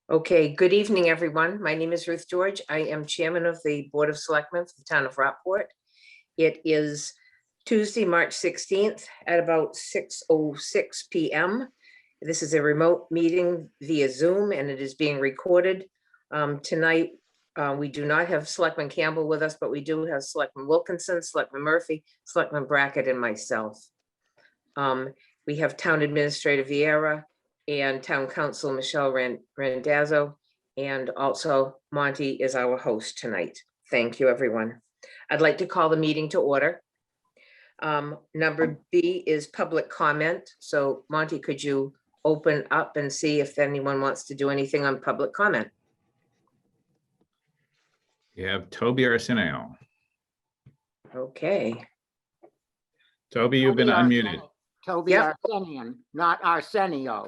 Okay, good evening, everyone. My name is Ruth George. I am Chairman of the Board of Selectmen for the town of Rockport. It is Tuesday, March 16th at about 6:06 p.m. This is a remote meeting via Zoom, and it is being recorded. Tonight, we do not have Selectman Campbell with us, but we do have Selectman Wilkinson, Selectman Murphy, Selectman Brackett, and myself. We have Town Administrator Vieira and Town Council Michelle Randazzo, and also Monty is our host tonight. Thank you, everyone. I'd like to call the meeting to order. Number B is public comment. So Monty, could you open up and see if anyone wants to do anything on public comment? You have Toby Arsenio. Okay. Toby, you've been unmuted. Toby Yep. Arsenian, not Arsenio.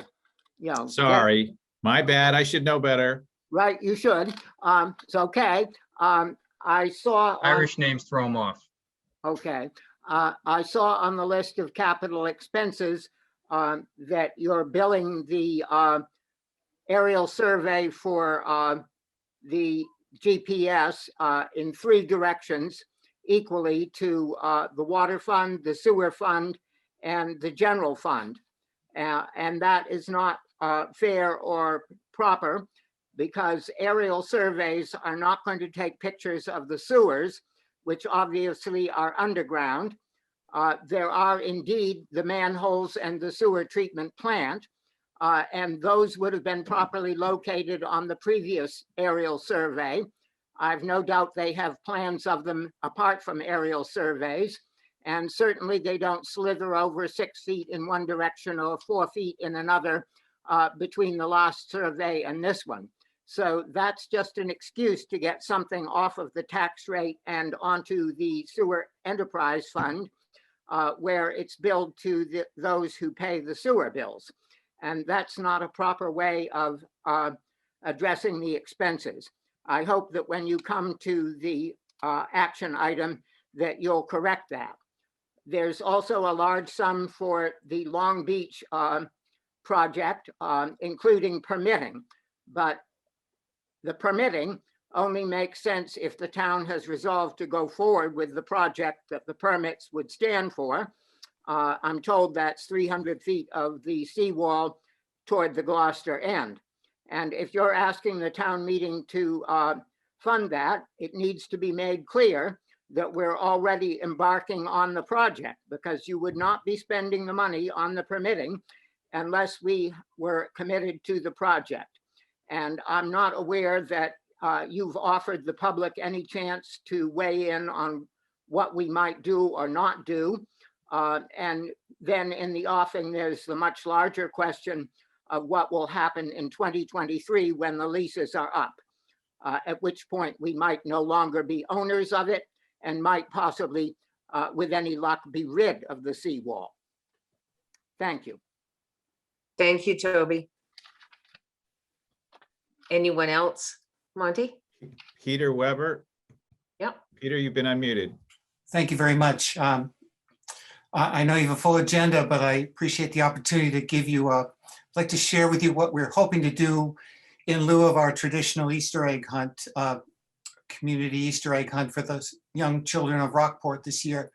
You know, Sorry, my bad. I should know better. right, you should. It's okay. I saw. Irish names throw them off. Okay. I saw on the list of capital expenses that you're billing the aerial survey for the GPS in 3 directions equally to the water fund, the sewer fund, and the general fund. And that is not fair or proper, because aerial surveys are not going to take pictures of the sewers, which obviously are underground. There are indeed the manholes and the sewer treatment plant, and those would have been properly located on the previous aerial survey. I've no doubt they have plans of them apart from aerial surveys, and certainly they don't slither over 6 feet in one direction or 4 feet in another between the last survey and this one. So that's just an excuse to get something off of the tax rate and onto the sewer enterprise fund, where it's billed to those who pay the sewer bills. And that's not a proper way of addressing the expenses. I hope that when you come to the action item that you'll correct that. There's also a large sum for the Long Beach project, including permitting, but the permitting only makes sense if the town has resolved to go forward with the project that the permits would stand for. I'm told that's 300 feet of the seawall toward the Gloucester end. And if you're asking the town meeting to fund that, it needs to be made clear that we're already embarking on the project, because you would not be spending the money on the permitting unless we were committed to the project. And I'm not aware that you've offered the public any chance to weigh in on what we might do or not do. And then in the offing, there's the much larger question of what will happen in 2023 when the leases are up, at which point we might no longer be owners of it and might possibly, with any luck, be rid of the seawall. Thank you. Thank you, Toby. Anyone else? Monty? Peter Weber. Yep. Peter, you've been unmuted. Thank you very much. I know you have a full agenda, but I appreciate the opportunity to give you I'd like to share with you what we're hoping to do in lieu of our traditional Easter egg hunt, community Easter egg hunt for those young children of Rockport this year.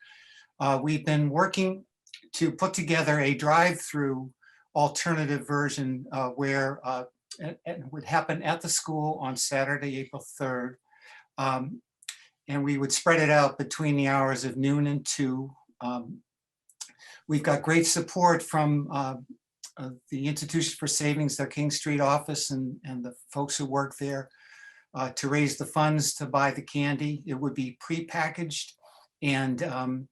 We've been working to put together a drive-through alternative version where it would happen at the school on Saturday, April 3rd. And we would spread it out between the hours of noon and 2. We've got great support from the Institution for Savings, their King Street office, and the folks who work there to raise the funds to buy the candy. It would be pre-packaged and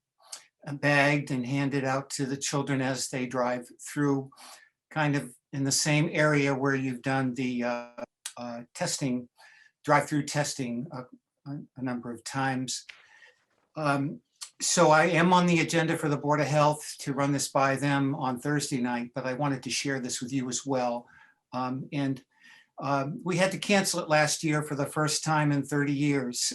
bagged and handed out to the children as they drive through, kind of in the same area where you've done the testing, drive-through testing a number of times. So I am on the agenda for the Board of Health to run this by them on Thursday night, but I wanted to share this with you as well. We had to cancel it last year for the first time in 30 years.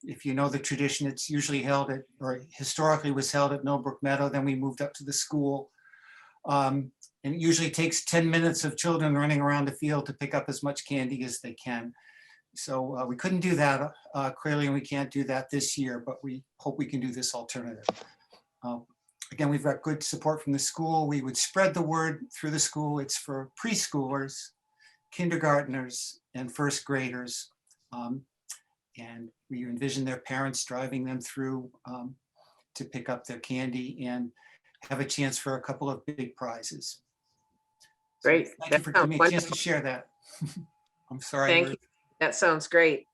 If you know the tradition, it's usually held at, or historically was held at Millbrook Meadow, then we moved up to the school. And it usually takes 10 minutes of children running around the field to pick up as much candy as they can. So we couldn't do that clearly, and we can't do that this year, but we hope we can do this alternative. Again, we've got good support from the school. We would spread the word through the school. It's for preschoolers, kindergartners, and first graders. And we envision their parents driving them through to pick up their candy and have a chance for a couple of big prizes. So Great. thank That you for sounds giving me a chance to wonderful. share that. I'm sorry. Thank Ruth. you. That sounds great.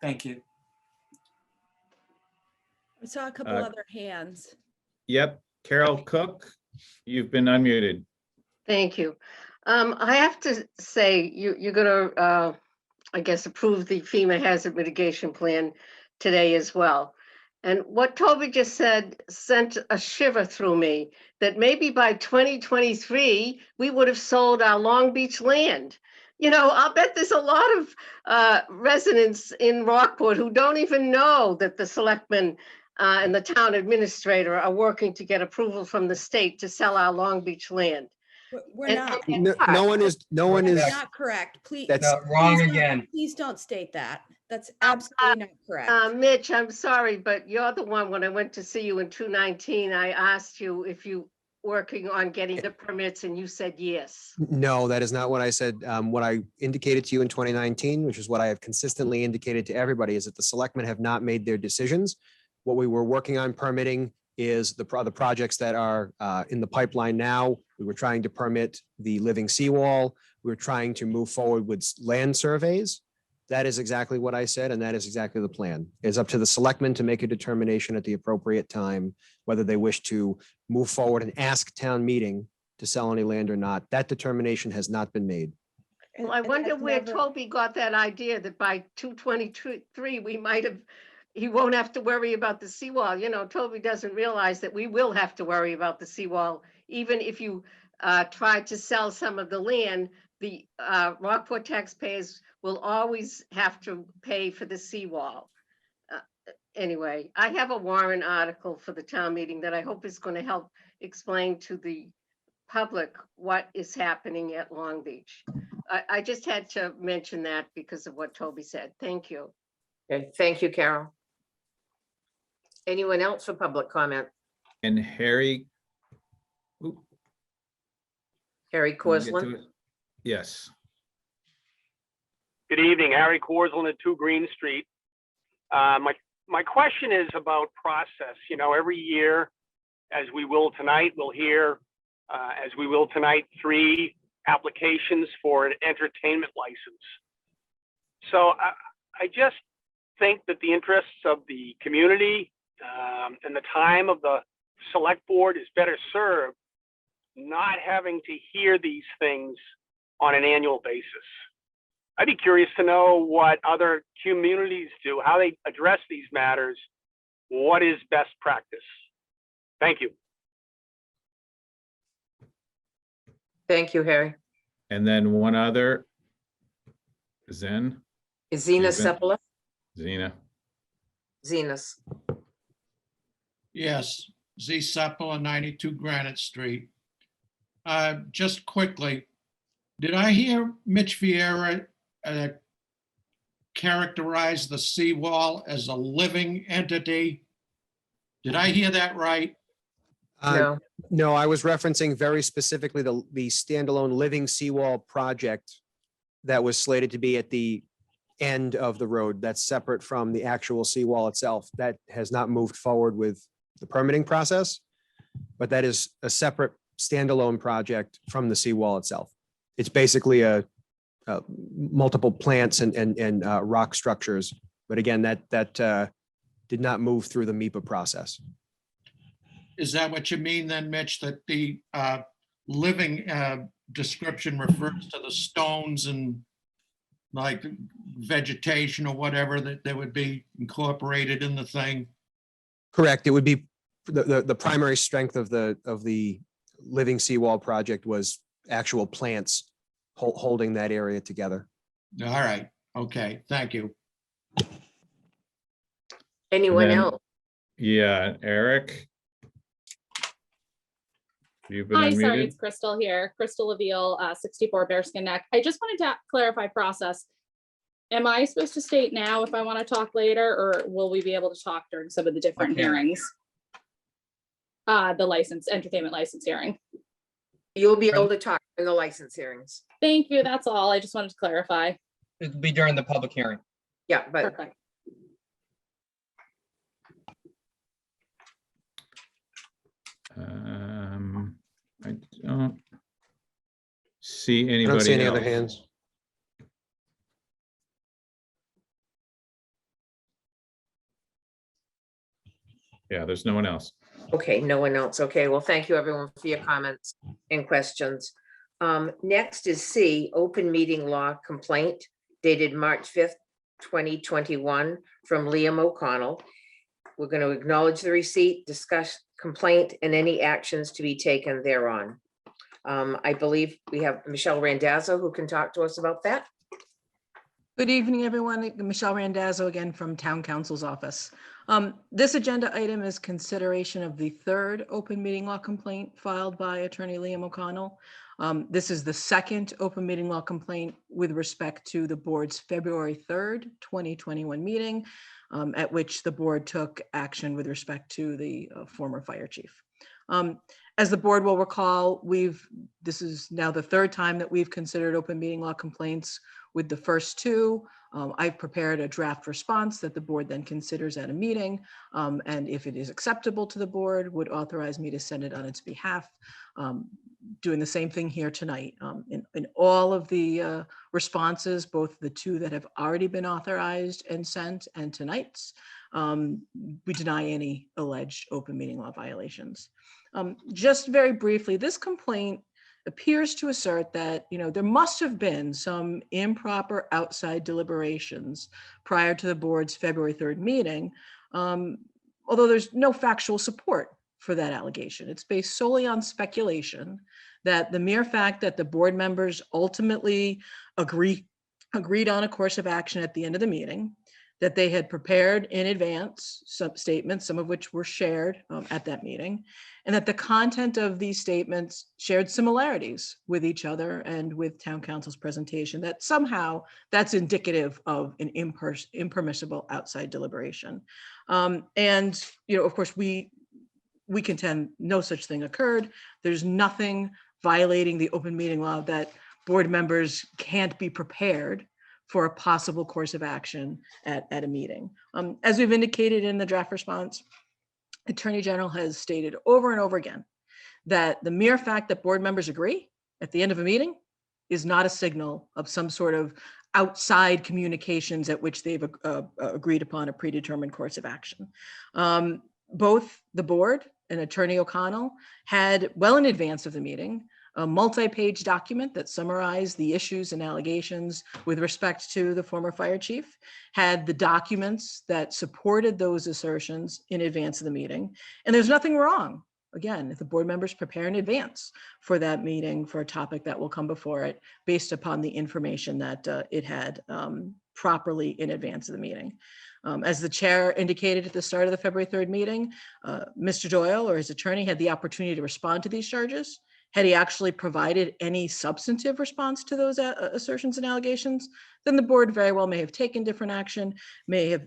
Thank you. I saw a couple other hands. Yep, Carol Cook, you've been unmuted. Thank you. I have to say, you're gonna, I guess, approve the FEMA hazard mitigation plan today as well. And what Toby just said sent a shiver through me, that maybe by 2023, we would have sold our Long Beach land. You know, I'll bet there's a lot of residents in Rockport who don't even know that the selectmen and the town administrator are working to get approval from the state to sell our Long Beach land. We're And- not. No one is, That's not correct. Please. That's wrong please don't- again. Please don't state that. That's absolutely not correct. Mitch, I'm sorry, but you're the one, when I went to see you in 2019, I asked you if you working on getting the permits and you said yes. no, that is not what I said. What I indicated to you in 2019, which is what I have consistently indicated to everybody, is that the selectmen have not made their decisions. What we were working on permitting is the projects that are in the pipeline now. We were trying to permit the living seawall. We were trying to move forward with land surveys. That is exactly what I said, and that is exactly the plan. It's up to the selectmen to make a determination at the appropriate time, whether they wish to move forward and ask town meeting to sell any land or not. That determination has not been made. And- Well, I and wonder that's where never- Toby got that idea that by 223, we might have, he won't have to worry about the seawall. You know, Toby doesn't realize that we will have to worry about the seawall. Even if you try to sell some of the land, the Rockport taxpayers will always have to pay for the seawall. Anyway, I have a warrant article for the town meeting that I hope is going to help explain to the public what is happening at Long Beach. I just had to mention that because of what Toby said. Thank you. Okay, thank you, Carol. Anyone else for public comment? And Harry. Oop, Harry can we get to Corslin? it? Yes, Good evening, Harry Corslin at 2 Green Street. My question is about process. You know, every year, as we will tonight, we'll hear, as we will tonight, 3 applications for an entertainment license. So I just think that the interests of the community and the time of the select board is better served not having to hear these things on an annual basis. I'd be curious to know what other communities do, how they address these matters. What is best practice? Thank you. Thank you, Harry. and then one other. Zen, Is Zena You've been- Seppala? Zena. Zenas. Yes, Z Sepple, 92 Granite Street. Just quickly, did I hear Mitch Vieira characterize the seawall as a living entity? Did I hear that right? No, No, I was referencing very specifically the standalone living seawall project that was slated to be at the end of the road. That's separate from the actual seawall itself. That has not moved forward with the permitting process, but that is a separate standalone project from the seawall itself. It's basically a multiple plants and rock structures. But again, that did not move through the MIPA process. Is that what you mean then, Mitch, that the living description refers to the stones and like vegetation or whatever that would be incorporated in the thing? Correct. It would be the primary strength of the living seawall project was actual plants holding that area together. All right, okay, thank you. anyone Then- else? Yeah, Eric. You've been Hi, sorry, unmuted. it's Crystal here. Crystal Leveal, 64 Bearskin Neck. I just wanted to clarify process. Am I supposed to state now if I want to talk later, or will we be able to talk during some of the different Okay. hearings? The license, entertainment license hearing. You'll be able to talk in the license hearings. Thank you, that's all. I just wanted to clarify. It'll be during the public hearing. Yeah, but Perfect. I don't see I anybody don't see any other else. hands. Yeah, there's no one else. okay, no one else. Okay, well, thank you everyone for your comments and questions. Next is C, open meeting law complaint dated March 5th, 2021 from Liam O'Connell. We're going to acknowledge the receipt, discuss complaint and any actions to be taken thereon. I believe we have Michelle Randazzo who can talk to us about that. Good evening, everyone. Michelle Randazzo again from Town Council's office. This agenda item is consideration of the third open meeting law complaint filed by Attorney Liam O'Connell. This is the second open meeting law complaint with respect to the board's February 3rd, 2021 meeting, at which the board took action with respect to the former fire chief. As the board will recall, this is now the third time that we've considered open meeting law complaints. With the first two, I've prepared a draft response that the board then considers at a meeting. And if it is acceptable to the board, would authorize me to send it on its behalf. Doing the same thing here tonight. In all of the responses, both the two that have already been authorized and sent and tonight's, we deny any alleged open meeting law violations. Just very briefly, this complaint appears to assert that, there must have been some improper outside deliberations prior to the board's February 3rd meeting, although there's no factual support for that allegation. It's based solely on speculation that the mere fact that the board members ultimately agreed on a course of action at the end of the meeting, that they had prepared in advance some statements, some of which were shared at that meeting, and that the content of these statements shared similarities with each other and with town council's presentation, that somehow that's indicative of an impermissible outside deliberation. And, of course, we contend no such thing occurred. There's nothing violating the open meeting law that board members can't be prepared for a possible course of action at a meeting. As we've indicated in the draft response, Attorney General has stated over and over again that the mere fact that board members agree at the end of a meeting is not a signal of some sort of outside communications at which they've agreed upon a predetermined course of action. Both the board and Attorney O'Connell had, well in advance of the meeting, a multi-page document that summarized the issues and allegations with respect to the former fire chief, had the documents that supported those assertions in advance of the meeting. And there's nothing wrong, again, if the board members prepare in advance for that meeting for a topic that will come before it based upon the information that it had properly in advance of the meeting. As the chair indicated at the start of the February 3rd meeting, Mr. Doyle or his attorney had the opportunity to respond to these charges. Had he actually provided any substantive response to those assertions and allegations, then the board very well may have taken different action, may have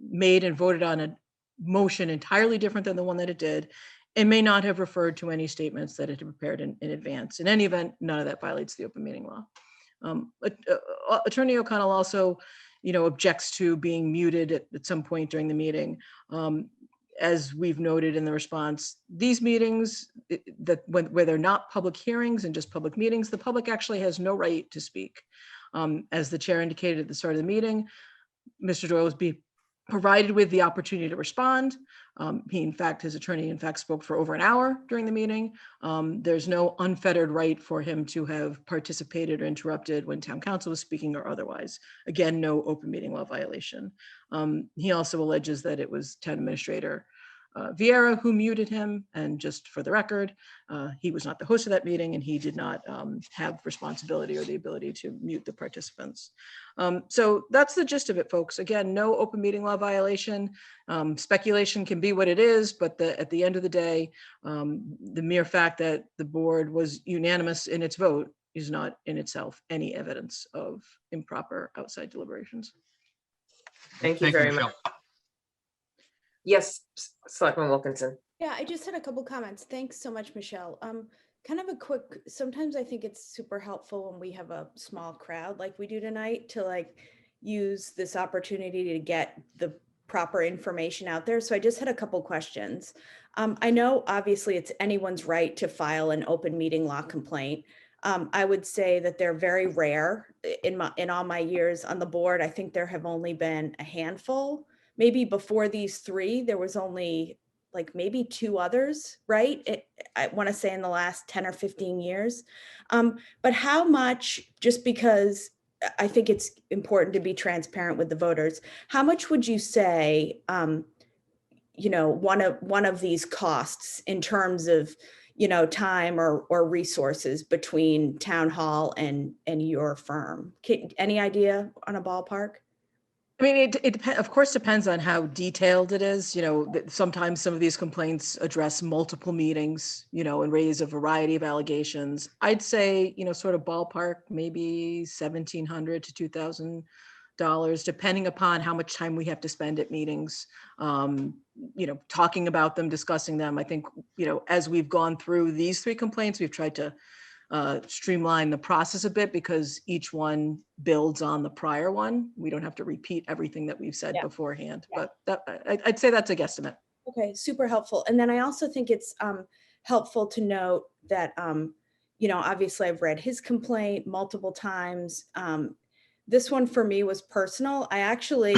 made and voted on a motion entirely different than the one that it did, and may not have referred to any statements that it had prepared in advance. In any event, none of that violates the open meeting law. Attorney O'Connell also, objects to being muted at some point during the meeting. As we've noted in the response, these meetings where they're not public hearings and just public meetings, the public actually has no right to speak. As the chair indicated at the start of the meeting, Mr. Doyle was being provided with the opportunity to respond. His attorney, in fact, spoke for over an hour during the meeting. There's no unfettered right for him to have participated or interrupted when town council was speaking or otherwise. Again, no open meeting law violation. He also alleges that it was town administrator Vieira, who muted him. And just for the record, he was not the host of that meeting and he did not have responsibility or the ability to mute the participants. So that's the gist of it, folks. Again, no open meeting law violation. Speculation can be what it is, but at the end of the day, the mere fact that the board was unanimous in its vote is not in itself any evidence of improper outside deliberations. Thank you very much. Yes, Selectman Wilkinson. Yeah, I just had a couple comments. Thanks so much, Michelle. Kind of a quick, sometimes I think it's super helpful when we have a small crowd like we do tonight to like use this opportunity to get the proper information out there. So I just had a couple questions. I know obviously it's anyone's right to file an open meeting law complaint. I would say that they're very rare in all my years on the board. I think there have only been a handful. Maybe before these three, there was only like maybe two others, right? I want to say in the last 10 or 15 years. But how much, just because I think it's important to be transparent with the voters, how much would you say, you know, one of these costs in terms of, you know, time or resources between town hall and your firm? Any idea on a ballpark? I mean, it of course depends on how detailed it is. You know, sometimes some of these complaints address multiple meetings, you know, and raise a variety of allegations. I'd say, you know, sort of ballpark, maybe $1,700 to $2,000, depending upon how much time we have to spend at meetings, you know, talking about them, discussing them. I think, you know, as we've gone through these three complaints, we've tried to streamline the process a bit because each one builds on the prior one. We don't have to repeat everything that we've said beforehand, but I'd say that's a guesstimate. Okay, super helpful. And then I also think it's helpful to note that, you know, obviously I've read his complaint multiple times. This one for me was personal. I actually,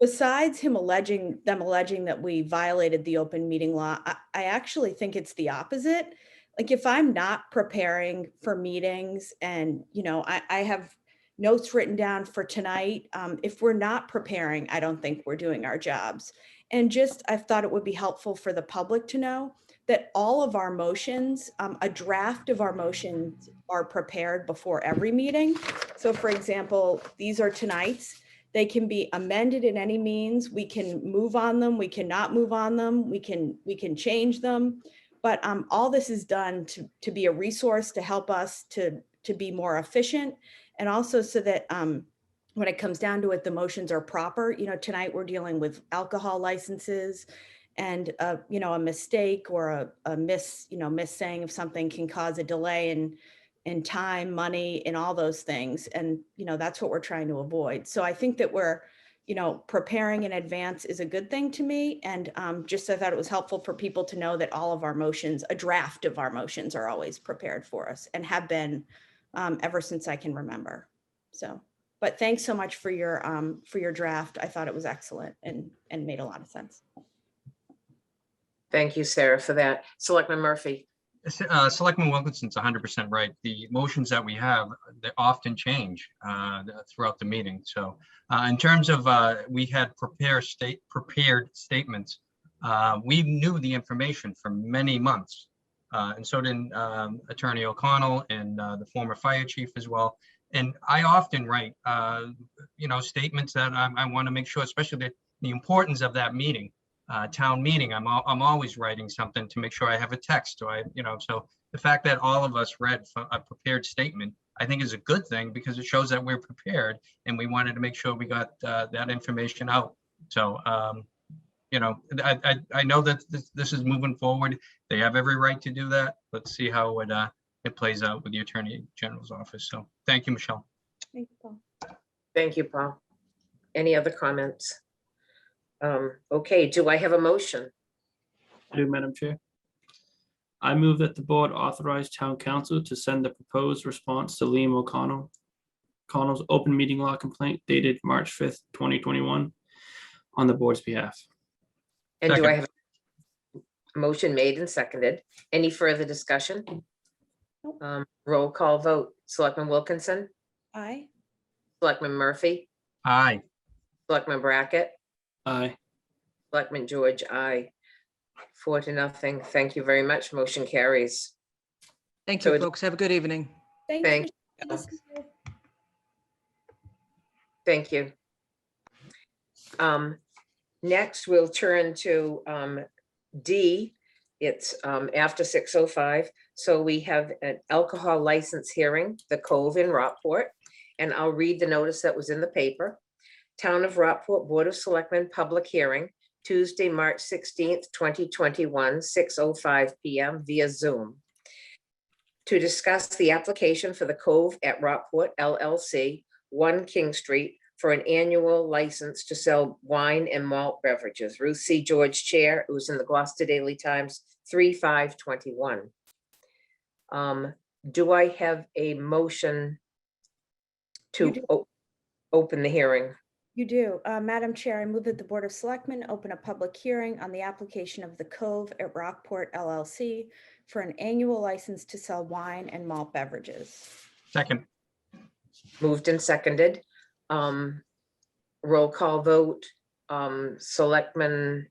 besides them alleging that we violated the open meeting law, I actually think it's the opposite. Like if I'm not preparing for meetings and, you know, I have notes written down for tonight. If we're not preparing, I don't think we're doing our jobs. And just, I thought it would be helpful for the public to know that all of our motions, a draft of our motions are prepared before every meeting. So for example, these are tonight's. They can be amended in any means. We can move on them. We cannot move on them. We can change them. But all this is done to be a resource to help us to be more efficient. And also so that when it comes down to it, the motions are proper. You know, tonight we're dealing with alcohol licenses and, you know, a mistake or a missaying of something can cause a delay in time, money, and all those things. And, you know, that's what we're trying to avoid. So I think that we're, you know, preparing in advance is a good thing to me. And just I thought it was helpful for people to know that all of our motions, a draft of our motions are always prepared for us and have been ever since I can remember. So, but thanks so much for your draft. I thought it was excellent and made a lot of sense. Thank you, Sarah, for that. Selectman Murphy. Selectman Wilkinson's 100% right. The motions that we have, they often change throughout the meeting. So in terms of, we had prepared statements. We knew the information for many months. And so did Attorney O'Connell and the former fire chief as well. And I often write, you know, statements that I want to make sure, especially the importance of that meeting. Town meeting, I'm always writing something to make sure I have a text. So so the fact that all of us read a prepared statement, I think is a good thing because it shows that we're prepared and we wanted to make sure we got that information out. So, you know, I know that this is moving forward. They have every right to do that. Let's see how it plays out with the Attorney General's office. So thank you, Michelle. Thank you, Paul. Thank you, Paul. Any other comments? Okay, do I have a motion? I do, Madam Chair. I move that the board authorize town council to send the proposed response to Liam O'Connell's open meeting law complaint dated March 5th, 2021 on the board's behalf. And do I have a motion made and seconded? Any further discussion? Roll call vote. Selectman Wilkinson, Aye. Selectman Murphy, Aye. Selectman Brackett, Aye. Selectman George, aye. 4-0. Thank you very much. Motion carries. Thank So you, it- folks. Have a good evening. Thanks. Thank Michelle. See you. Thank you. Next, we'll turn to D. It's after 6:05. So we have an alcohol license hearing, the Cove in Rockport. And I'll read the notice that was in the paper. Town of Rockport Board of Selectmen Public Hearing, Tuesday, March 16th, 2021, 6:05 PM via Zoom. To discuss the application for the Cove at Rockport LLC, 1 King Street, for an annual license to sell wine and malt beverages. Ruth C. George, Chair. It was in the Gloucester Daily Times, 3/5/21. Do I have a motion You to do. open the hearing? You do. Madam Chair, I move that the Board of Selectmen open a public hearing on the application of the Cove at Rockport LLC for an annual license to sell wine and malt beverages. Second, Moved and seconded. Roll call vote. Selectman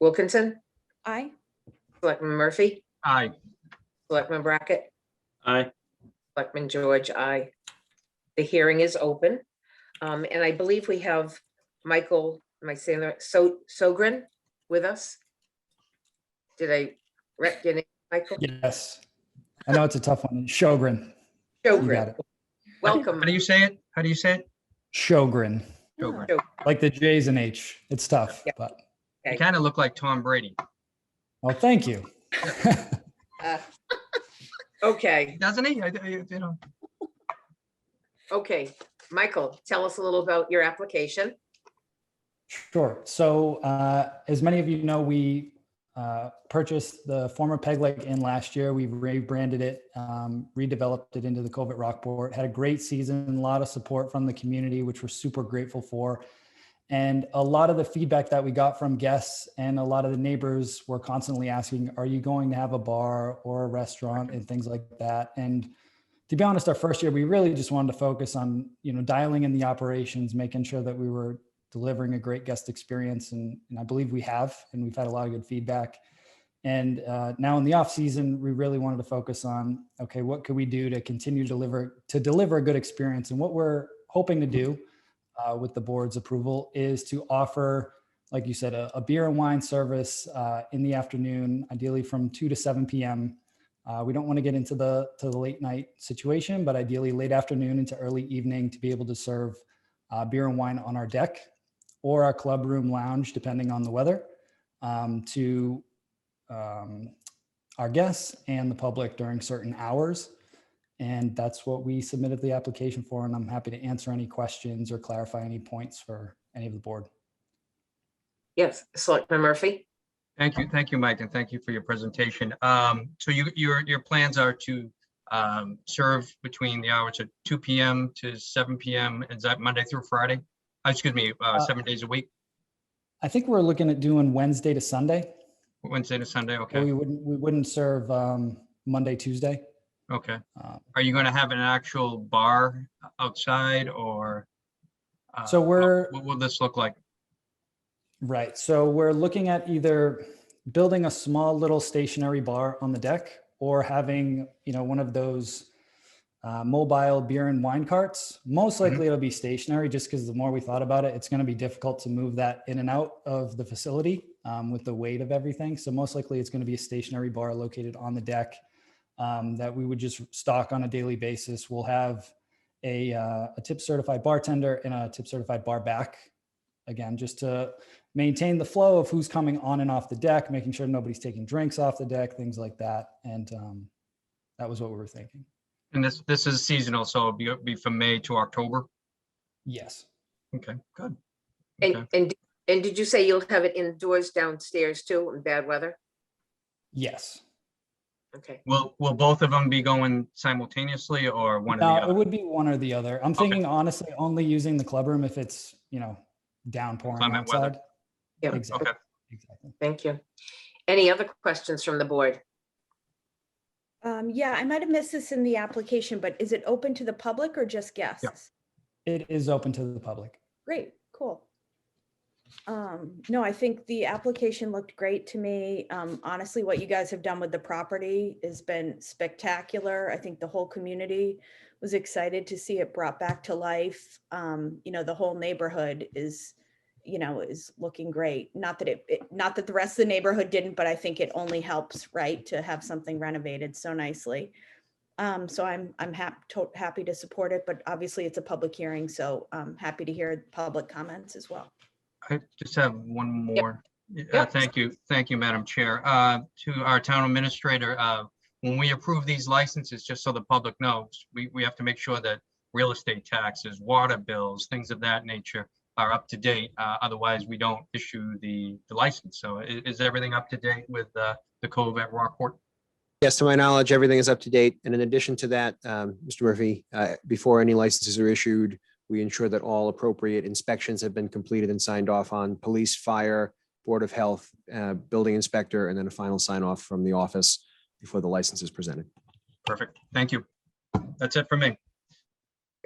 Wilkinson, Aye. Selectman Murphy, aye. Selectman Brackett, Aye. Selectman George, aye. The hearing is open. And I believe we have Michael, am I saying that, Sogren with us? Did I rec your name, Michael? Yes. I know it's a tough one. Sjogren. You got Sjogren. it. Welcome. How do you say it? How do you say it? Sjogren. Sjogren. Like the J's and H. It's tough, Yeah. but You kind of look like Tom Brady, oh, thank you. Okay, doesn't he? You know. okay. Michael, tell us a little about your application. Sure. So as many of you know, we purchased the former Peg Leg Inn last year. We rebranded it, redeveloped it into the Cove at Rockport. Had a great season, a lot of support from the community, which we're super grateful for. And a lot of the feedback that we got from guests and a lot of the neighbors were constantly asking, are you going to have a bar or a restaurant and things like that? And to be honest, our first year, we really just wanted to focus on, dialing in the operations, making sure that we were delivering a great guest experience. And I believe we have, and we've had a lot of good feedback. And now in the off season, we really wanted to focus on, okay, what could we do to continue to deliver a good experience? And what we're hoping to do with the board's approval is to offer, like you said, a beer and wine service in the afternoon, ideally from 2 to 7 p.m. We don't want to get into the late night situation, but ideally late afternoon into early evening to be able to serve beer and wine on our deck or our club room lounge, depending on the weather, to our guests and the public during certain hours. And that's what we submitted the application for. And I'm happy to answer any questions or clarify any points for any of the board. Yes, Selectman Murphy. Thank you, Mike, and thank you for your presentation. So your plans are to serve between the hours of 2 p.m. to 7 p.m. Is that Monday through Friday? Excuse me, 7 days a week? I think we're looking at doing Wednesday to Sunday. Wednesday to Sunday, But okay, we wouldn't serve Monday, Tuesday. okay. Are you going to have an actual bar outside or? So What will this look like? Right. So we're looking at either building a small little stationary bar on the deck or having, one of those mobile beer and wine carts. Most likely it'll be stationary just because the more we thought about it, it's going to be difficult to move that in and out of the facility with the weight of everything. So most likely it's going to be a stationary bar located on the deck that we would just stock on a daily basis. We'll have a tip certified bartender and a tip certified bar back. Again, just to maintain the flow of who's coming on and off the deck, making sure nobody's taking drinks off the deck, things like that. And that was what we were thinking. And this is seasonal, so it'll be from May to October? Yes. Okay, good. And did you say you'll have it indoors downstairs too in bad weather? Yes. Okay. Will both of them be going simultaneously or one or the No, other? it would be one or the other. I'm thinking honestly, only using the clubroom if it's, downpouring Climate weather. outside. Yeah. Exactly. Okay. Exactly. Thank you. Any other questions from the board? Yeah, I might have missed this in the application, but is it open to the public or just guests? It is open to the public. Great, cool. No, I think the application looked great to me. Honestly, what you guys have done with the property has been spectacular. I think the whole community was excited to see it brought back to life. The whole neighborhood is looking great. Not that not that the rest of the neighborhood didn't, but I think it only helps, right, to have something renovated so nicely. So I'm happy to support it, but obviously it's a public hearing, so I'm happy to hear public comments as well. I just have one more. Yep. Thank you, Madam Chair. To our town administrator, when we approve these licenses, just so the public knows, we have to make sure that real estate taxes, water bills, things of that nature are up to date. Otherwise, we don't issue the license. So is everything up to date with the Cove at Rockport? Yes, to my knowledge, everything is up to date. And in addition to that, Mr. Murphy, before any licenses are issued, we ensure that all appropriate inspections have been completed and signed off on: police, fire, Board of Health, building inspector, and then a final sign off from the office before the license is presented. Perfect. Thank you. That's it for me.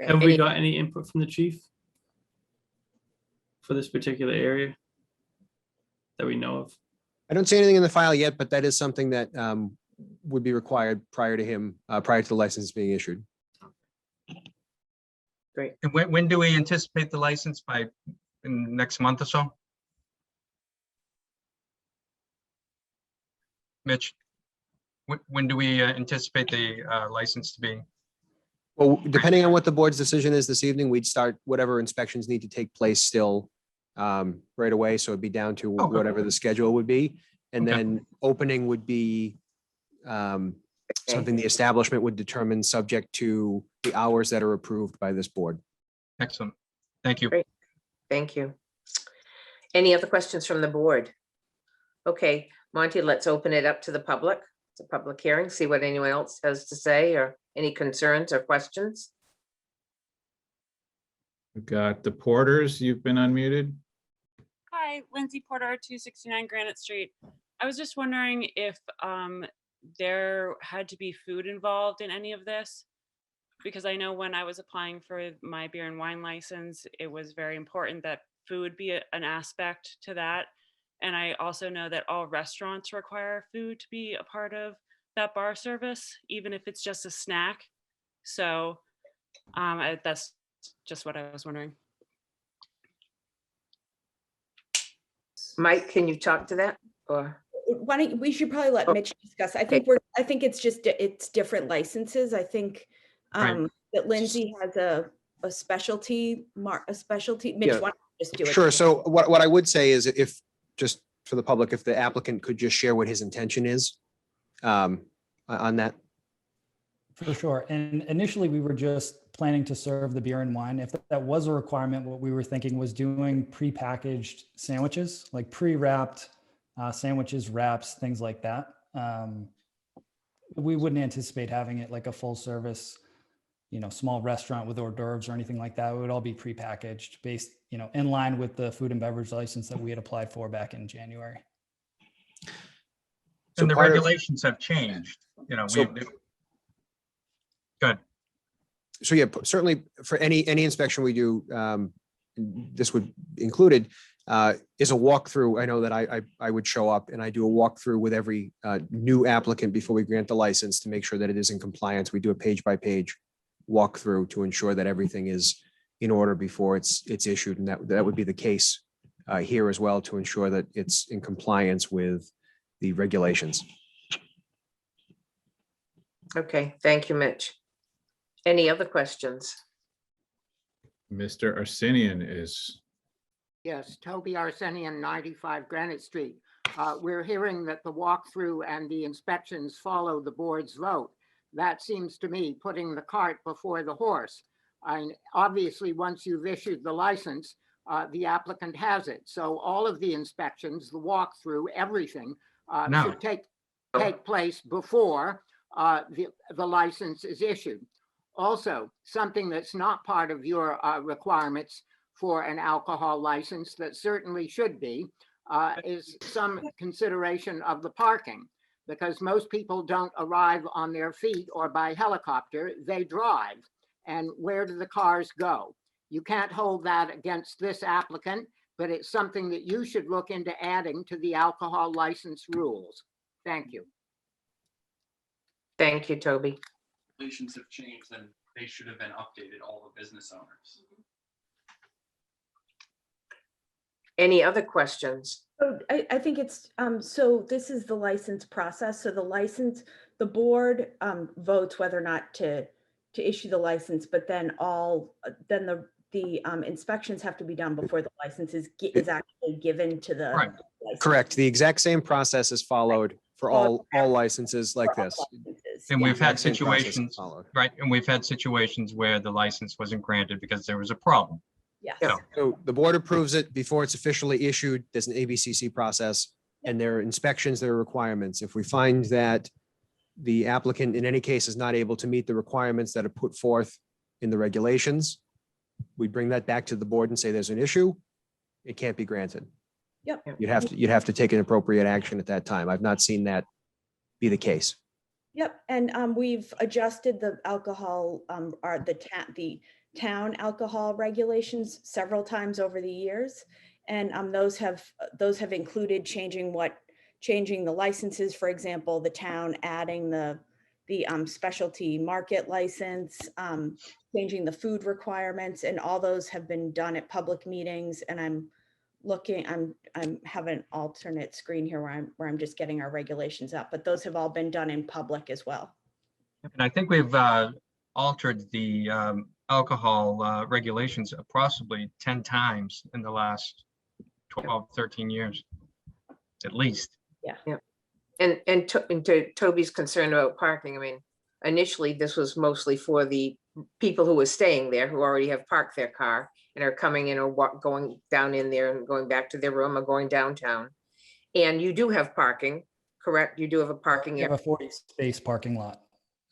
Have we got any input from the chief for this particular area that we know of? I don't see anything in the file yet, but that is something that would be required prior to the license being issued. Great. And when do we anticipate the license? By next month or so? Mitch, when do we anticipate the license to be? Well, depending on what the board's decision is this evening, we'd start whatever inspections need to take place still right away. So it'd be down to Okay. whatever the schedule would be. And Okay. then opening would be something the establishment would determine, subject to the hours that are approved by this board. Excellent. Thank you. Great. Thank you. Any other questions from the board? Okay, Monty, let's open it up to the public. It's a public hearing, see what anyone else has to say, or any concerns or questions. We've got the Porters, you've been unmuted. Hi, Lindsay Porter, 269 Granite Street. I was just wondering if there had to be food involved in any of this, because I know when I was applying for my beer and wine license, it was very important that food be an aspect to that. And I also know that all restaurants require food to be a part of that bar service, even if it's just a snack. So that's just what I was wondering. Mike, can you talk to that? Or We should probably let Mitch discuss. I think it's different licenses. I think Right. that Lindsay has a specialty. Mitch, Yeah. why don't you just do it? Sure. So what I would say is, if, just for the public, if the applicant could just share what his intention is on that. For sure. And initially, we were just planning to serve the beer and wine. If that was a requirement, what we were thinking was doing prepackaged sandwiches, like pre-wrapped sandwiches, wraps, things like that. We wouldn't anticipate having it like a full service, small restaurant with hors d'oeuvres or anything like that. It would all be prepackaged, based, in line with the food and beverage license that we had applied for back in January. And the part of- regulations have changed, So- Good. So yeah, certainly for any inspection we do, this would included, is a walkthrough. I know that I would show up and I do a walkthrough with every new applicant before we grant the license to make sure that it is in compliance. We do a page by page walkthrough to ensure that everything is in order before it's issued. And that would be the case here as well, to ensure that it's in compliance with the regulations. Okay, thank you, Mitch. Any other questions? Mr. Arsenian is, Yes, Toby Arsenian, 95 Granite Street. We're hearing that the walkthrough and the inspections follow the board's vote. That seems to me putting the cart before the horse. Obviously, once you've issued the license, the applicant has it. So all of the inspections, the walkthrough, everything No. should take place before the license is issued. Also, something that's not part of your requirements for an alcohol license that certainly should be is some consideration of the parking, because most people don't arrive on their feet or by helicopter, they drive. And where do the cars go? You can't hold that against this applicant but it's something that you should look into adding to the alcohol license rules. Thank you. Thank you, Toby. Regulations have changed, and they should have been updated, all the business owners. Any other questions? So I think it's, so this is the license process. So the board votes whether or not to issue the license, but then the inspections have to be done before the license is actually given to the. Right. license. Correct. The exact same process is followed for all licenses like For all this. licenses. And Yeah. we've had Exact same process is situations, followed. right, and we've had situations where the license wasn't granted because there was a problem. Yes. Yeah. So the board approves it before it's officially issued. There's an ABCC process and there are inspections, there are requirements. If we find that the applicant in any case is not able to meet the requirements that are put forth in the regulations, we bring that back to the board and say there's an issue. It can't be granted. Yep. You'd have to take an appropriate action at that time. I've not seen that be the case. Yep, and we've adjusted the alcohol, the town alcohol regulations several times over the years. And those have included changing the licenses, for example, the town adding the specialty market license, changing the food requirements, and all those have been done at public meetings. And I'm have an alternate screen here where I'm just getting our regulations up, but those have all been done in public as well. And I think we've altered the alcohol regulations possibly 10 times in the last 12, 13 years, at least. Yeah. And to Toby's concern about parking, I mean, initially this was mostly for the people who were staying there, who already have parked their car and are coming in or going down in there and going back to their room or going downtown. And you do have parking, correct? You do have a parking We have area. a 40-space parking lot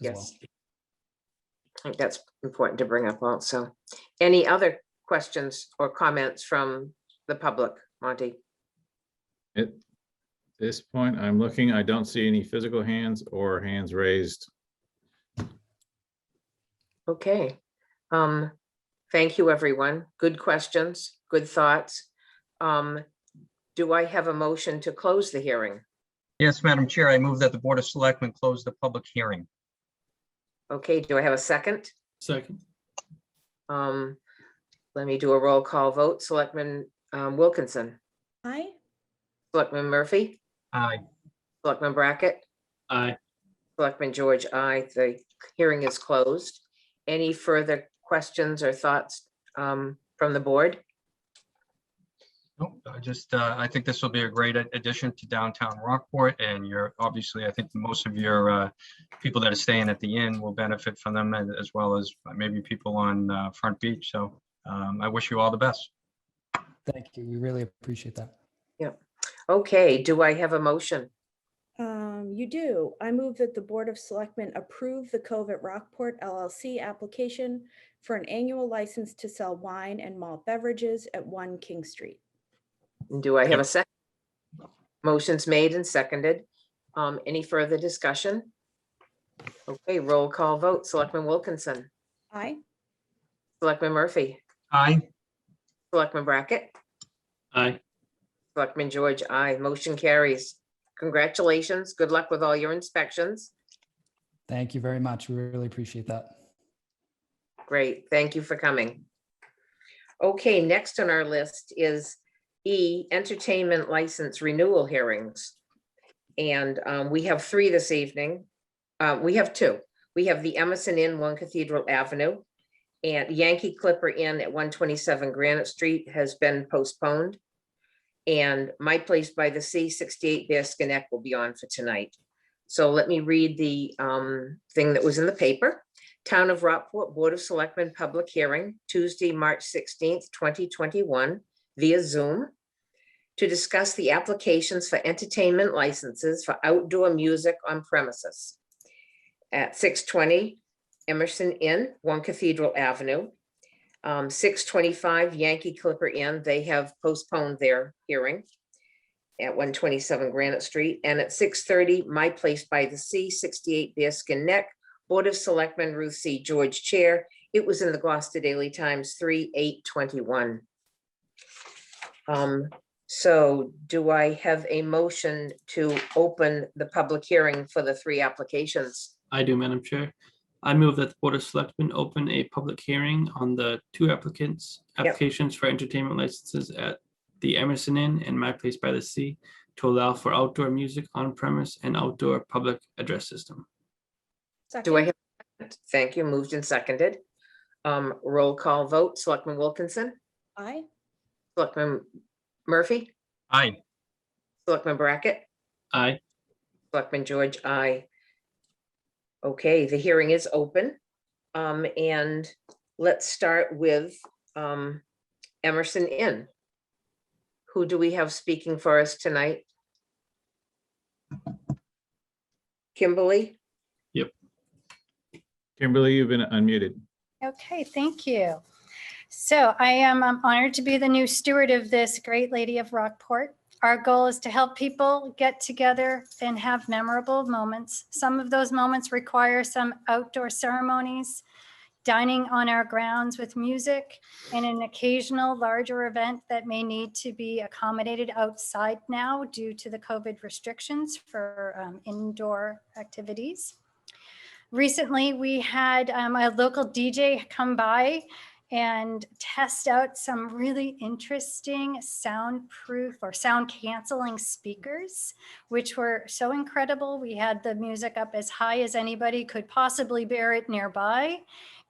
as well. Yes. I think that's important to bring up also. Any other questions or comments from the public, Monty? At this point, I'm looking, I don't see any physical hands or hands raised. Okay. Thank you, everyone. Good questions, good thoughts. Do I have a motion to close the hearing? Yes, Madam Chair, I move that the Board of Selectmen close the public hearing. Okay, do I have a second? Second. Let me do a roll call vote. Selectman Wilkinson, Aye. Selectman Murphy, Aye. Selectman Brackett, Aye. Selectman George, aye. The hearing is closed. Any further questions or thoughts from the board? Nope, I think this will be a great addition to downtown Rockport, and obviously, I think most of your people that are staying at the inn will benefit from them, as well as maybe people on Front Beach. So I wish you all the best. Thank you. We really appreciate that. Yep. Okay, do I have a motion? You do. I move that the Board of Selectmen approve the Cove at Rockport LLC application for an annual license to sell wine and malt beverages at 1 King Street. Do I have a second? Motion's made and seconded. Any further discussion? Okay, roll call vote. Selectman Wilkinson, Aye. Selectman Murphy, Aye. Selectman Brackett, Aye. Selectman George, aye. Motion carries. Congratulations. Good luck with all your inspections. Thank you very much. We really appreciate that. Great. Thank you for coming. Okay, next on our list is E, entertainment license renewal hearings. And we have 3 this evening. We have 2. We have the Emerson Inn, 1 Cathedral Avenue, and Yankee Clipper Inn at 127 Granite Street has been postponed. And My Place by the Sea, 68 Bearskin Neck will be on for tonight. So let me read the thing that was in the paper. Town of Rockport Board of Selectmen public hearing, Tuesday, March 16th, 2021, via Zoom, to discuss the applications for entertainment licenses for outdoor music on premises at 620 Emerson Inn, 1 Cathedral Avenue, 625 Yankee Clipper Inn. They have postponed their hearing at 127 Granite Street, and at 630 My Place by the Sea, 68 Bearskin Neck, Board of Selectmen, Ruth C. George Chair. It was in the Gloucester Daily Times, 3/8/21. So do I have a motion to open the public hearing for the 3 applications? I do, Madam Chair. I move that the Board of Selectmen open a public hearing on the 2 applications for entertainment licenses at the Emerson Inn and My Place by the Sea to allow for outdoor music on premise and outdoor public address system. Do I Second. have, thank you, moved and seconded. Roll call vote, Selectman Wilkinson, Aye. Selectman Murphy, Aye. Selectman Brackett, Aye. Selectman George, aye. Okay, the hearing is open. And let's start with Emerson Inn. Who do we have speaking for us tonight? Kimberly? Kimberly, you've been unmuted. Okay, thank you. So I am honored to be the new steward of this great lady of Rockport. Our goal is to help people get together and have memorable moments. Some of those moments require some outdoor ceremonies, dining on our grounds with music, and an occasional larger event that may need to be accommodated outside now due to the COVID restrictions for indoor activities. Recently, we had a local DJ come by and test out some really interesting soundproof or sound canceling speakers, which were so incredible. We had the music up as high as anybody could possibly bear it nearby.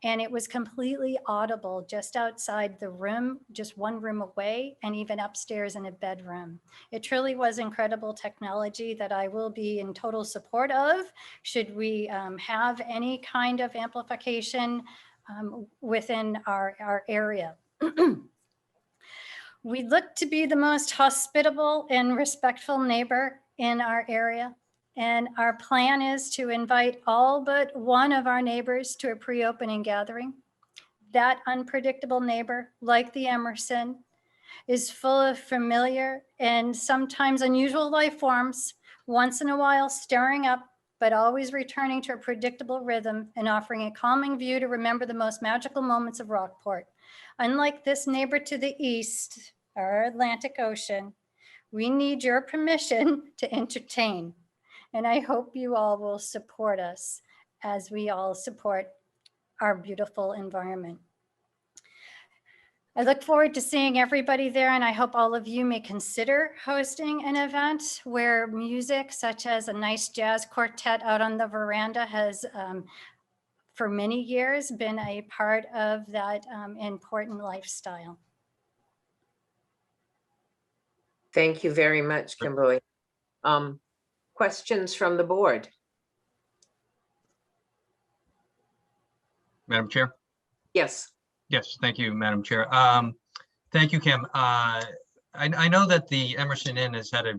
And it was completely audible just outside the room, just one room away, and even upstairs in a bedroom. It truly was incredible technology that I will be in total support of should we have any kind of amplification within our area. We look to be the most hospitable and respectful neighbor in our area. And our plan is to invite all but one of our neighbors to a pre-opening gathering. That unpredictable neighbor, like the Emerson, is full of familiar and sometimes unusual life forms, once in a while stirring up, but always returning to a predictable rhythm and offering a calming view to remember the most magical moments of Rockport. Unlike this neighbor to the east, our Atlantic Ocean, we need your permission to entertain. And I hope you all will support us as we all support our beautiful environment. I look forward to seeing everybody there, and I hope all of you may consider hosting an event where music such as a nice jazz quartet out on the veranda has for many years been a part of that important lifestyle. Thank you very much, Kimberly. Questions from the board? Madam Chair? Yes. Yes, thank you, Madam Chair. Thank you, Kim. I know that the Emerson Inn has had a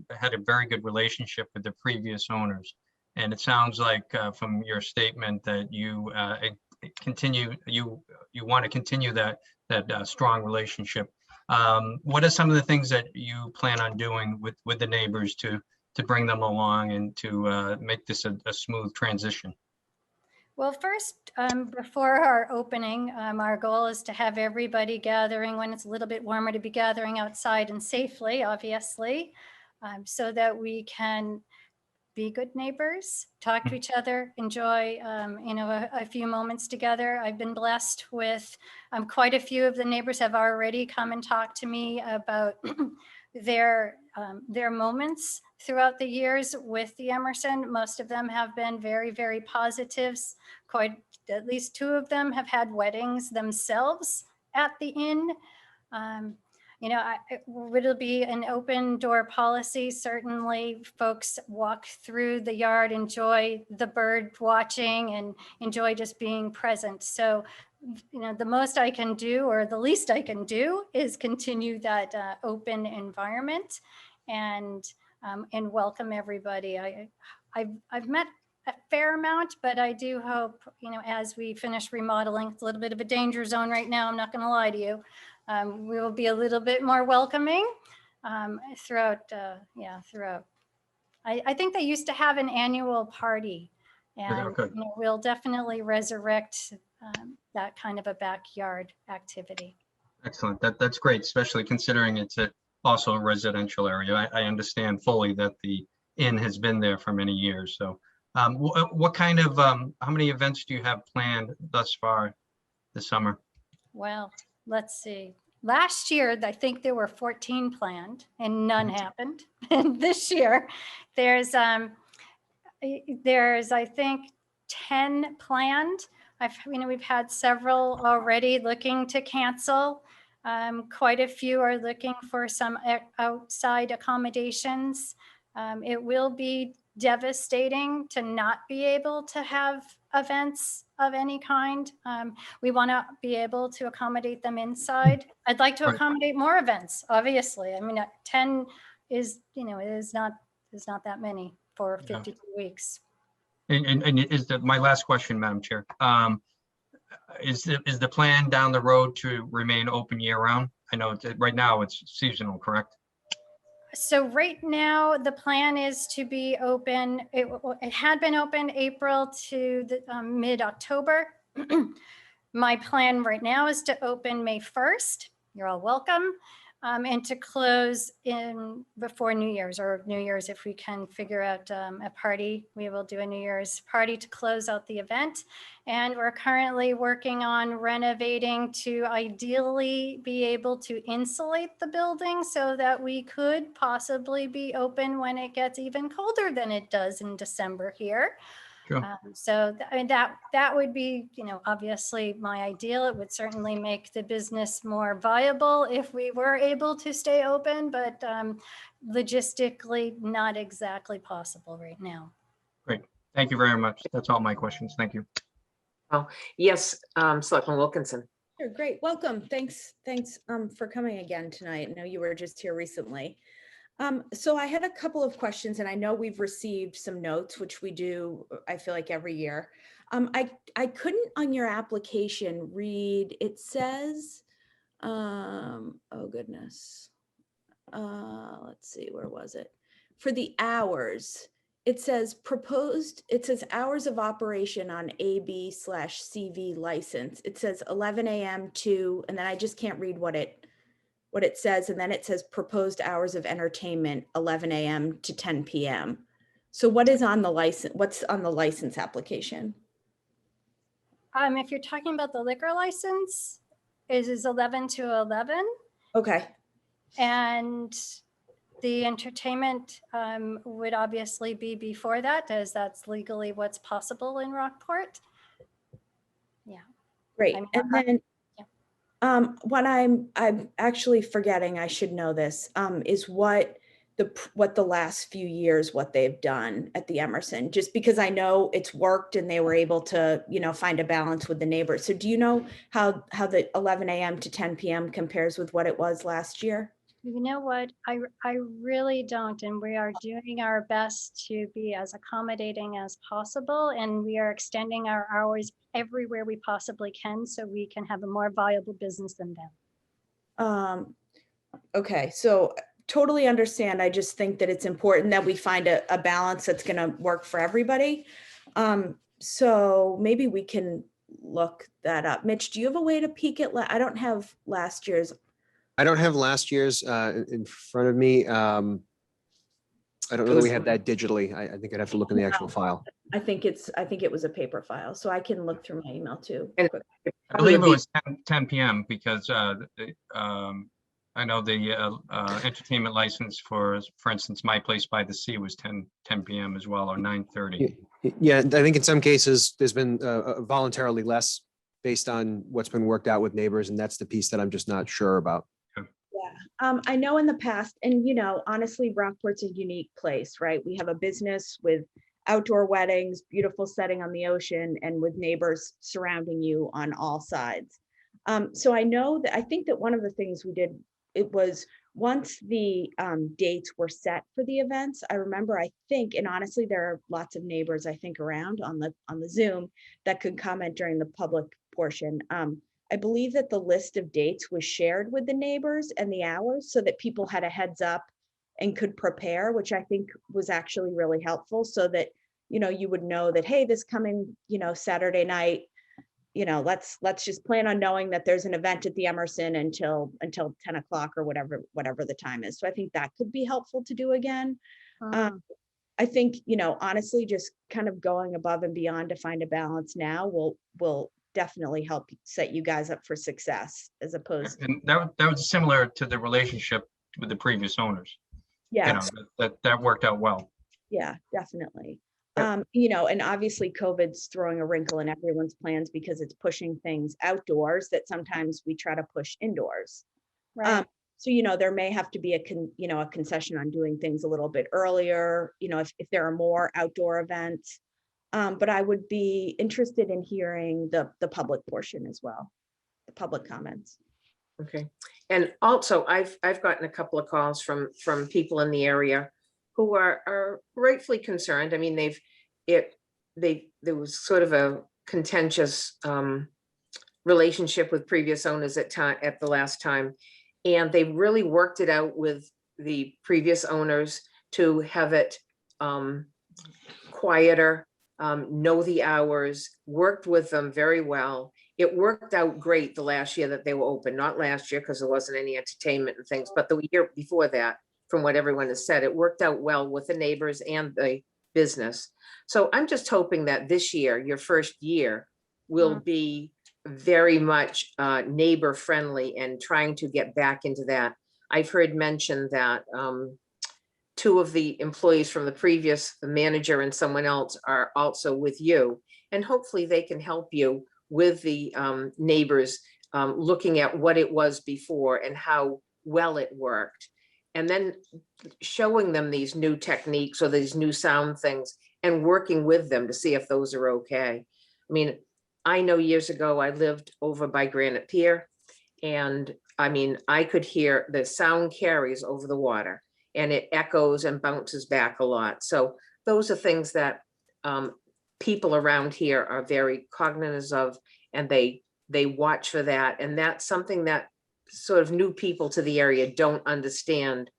very good relationship with the previous owners. And it sounds like from your statement that you want to continue that strong relationship. What are some of the things that you plan on doing with the neighbors to bring them along and to make this a smooth transition? Well, first, before our opening, our goal is to have everybody gathering when it's a little bit warmer to be gathering outside and safely, obviously, so that we can be good neighbors, talk to each other, enjoy, a few moments together. I've been blessed with quite a few of the neighbors have already come and talked to me about their moments throughout the years with the Emerson. Most of them have been very, very positives. Quite at least 2 of them have had weddings themselves at the inn. It'll be an open door policy. Certainly folks walk through the yard, enjoy the bird watching and enjoy just being present. So, the most I can do or the least I can do is continue that open environment and welcome everybody. I've met a fair amount, but I do hope, as we finish remodeling, it's a little bit of a danger zone right now. I'm not going to lie to you. We will be a little bit more welcoming throughout. I think they used to have an annual party, and we'll definitely resurrect that kind of a backyard activity. Excellent. That's great, especially considering it's also a residential area. I understand fully that the inn has been there for many years. So what kind of, how many events do you have planned thus far this summer? Well, let's see. Last year, I think there were 14 planned and none happened. And this year, there's I think 10 planned. We've had several already looking to cancel. Quite a few are looking for some outside accommodations. It will be devastating to not be able to have events of any kind. We want to be able to accommodate them inside. I'd like to Right. accommodate more events, obviously. I mean, 10 is, is not that many for Yeah. 52 weeks. And my last question, Madam Chair, is the plan down the road to remain open year round? I know right now it's seasonal, correct? So right now, the plan is to be open. It had been open April to the mid-October. My plan right now is to open May 1st. You're all welcome. And to close in before New Year's, or New Year's, if we can figure out a party, we will do a New Year's party to close out the event. And we're currently working on renovating to ideally be able to insulate the building so that we could possibly be open when it gets even colder than it does in December here. Sure. So I mean, that would be, obviously my ideal. It would certainly make the business more viable if we were able to stay open, but logistically not exactly possible right now. Great. Thank you very much. That's all my questions. Thank you. Oh, yes, Selectman Wilkinson. Sure, great. Welcome. Thanks for coming again tonight. I know you were just here recently. So I had a couple of questions, and I know we've received some notes, which we do, I feel like every year. I couldn't on your application read, it says, oh goodness. Let's see, where was it? For the hours, it says hours of operation on AB/CV license. It says 11 a.m. to, and then I just can't read what it says. And then it says proposed hours of entertainment, 11 a.m. to 10 p.m. So what is on the license? What's on the license application? If you're talking about the liquor license, it is 11 to 11. Okay. And the entertainment would obviously be before that, as that's legally what's possible in Rockport. Yeah. Great. I mean, And then what I'm actually forgetting, I should know this, is what the last few years, what they've done at the Emerson, just because I know it's worked and they were able to, find a balance with the neighbors. So do you know how the 11 a.m. to 10 p.m. compares with what it was last year? You know what? I really don't. And we are doing our best to be as accommodating as possible. And we are extending our hours everywhere we possibly can so we can have a more viable business than them. Okay, so totally understand. I just think that it's important that we find a balance that's going to work for everybody. So maybe we can look that up. Mitch, do you have a way to peek at? I don't have last year's. I don't have last year's in front of me. I don't know that we have that digitally. I think I'd have to look in the actual file. I think it was a paper file, so I can look through my email too. And I believe it was 10 p.m. because I know the entertainment license for instance, My Place by the Sea was 10 p.m. as well, or 9:30. Yeah, I think in some cases there's been voluntarily less based on what's been worked out with neighbors, and that's the piece that I'm just not sure about. Yeah, I know in the past, and honestly, Rockport's a unique place, right? We have a business with outdoor weddings, beautiful setting on the ocean, and with neighbors surrounding you on all sides. So I think that one of the things we did, it was once the dates were set for the events, I remember, I think, and honestly, there are lots of neighbors, I think, around on the Zoom that could comment during the public portion. I believe that the list of dates was shared with the neighbors and the hours so that people had a heads up and could prepare, which I think was actually really helpful, so that, you would know that, hey, this coming, Saturday night, let's just plan on knowing that there's an event at the Emerson until 10 o'clock or whatever the time is. So I think that could be helpful to do again. I think, honestly, just kind of going above and beyond to find a balance now will definitely help set you guys up for success as opposed to. And that was similar to the relationship with the previous owners. Yeah, That worked out well. yeah, definitely. And obviously COVID's throwing a wrinkle in everyone's plans because it's pushing things outdoors that sometimes we try to push indoors. Right. So, there may have to be a concession on doing things a little bit earlier, if there are more outdoor events. But I would be interested in hearing the public portion as well, the public comments. Okay. And also I've gotten a couple of calls from people in the area who are rightfully concerned. I mean, there was sort of a contentious relationship with previous owners at the last time. And they really worked it out with the previous owners to have it quieter, know the hours, worked with them very well. It worked out great the last year that they were open, not last year because there wasn't any entertainment and things, but the year before that, from what everyone has said, it worked out well with the neighbors and the business. So I'm just hoping that this year, your first year, will be very much neighbor friendly and trying to get back into that. I've heard mention that two of the employees from the manager and someone else are also with you, and hopefully they can help you with the neighbors looking at what it was before and how well it worked, and then showing them these new techniques or these new sound things and working with them to see if those are okay. I mean, I know years ago I lived over by Granite Pier, and I mean, I could hear the sound carries over the water and it echoes and bounces back a lot. So those are things that people around here are very cognizant of, and they watch for that. And that's something that sort of new people to the area don't understand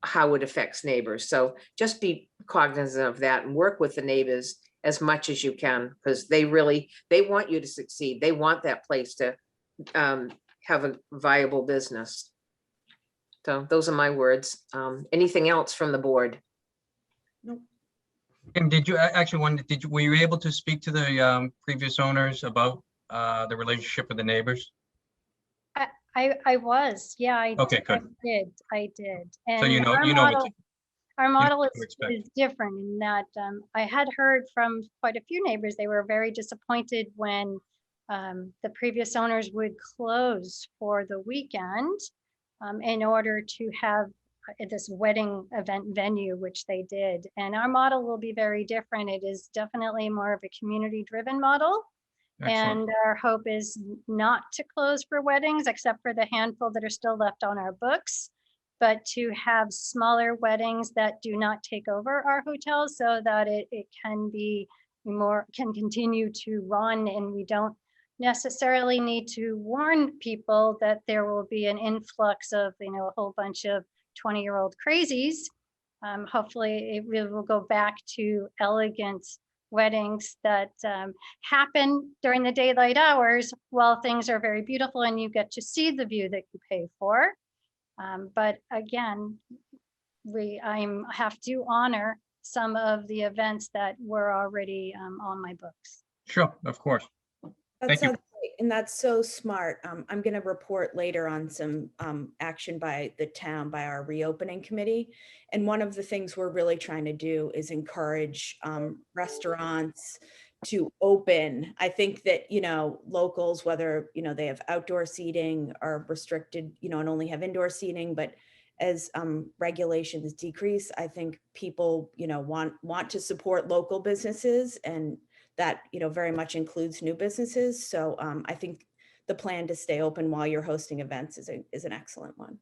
how it affects neighbors. So just be cognizant of that and work with the neighbors as much as you can, because they want you to succeed. They want that place to have a viable business. So those are my words. Anything else from the board? And did you were you able to speak to the previous owners about the relationship with the neighbors? I was, yeah, Okay, good. I did. So And our you know model what to expect. is different in that I had heard from quite a few neighbors, they were very disappointed when the previous owners would close for the weekend in order to have this wedding event venue, which they did. And our model will be very different. It is definitely more of a community-driven model. Excellent. And our hope is not to close for weddings, except for the handful that are still left on our books, but to have smaller weddings that do not take over our hotels so that it can continue to run, and we don't necessarily need to warn people that there will be an influx of, a whole bunch of 20-year-old crazies. Hopefully it really will go back to elegant weddings that happen during the daylight hours while things are very beautiful and you get to see the view that you pay for. But again, I have to honor some of the events that were already on my books. Sure, of course. That Thank you. sounds great, and that's so smart. I'm going to report later on some action by the town, by our reopening committee. And one of the things we're really trying to do is encourage restaurants to open. I think that, locals, whether, they have outdoor seating are restricted, and only have indoor seating, but as regulations decrease, I think people, want to support local businesses, and that, very much includes new businesses. So I think the plan to stay open while you're hosting events is an excellent one.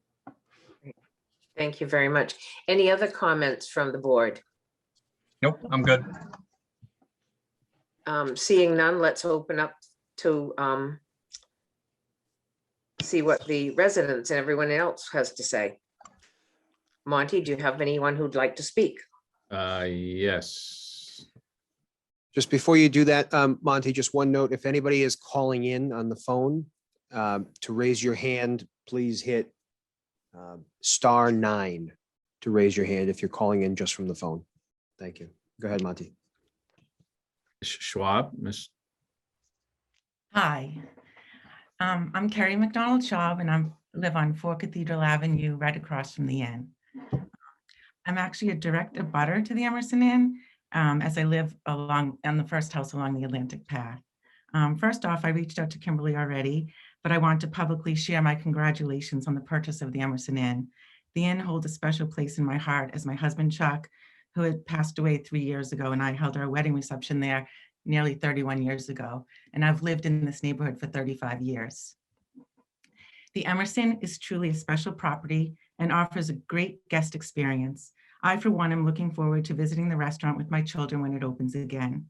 Thank you very much. Any other comments from the board? Nope, I'm good. Seeing none, let's open up to see what the residents and everyone else has to say. Monty, do you have anyone who'd like to speak? Yes. Just before you do that, Monty, just one note, if anybody is calling in on the phone, to raise your hand, please hit *9 to raise your hand if you're calling in just from the phone. Thank you. Go ahead, Monty. Schwab, Miss, Hi, I'm Carrie McDonald Shaw, and I live on 4 Cathedral Avenue, right across from the inn. I'm actually a direct abutter to the Emerson Inn, as I live along on the first house along the Atlantic Path. First off, I reached out to Kimberly already, but I want to publicly share my congratulations on the purchase of the Emerson Inn. The inn holds a special place in my heart, as my husband Chuck, who had passed away 3 years ago, and I held our wedding reception there nearly 31 years ago, and I've lived in this neighborhood for 35 years. The Emerson is truly a special property and offers a great guest experience. I, for one, am looking forward to visiting the restaurant with my children when it opens again.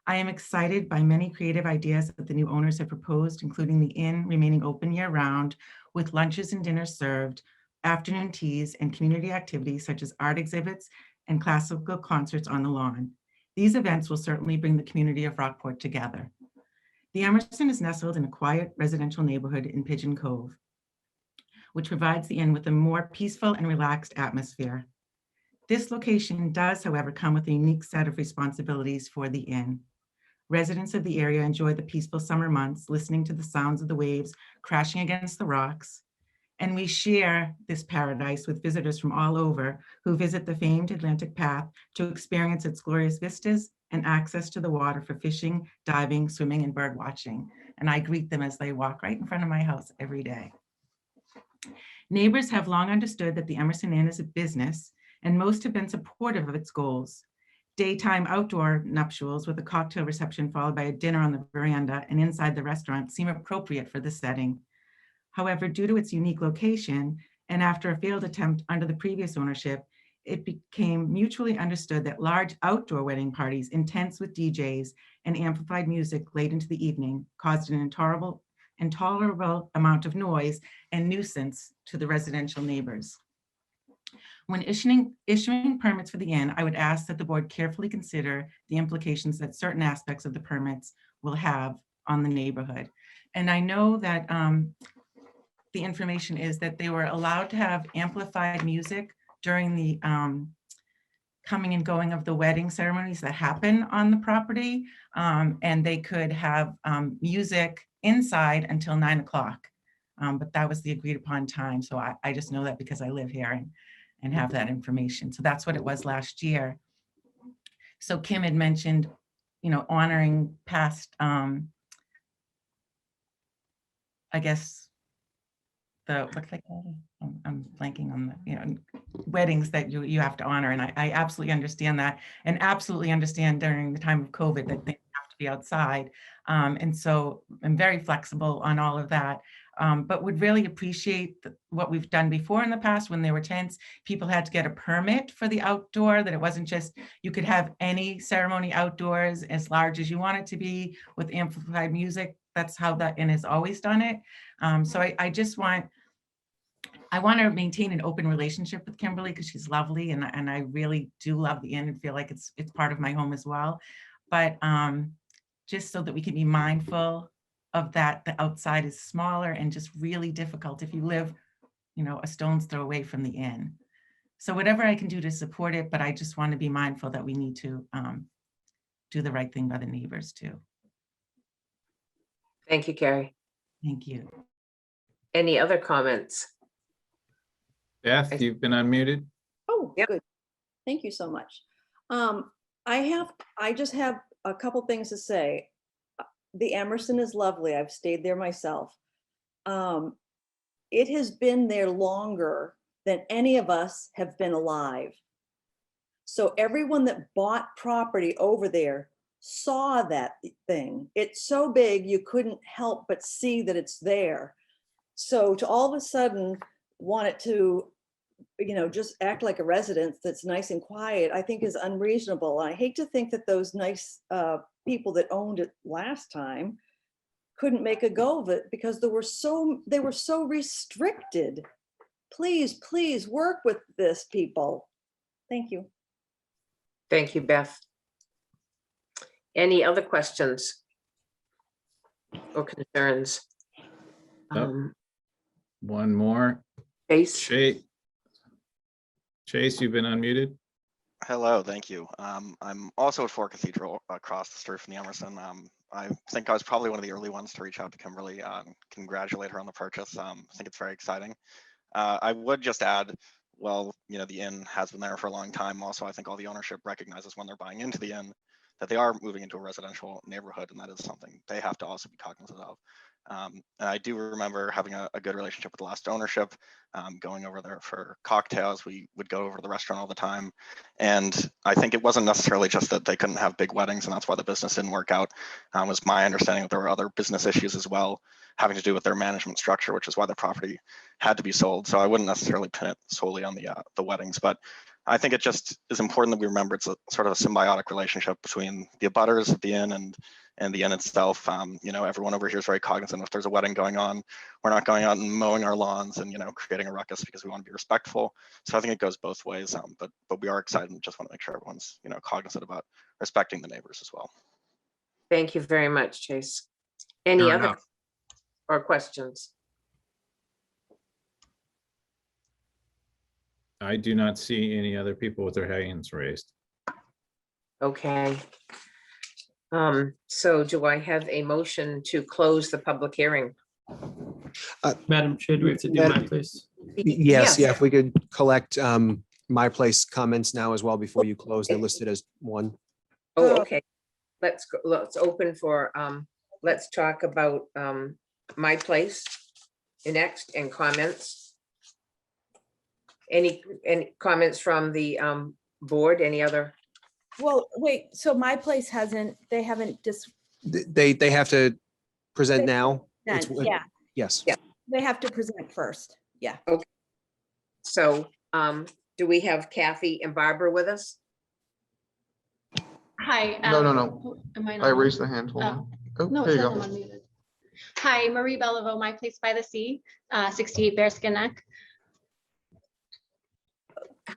I am excited by many creative ideas that the new owners have proposed, including the inn remaining open year-round with lunches and dinners served, afternoon teas, and community activities such as art exhibits and classical concerts on the lawn. These events will certainly bring the community of Rockport together. The Emerson is nestled in a quiet residential neighborhood in Pigeon Cove, which provides the inn with a more peaceful and relaxed atmosphere. This location does, however, come with a unique set of responsibilities for the inn. Residents of the area enjoy the peaceful summer months, listening to the sounds of the waves crashing against the rocks. And we share this paradise with visitors from all over who visit the famed Atlantic Path to experience its glorious vistas and access to the water for fishing, diving, swimming, and bird watching. And I greet them as they walk right in front of my house every day. Neighbors have long understood that the Emerson Inn is a business, and most have been supportive of its goals. Daytime outdoor nuptials with a cocktail reception followed by a dinner on the veranda and inside the restaurant seem appropriate for this setting. However, due to its unique location, and after a failed attempt under the previous ownership, it became mutually understood that large outdoor wedding parties, intense with DJs and amplified music late into the evening, caused an intolerable amount of noise and nuisance to the residential neighbors. When issuing permits for the inn, I would ask that the board carefully consider the implications that certain aspects of the permits will have on the neighborhood. And I know that the information is that they were allowed to have amplified music during the coming and going of the wedding ceremonies that happen on the property. And they could have music inside until 9 o'clock. But that was the agreed upon time. So I just know that because I live here and have that information. So that's what it was last year. So Kim had mentioned, honoring past, I guess, what they call it? I'm blanking on the, weddings that you have to honor. And I absolutely understand that, and absolutely understand during the time of COVID that things have to be outside. And so I'm very flexible on all of that, but would really appreciate what we've done before in the past when there were tents. People had to get a permit for the outdoor, that it wasn't just, you could have any ceremony outdoors as large as you want it to be with amplified music. That's how that inn has always done it. So I want to maintain an open relationship with Kimberly because she's lovely, and I really do love the inn and feel like it's part of my home as well. But just so that we can be mindful of that, the outside is smaller and just really difficult if you live, a stone's throw away from the inn. So whatever I can do to support it, but I just want to be mindful that we need to do the right thing by the neighbors too. Thank you, Carrie. Thank you. Any other comments? Beth, you've been unmuted. Oh, Yep. good. Thank you so much. I just have a couple things to say. The Emerson is lovely. I've stayed there myself. It has been there longer than any of us have been alive. So everyone that bought property over there saw that thing. It's so big, you couldn't help but see that it's there. So to all of a sudden want it to, just act like a residence that's nice and quiet, I think is unreasonable. I hate to think that those nice people that owned it last time couldn't make a go of it because they were so restricted. Please work with this, people. Thank you. Thank you, Beth. Any other questions or concerns? Nope. One more. Chase? Chase, you've been unmuted. Hello, thank you. I'm also at Fort Cathedral across the street from the Emerson. I think I was probably one of the early ones to reach out to Kimberly, congratulate her on the purchase. I think it's very exciting. I would just add, well, you know, the inn has been there for a long time. Also, I think all the ownership recognizes when they're buying into the inn that they are moving into a residential neighborhood, and that is something they have to also be cognizant of. And I do remember having a good relationship with the last ownership, going over there for cocktails. We would go over to the restaurant all the time. And I think it wasn't necessarily just that they couldn't have big weddings and that's why the business didn't work out. It was my understanding that there were other business issues as well, having to do with their management structure, which is why the property had to be sold. So I wouldn't necessarily pin it solely on the weddings, but I think it just is important that we remember it's a sort of a symbiotic relationship between the abutters of the inn and the inn itself. You know, everyone over here is very cognizant if there's a wedding going on, we're not going out and mowing our lawns and, you know, creating a ruckus because we want to be respectful. So I think it goes both ways, but we are excited and just want to make sure everyone's, you know, cognizant about respecting the neighbors as well. Thank you very much, Chase. Any Fair other enough. or questions? I do not see any other people with their hands raised. Okay. So do I have a motion to close the public hearing? Madam Chair, do we have to do my place? Yes, yeah, if we could collect my place comments now as well before you close. They're listed as one. Oh, okay. Let's go, let's open for, let's talk about my place next and comments. Any comments from the board? Any other? Well, wait, so my place they haven't just, They have to present now. It's- yeah, Yes. Yeah. they have to present first. Yeah. Okay. So do we have Kathy and Barbara with us? Hi. No. Am I I not? raised the hand. Hold Oh. on. Oh, No, it there you says go. I'm unmuted. Hi, Marie Belleville, My Place by the Sea, 68 Bearskin Neck.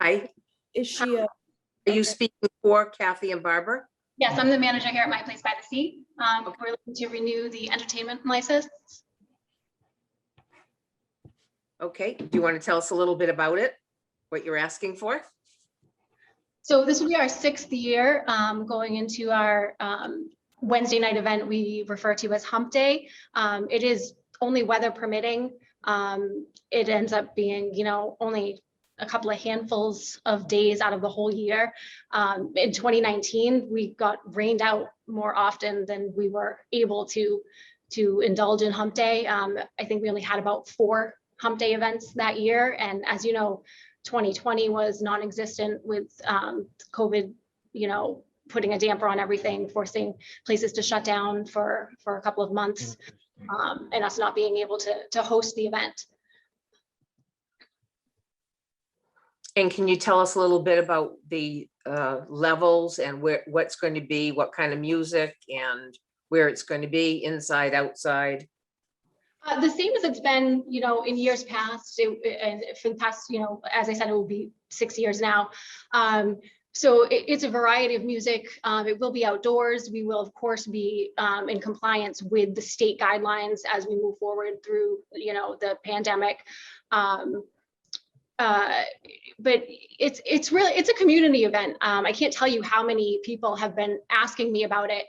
Hi. Is she Are you speaking for Kathy and Barbara? Yes, I'm the manager here at My Place by the Sea. We're looking to renew the entertainment license. Okay, do you want to tell us a little bit about it? What you're asking for? So this will be our 6th year going into our Wednesday night event we refer to as Hump Day. It is only weather permitting. It ends up being, you know, only a couple of handfuls of days out of the whole year. In 2019, we got rained out more often than we were able to indulge in Hump Day. I think we only had about 4 Hump Day events that year. And as you know, 2020 was non-existent with COVID, you know, putting a damper on everything, forcing places to shut down for a couple of months, and us not being able to host the event. And can you tell us a little bit about the levels and what's going to be, what kind of music and where it's going to be, inside, outside? The same as it's been, you know, in years past, and for the past, you know, as I said, it will be 6 years now. So it's a variety of music. It will be outdoors. We will, of course, be in compliance with the state guidelines as we move forward through, you know, the pandemic. But it's a community event. I can't tell you how many people have been asking me about it,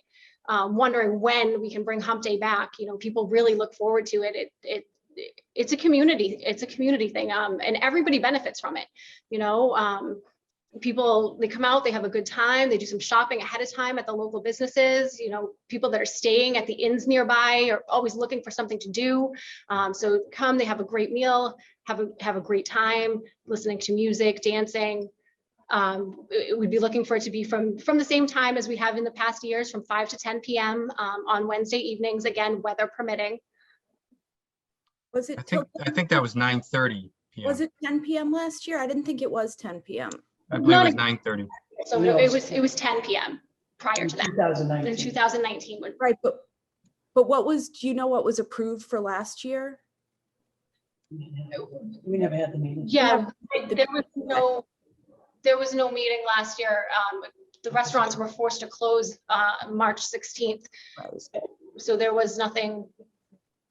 wondering when we can bring Hump Day back. You know, people really look forward to it. It's a community thing, and everybody benefits from it. You know, people, they come out, they have a good time, they do some shopping ahead of time at the local businesses. You know, people that are staying at the inns nearby are always looking for something to do. So come, they have a great meal, have a great time listening to music, dancing. We'd be looking for it to be from the same time as we have in the past years, from 5 to 10 p.m. On Wednesday evenings, again, weather permitting. Was it? I think that was 9:30 p.m. Was it 10 p.m. last year? I didn't think it was 10 p.m. I believe it was 9:30. So it was 10 p.m. prior to that. 2019. In 2019. Right, but what was? Do you know what was approved for last year? We never had the meeting. Yeah, there was no meeting last year. the restaurants were forced to close March 16th. So there was nothing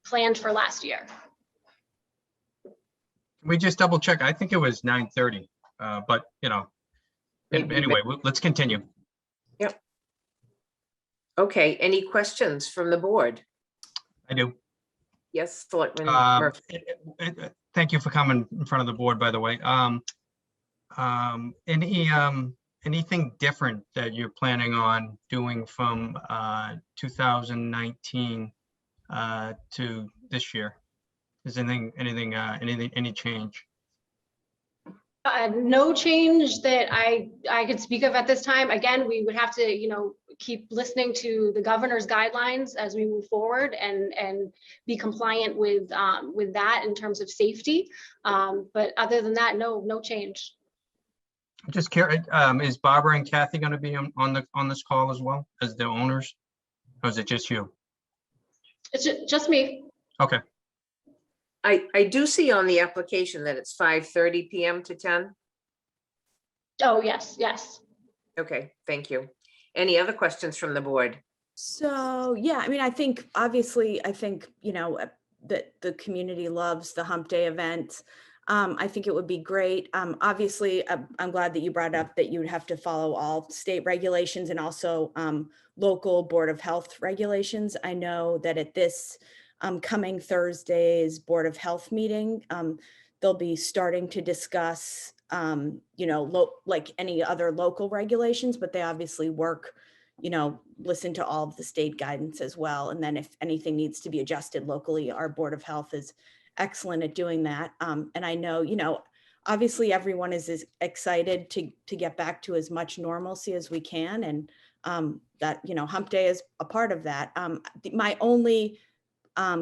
planned for last year. Can we just double check? I think it was 9:30, but you know, anyway, let's continue. Yep. Okay, any questions from the board? I do. Yes, Selectman Murphy. Thank you for coming in front of the board, by the way. Anything different that you're planning on doing from 2019 to this year? Is any change? No change that I could speak of at this time. Again, we would have to, you know, keep listening to the governor's guidelines as we move forward and be compliant with that in terms of safety. But other than that, no change. I'm just curious, is Barbara and Kathy going to be on this call as well as the owners? Or is it just you? It's just me. Okay. I do see on the application that it's 5:30 p.m. to 10. Oh, yes. Okay, thank you. Any other questions from the board? So, yeah, I mean, I think, obviously, you know, that the community loves the Hump Day event. I think it would be great. Obviously, I'm glad that you brought up that you would have to follow all state regulations and also local Board of Health regulations. I know that at this coming Thursday's Board of Health meeting, they'll be starting to discuss, you know, like any other local regulations, but they obviously work, you know, listen to all of the state guidance as well. And then if anything needs to be adjusted locally, our Board of Health is excellent at doing that. And I know, you know, obviously everyone is excited to get back to as much normalcy as we can. And that, you know, Hump Day is a part of that. My only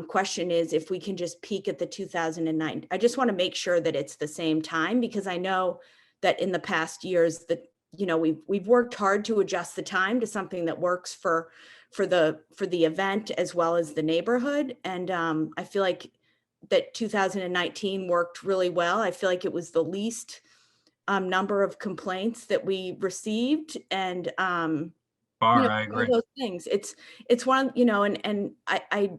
question is if we can just peek at the 2009. I just want to make sure that it's the same time, because I know that in the past years that, you know, we've worked hard to adjust the time to something that works for the event as well as the neighborhood. And I feel like that 2019 worked really well. I feel like it was the least number of complaints that we received. And I agree. those things. It's one, you know, and I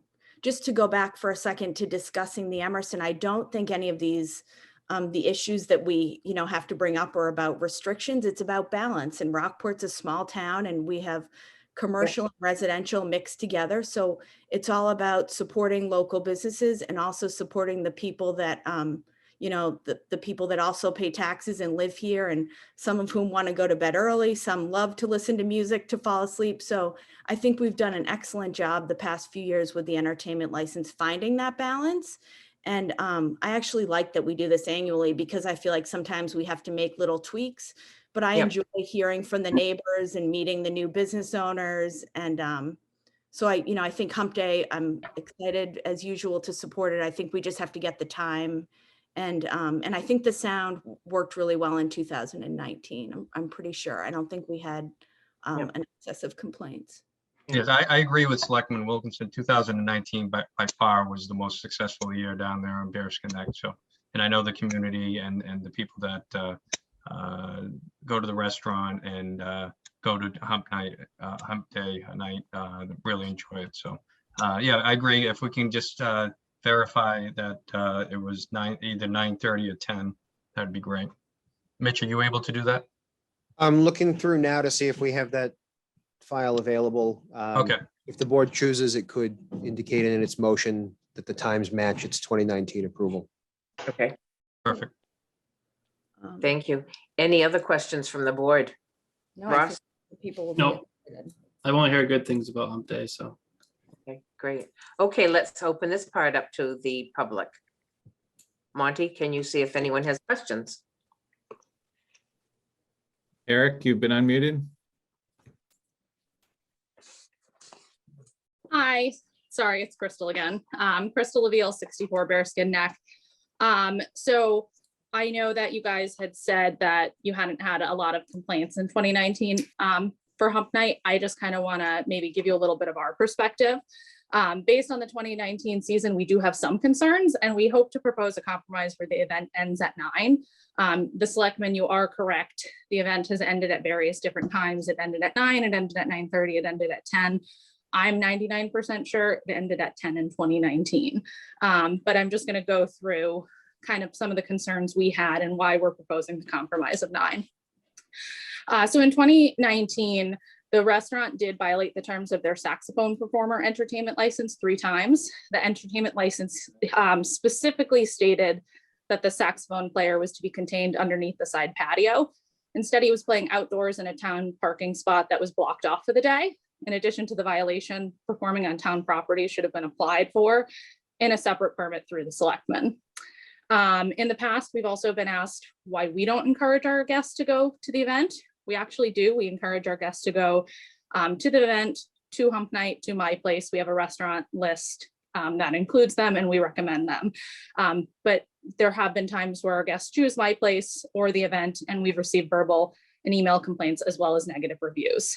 just to go back for a second to discussing the Emerson, I don't think any of these, the issues that we, you know, have to bring up are about restrictions. It's about balance. And Rockport's a small town and we have commercial and residential mixed together. So it's all about supporting local businesses and also supporting the people that, you know, the people that also pay taxes and live here, and some of whom want to go to bed early. Some love to listen to music to fall asleep. So I think we've done an excellent job the past few years with the entertainment license, finding that balance. And I actually like that we do this annually, because I feel like sometimes we have to make little tweaks, but I enjoy hearing from the neighbors and meeting the new business owners. And so I think Hump Day, I'm excited as usual to support it. I think we just have to get the time. And I think the sound worked really well in 2019. I'm pretty sure. I don't think we had an excess of complaints. Yes, I agree with Selectman Wilkinson. 2019 by far was the most successful year down there on Bearskin Neck. So, and I know the community and the people that go to the restaurant and go to Hump Day night really enjoy it. So, yeah, I agree. If we can just verify that it was either 9:30 or 10, that'd be great. Mitch, are you able to do that? I'm looking through now to see if we have that file available. Okay. If the board chooses, it could indicate in its motion that the times match its 2019 approval. Okay, perfect. Thank you. Any other questions from the board? No, I Ross? think the people will be No, excited. I've only heard good things about Hump Day, so. Okay, great. Okay, let's open this part up to the public. Monty, can you see if anyone has questions? Eric, you've been unmuted. Hi, sorry, it's Crystal again. Crystal Leveal, 64 Bearskin Neck. So I know that you guys had said that you hadn't had a lot of complaints in 2019 for Hump Night. I just kind of want to maybe give you a little bit of our perspective. Based on the 2019 season, we do have some concerns, and we hope to propose a compromise where the event ends at 9. The selectmen, you are correct. The event has ended at various different times. It ended at 9, it ended at 9:30, it ended at 10. I'm 99% sure it ended at 10 in 2019. But I'm just going to go through kind of some of the concerns we had and why we're proposing the compromise of 9. So in 2019, the restaurant did violate the terms of their saxophone performer entertainment license 3 times. The entertainment license specifically stated that the saxophone player was to be contained underneath the side patio. Instead, he was playing outdoors in a town parking spot that was blocked off for the day. In addition to the violation, performing on town property should have been applied for in a separate permit through the selectmen. In the past, we've also been asked why we don't encourage our guests to go to the event. We actually do. We encourage our guests to go to the event, to Hump Night, to My Place. We have a restaurant list that includes them, and we recommend them. But there have been times where our guests choose My Place or the event, and we've received verbal and email complaints as well as negative reviews.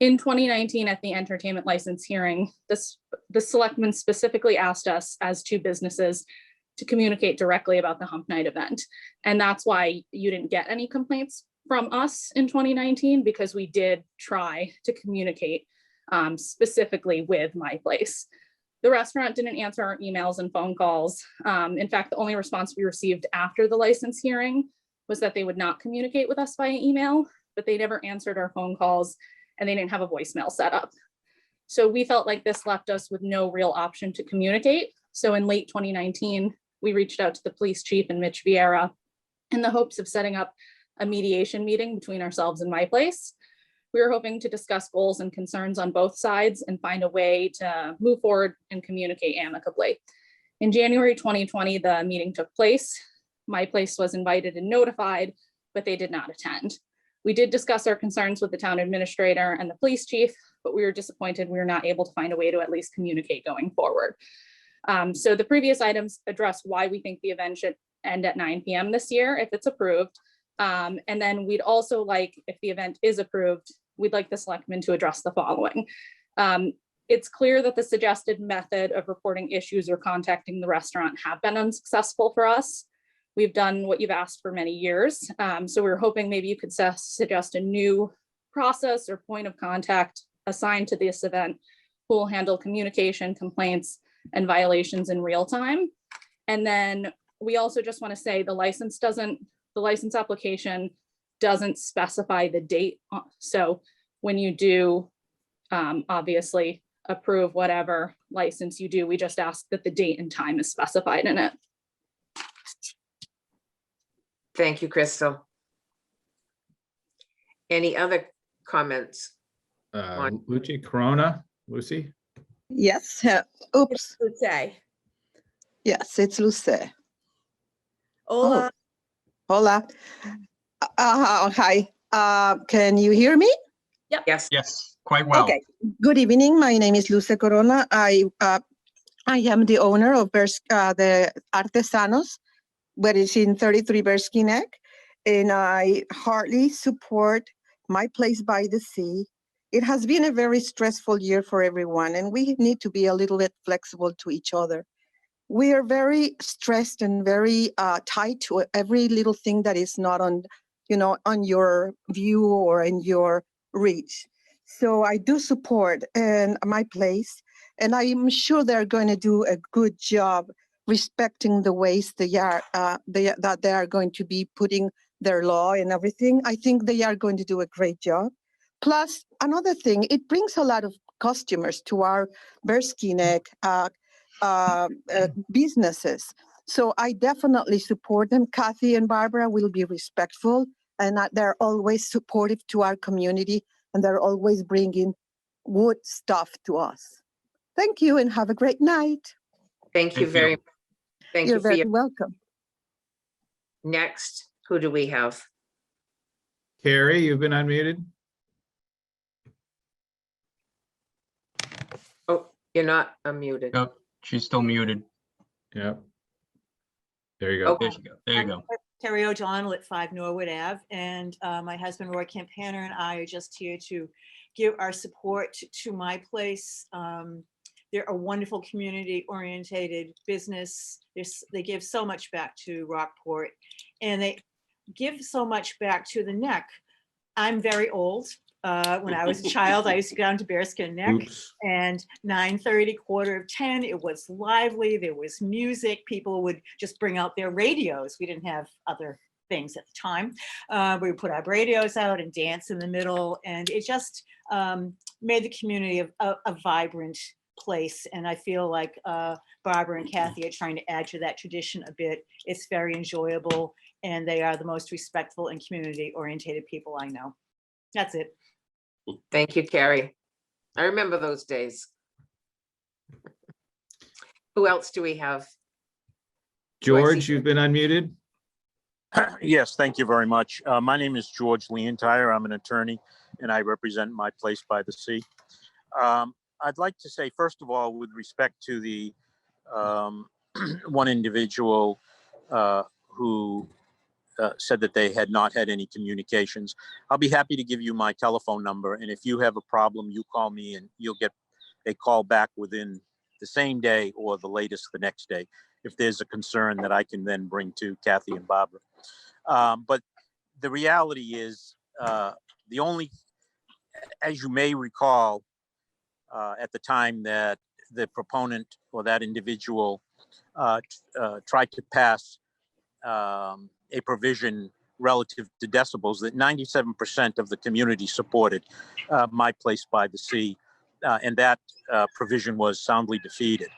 In 2019, at the entertainment license hearing, the selectmen specifically asked us as 2 businesses to communicate directly about the Hump Night event. And that's why you didn't get any complaints from us in 2019, because we did try to communicate specifically with My Place. The restaurant didn't answer our emails and phone calls. In fact, the only response we received after the license hearing was that they would not communicate with us via email, but they never answered our phone calls, and they didn't have a voicemail set up. So we felt like this left us with no real option to communicate. So in late 2019, we reached out to the police chief and Mitch Vieira in the hopes of setting up a mediation meeting between ourselves and My Place. We were hoping to discuss goals and concerns on both sides and find a way to move forward and communicate amicably. In January 2020, the meeting took place. My Place was invited and notified, but they did not attend. We did discuss our concerns with the town administrator and the police chief, but we were disappointed we were not able to find a way to at least communicate going forward. So the previous items address why we think the event should end at 9 p.m. this year if it's approved. And then we'd also like, if the event is approved, we'd like the selectmen to address the following. It's clear that the suggested method of reporting issues or contacting the restaurant have been unsuccessful for us. We've done what you've asked for many years. So we were hoping maybe you could suggest a new process or point of contact assigned to this event who will handle communication, complaints, and violations in real time. And then we also just want to say the license application doesn't specify the date. So when you do obviously approve whatever license you do, we just ask that the date and time is specified in it. Thank you, Crystal. Any other comments? Luca Corona, Lucy? Yes, oops. Luce. Yes, it's Luce. Hola. Oh, hola. Hi, can you hear me? Yep. Yes. Yes, quite well. Okay, good evening. My name is Luca Corona. I am the owner of the Artesanos, but it's in 33 Bearskin Neck, and I heartily support My Place by the Sea. It has been a very stressful year for everyone, and we need to be a little bit flexible to each other. We are very stressed and very tied to every little thing that is not on, on your view or in your reach. So I do support My Place, and I'm sure they're going to do a good job respecting the ways that they are going to be putting their law and everything. I think they are going to do a great job. Plus, another thing, it brings a lot of customers to our Bearskin Neck businesses. So I definitely support them. Kathy and Barbara will be respectful, and they're always supportive to our community, and they're always bringing good stuff to us. Thank you, and have a great night. Thank you very much. Thank You're you for very your. welcome. Next, who do we have? Carrie, you've been unmuted. Oh, you're not unmuted. Nope, she's still muted. Yep. There you go. Okay. There you go. There you go. Carrie O'Donnell at 5 Norwood Ave, and my husband Roy Campaner and I are just here to give our support to My Place. They're a wonderful community-oriented business. They give so much back to Rockport, and they give so much back to the Neck. I'm very old. When I was a child, I used to go down to Bearskin Neck. Oops. And 9:30, 9:45, it was lively. There was music. People would just bring out their radios. We didn't have other things at the time. We would put our radios out and dance in the middle. And it just made the community a vibrant place. And I feel like Barbara and Kathy are trying to add to that tradition a bit. It's very enjoyable. And they are the most respectful and community-oriented people I know. That's it. Thank you, Carrie. I remember those days. Who else do we have? George, you've been unmuted. Yes, thank you very much. My name is George Leontire. I'm an attorney and I represent My Place by the Sea. I'd like to say, first of all, with respect to the one individual who said that they had not had any communications, I'll be happy to give you my telephone number. And if you have a problem, you call me and you'll get a call back within the same day or the latest the next day, if there's a concern that I can then bring to Kathy and Barbara. But the reality is the only, as you may recall, at the time that the proponent or that individual tried to pass a provision relative to decibels, that 97% of the community supported My Place by the Sea, and that provision was soundly defeated.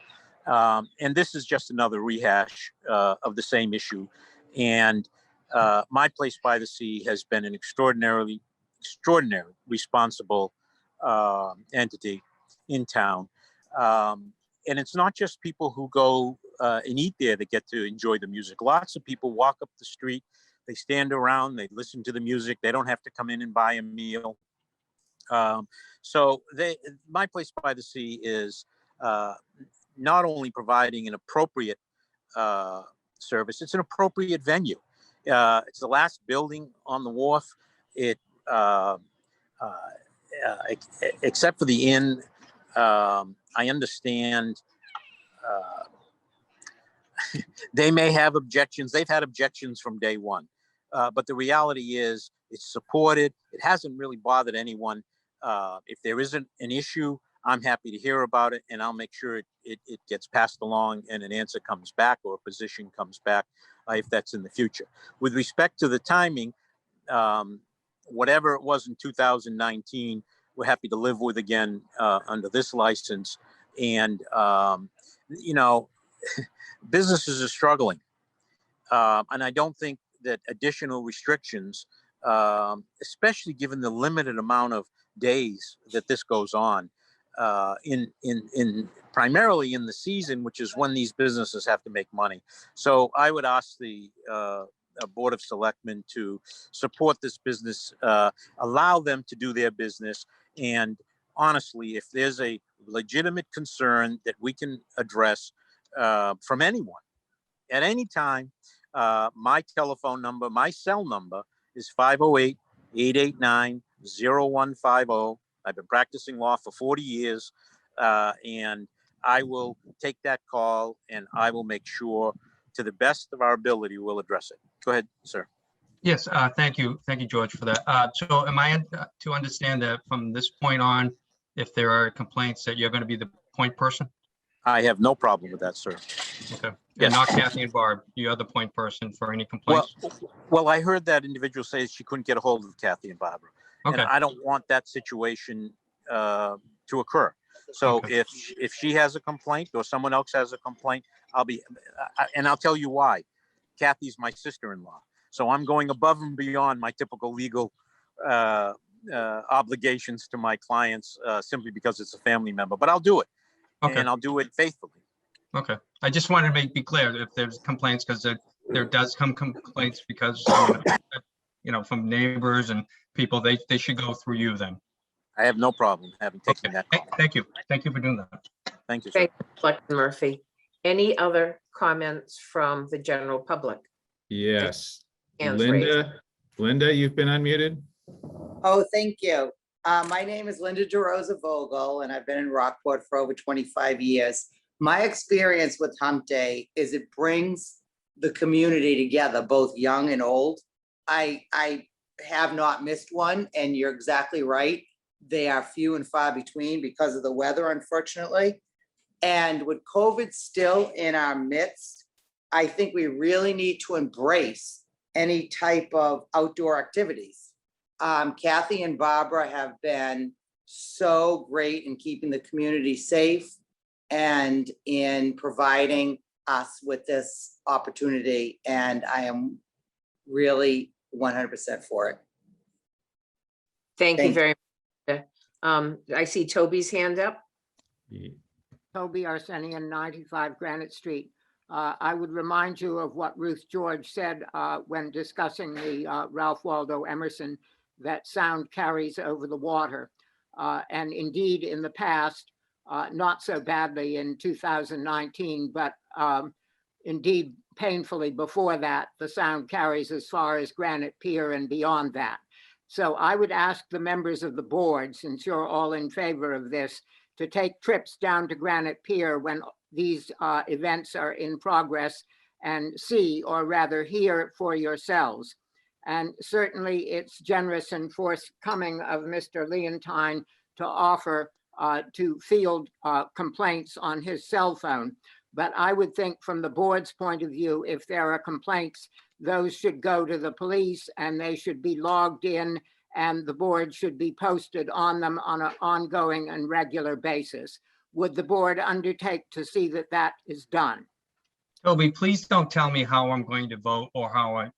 And this is just another rehash of the same issue. And My Place by the Sea has been an extraordinarily responsible entity in town. And it's not just people who go and eat there that get to enjoy the music. Lots of people walk up the street, they stand around, they listen to the music. They don't have to come in and buy a meal. So My Place by the Sea is not only providing an appropriate service, it's an appropriate venue. It's the last building on the wharf. It, except for the inn, I understand they may have objections. They've had objections from day one. But the reality is it's supported. It hasn't really bothered anyone. If there isn't an issue, I'm happy to hear about it, and I'll make sure it gets passed along and an answer comes back or a position comes back if that's in the future. With respect to the timing, whatever it was in 2019, we're happy to live with again under this license. And, you know, businesses are struggling. And I don't think that additional restrictions, especially given the limited amount of days that this goes on, in primarily in the season, which is when these businesses have to make money. So I would ask the Board of Selectmen to support this business, allow them to do their business. And honestly, if there's a legitimate concern that we can address from anyone at any time, my telephone number, my cell number is 508-889-0150. I've been practicing law for 40 years, and I will take that call and I will make sure to the best of our ability we'll address it. Go ahead, sir. Yes, thank you. Thank you, George, for that. So am I to understand that from this point on, if there are complaints, that you're going to be the point person? I have no problem with that, sir. Okay. Yes. And not Kathy and Barb, you're the point person for any complaints? Well, I heard that individual say she couldn't get a hold of Kathy and Barbara. Okay. And I don't want that situation to occur. So if she has a complaint or someone else has a complaint, and I'll tell you why. Kathy's my sister-in-law. So I'm going above and beyond my typical legal obligations to my clients simply because it's a family member, but I'll do it. Okay. And I'll do it faithfully. Okay. I just wanted to be clear if there's complaints, because there does come complaints because, you know, from neighbors and people, they should go through you then. I have no problem having taken that call. Thank you. Thank you for doing that. Thank you, sir. Thank you, Selectman Murphy. Any other comments from the general public? Yes. hands raised. Linda, you've been unmuted. Oh, thank you. My name is Linda Derosa Vogel, and I've been in Rockport for over 25 years. My experience with Hump Day is it brings the community together, both young and old. I have not missed one, and you're exactly right. They are few and far between because of the weather, unfortunately. And with COVID still in our midst, I think we really need to embrace any type of outdoor activities. Kathy and Barbara have been so great in keeping the community safe and in providing us with this opportunity. And I am really 100% for it. Thank you very much. I see Toby's hand up. Toby Arsenian, 95 Granite Street. I would remind you of what Ruth George said when discussing the Ralph Waldo Emerson, that sound carries over the water. And indeed, in the past, not so badly in 2019, but indeed painfully before that, the sound carries as far as Granite Pier and beyond that. So I would ask the members of the board, since you're all in favor of this, to take trips down to Granite Pier when these events are in progress and see, or rather hear for yourselves. And certainly it's generous and forthcoming of Mr. Leontine to offer to field complaints on his cell phone. But I would think from the board's point of view, if there are complaints, those should go to the police and they should be logged in, and the board should be posted on them on an ongoing and regular basis. Would the board undertake to see that that is done? Toby, please don't tell me how I'm going to vote or how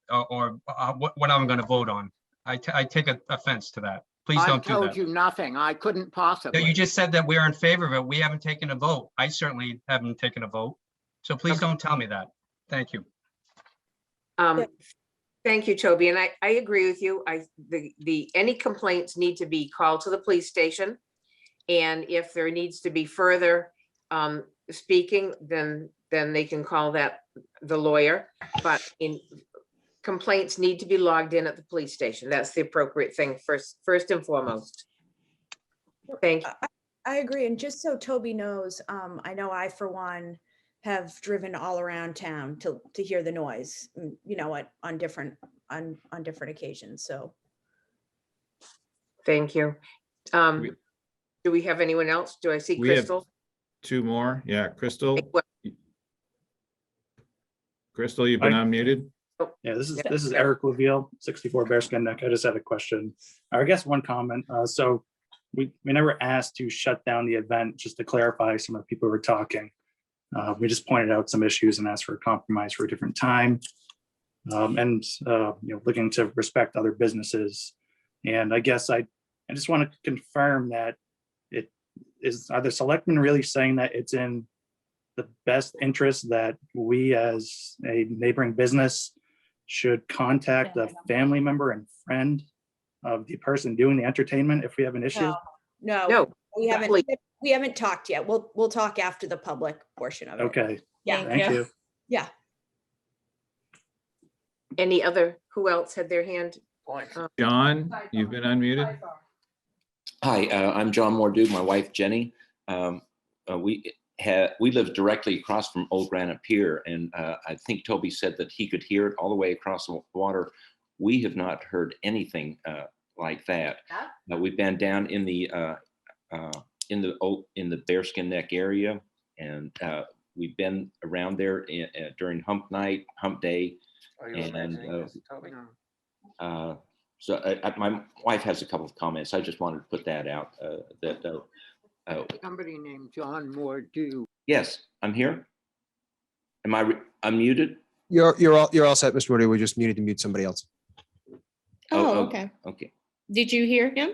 what I'm going to vote on. I take offense to that. Please don't do that. I told you nothing. I couldn't possibly. No, you just said that we're in favor of it. We haven't taken a vote. I certainly haven't taken a vote. So please don't tell me that. Thank you. Thank you, Toby. And I agree with you. Any complaints need to be called to the police station. And if there needs to be further speaking, then they can call that the lawyer. But complaints need to be logged in at the police station. That's the appropriate thing first and foremost. Thank you. I agree. And just so Toby knows, I know I, for one, have driven all around town to hear the noise, you know, on different occasions. So. Thank you. Do we have anyone else? Do I see Crystal? Two more. Yeah, Crystal. Crystal, you've been unmuted. Yeah, this is Eric Lavielle, 64 Bearskin Neck. I just have a question. I guess one comment. So we never asked to shut down the event, just to clarify some of the people who were talking. We just pointed out some issues and asked for a compromise for a different time. And looking to respect other businesses. And I guess I just want to confirm that are the selectmen really saying that it's in the best interest that we as a neighboring business should contact the family member and friend of the person doing the entertainment if we have an issue? No, we haven't talked yet. We'll talk after the public portion of it. Okay. Yeah. Thank you. Yeah. Who else had their hand? John, you've been unmuted. Hi, I'm John Mordew, my wife Jenny. We live directly across from Old Granite Pier, and I think Toby said that he could hear it all the way across the water. We have not heard anything like that. We've been down in the Bearskin Neck area, and we've been around there during Hump Day, and so my wife has a couple of comments. I just wanted to put that out. Somebody named John Mordew. Yes, I'm here. Am I unmuted? You're all set, Mr. Mordew. We just needed to mute somebody else. Oh, okay. Okay. Did you hear him?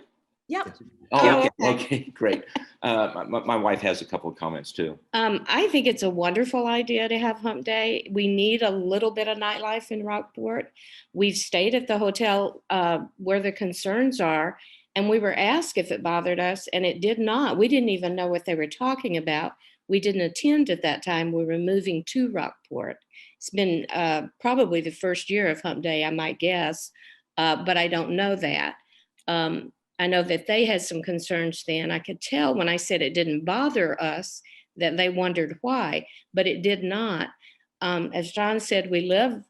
Yep. Oh, okay. Okay, great. My wife has a couple of comments too. I think it's a wonderful idea to have Hump Day. We need a little bit of nightlife in Rockport. We've stayed at the hotel where the concerns are, and we were asked if it bothered us, and it did not. We didn't even know what they were talking about. We didn't attend at that time. We were moving to Rockport, It's been probably the first year of Hump Day, I might guess, but I don't know that. I know that they had some concerns then. I could tell when I said it didn't bother us that they wondered why, but it did not. As John said, we live,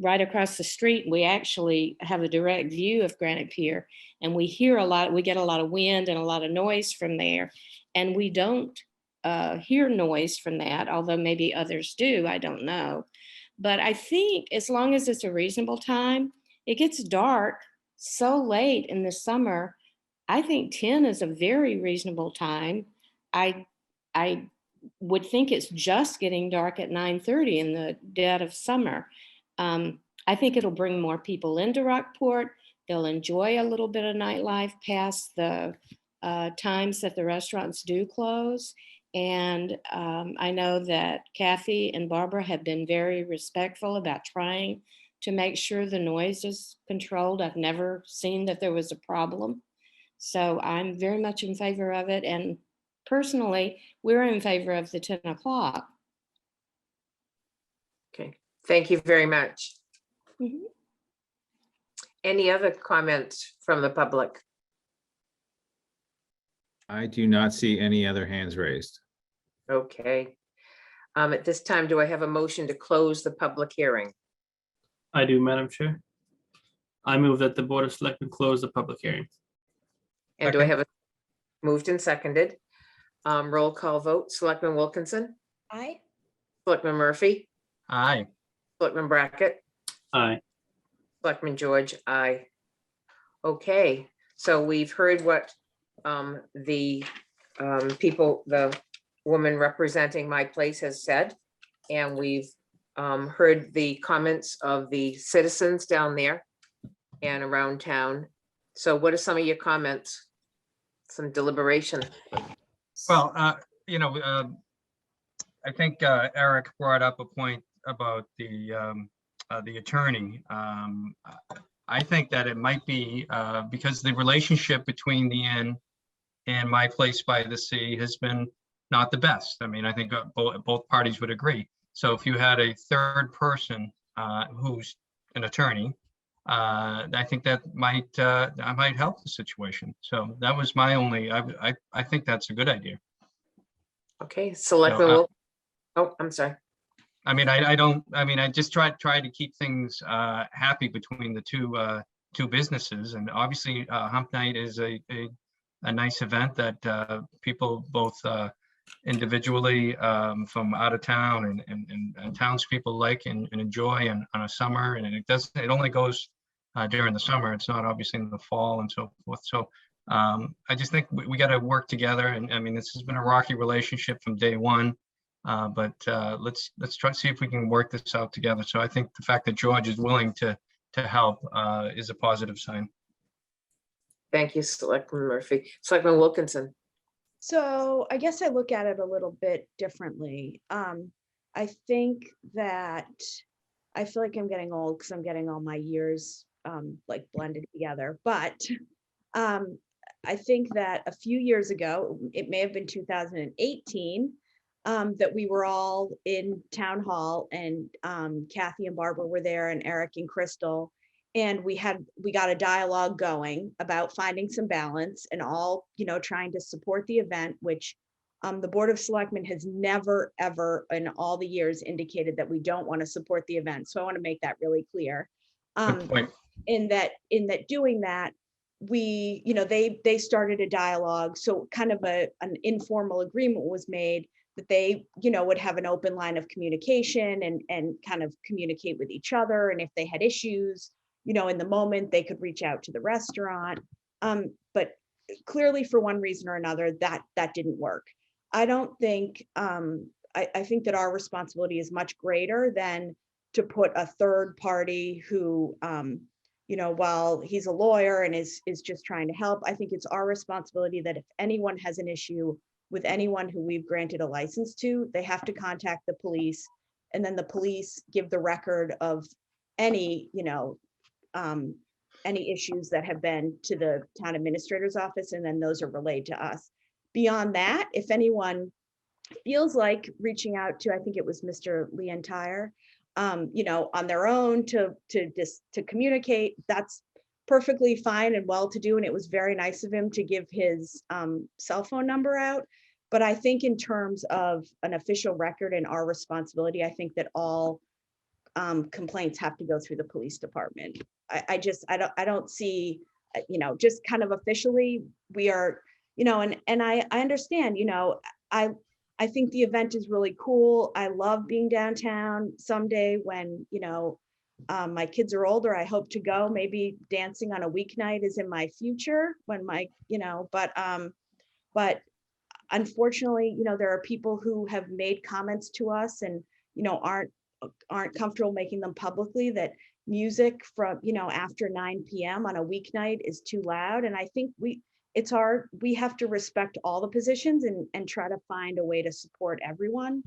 right across the street. We actually have a direct view of Granite Pier, and we hear a lot. We get a lot of wind and a lot of noise from there, and we don't hear noise from that, although maybe others do. I don't know. But I think as long as it's a reasonable time, it gets dark so late in the summer. I think 10 is a very reasonable time. I would think it's just getting dark at 9:30 in the dead of summer. I think it'll bring more people into Rockport. They'll enjoy a little bit of nightlife past the times that the restaurants do close. And I know that Kathy and Barbara have been very respectful about trying to make sure the noise is controlled. I've never seen that there was a problem. So I'm very much in favor of it. And personally, we're in favor of the 10 o'clock. Okay, thank you very much. Mhm. Any other comments from the public? I do not see any other hands raised. Okay. At this time, do I have a motion to close the public hearing? I do, Madam Chair. I move that the Board of Selectmen close the public hearing. And do I have a moved and seconded? Roll call vote, Selectman Wilkinson, Aye. Selectman Murphy, Aye. Selectman Brackett, Aye. Selectman George, aye. Okay, so we've heard what the people, the woman representing my place has said, and we've heard the comments of the citizens down there and around town. So what are some of your comments? Some deliberation. Well, I think Eric brought up a point about the attorney. I think that it might be because the relationship between the inn and my place by the sea has been not the best. I mean, I think both parties would agree. So if you had a third person who's an attorney, I think that might help the situation. So that was my only. I think that's a good idea. Okay, Selectman. Oh, I'm sorry. I mean, I just try to keep things happy between the two businesses, and obviously Hump Night is a nice event that people both individually from out of town and townspeople like and enjoy on a summer, and it only goes during the summer. It's not obviously in the fall and so forth. So I just think we got to work together, and I mean, this has been a rocky relationship from day one. But let's try to see if we can work this out together. So I think the fact that George is willing to help is a positive sign. Thank you, Selectman Murphy. Selectman Wilkinson. So I guess I look at it a little bit differently. I think that I feel like I'm getting old because I'm getting all my years like blended together. But I think that a few years ago, it may have been 2018, that we were all in town hall, and Kathy and Barbara were there, and Eric and Crystal, and we got a dialogue going about finding some balance and all, trying to support the event, which the Board of Selectmen has never, ever in all the years indicated that we don't want to support the event. So I want to make that really clear. In that doing that, we, they started a dialogue. So kind of an informal agreement was made that they, would have an open line of communication and kind of communicate with each other. And if they had issues, in the moment, they could reach out to the restaurant. But clearly for one reason or another, that didn't work. I don't think, I think that our responsibility is much greater than to put a third party who, while he's a lawyer and is just trying to help. I think it's our responsibility that if anyone has an issue with anyone who we've granted a license to, they have to contact the police, and then the police give the record of any, any issues that have been to the town administrator's office, and then those are relayed to us. Beyond that, if anyone feels like reaching out to, I think it was Mr. Leontire, you know, on their own to communicate, that's perfectly fine and well to do. And it was very nice of him to give his cell phone number out. But I think in terms of an official record and our responsibility, I think that all complaints have to go through the police department. I don't see, you know, just kind of officially we are, you know, and I understand, you know, I think the event is really cool. I love being downtown. Someday when, you know, my kids are older, I hope to go. Maybe dancing on a weeknight is in my future when my, you know, but unfortunately, you know, there are people who have made comments to us and, you know, aren't comfortable making them publicly, that music from, you know, after 9 p.m. on a weeknight is too loud. And I think we have to respect all the positions and try to find a way to support everyone,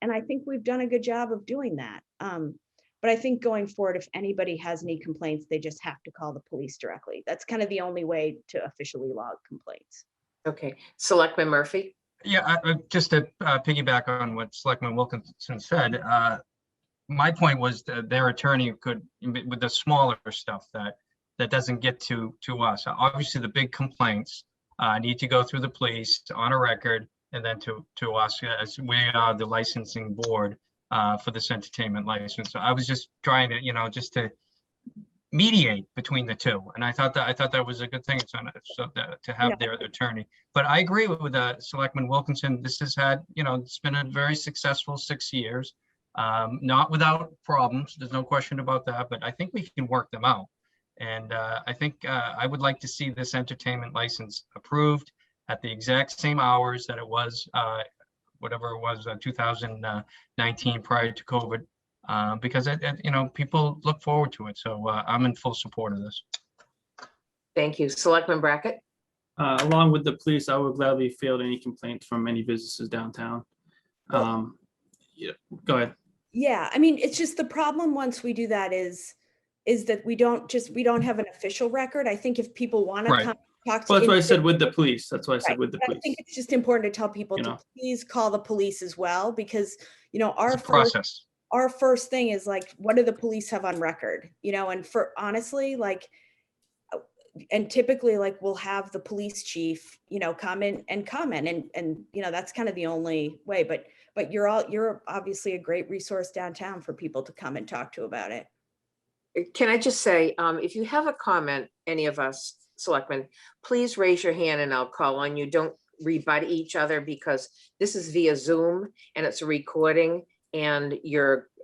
and I think we've done a good job of doing that. But I think going forward, if anybody has any complaints, they just have to call the police directly. That's kind of the only way to officially log complaints. Okay, Selectman Murphy? Yeah, just to piggyback on what Selectman Wilkinson said, my point was that their attorney could, with the smaller stuff that doesn't get to us. Obviously, the big complaints need to go through the police on a record and then to us, as we are the licensing board for this entertainment license. So I was just trying to, you know, just to mediate between the two, and I thought that was a good thing. To have their attorney. But I agree with Selectman Wilkinson. This has had, you know, it's been a very successful 6 years, not without problems. There's no question about that. But I think we can work them out. And I think I would like to see this entertainment license approved at the exact same hours that it was, whatever it was, 2019 prior to COVID. Because you know, people look forward to it. So I'm in full support of this. Thank you. Selectman Brackett? Along with the police, I would gladly field any complaints from any businesses downtown. Yeah, go ahead. Yeah, I mean, it's just the problem once we do that is that we don't have an official record. I think if people want to come talk to. Well, that's why I said with the police. That's why I said with the police. I think it's just important to tell people You to know. please call the police as well, because, you know, our first thing is like, what do the police have on record? You know, and for honestly, like, and typically like we'll have the police chief, you know, come in and comment and, you know, that's kind of the only way, but you're obviously a great resource downtown for people to come and talk to about it. Can I just say, if you have a comment, any of us selectmen, please raise your hand and I'll call on you. Don't rebut each other, because this is via Zoom and it's a recording, and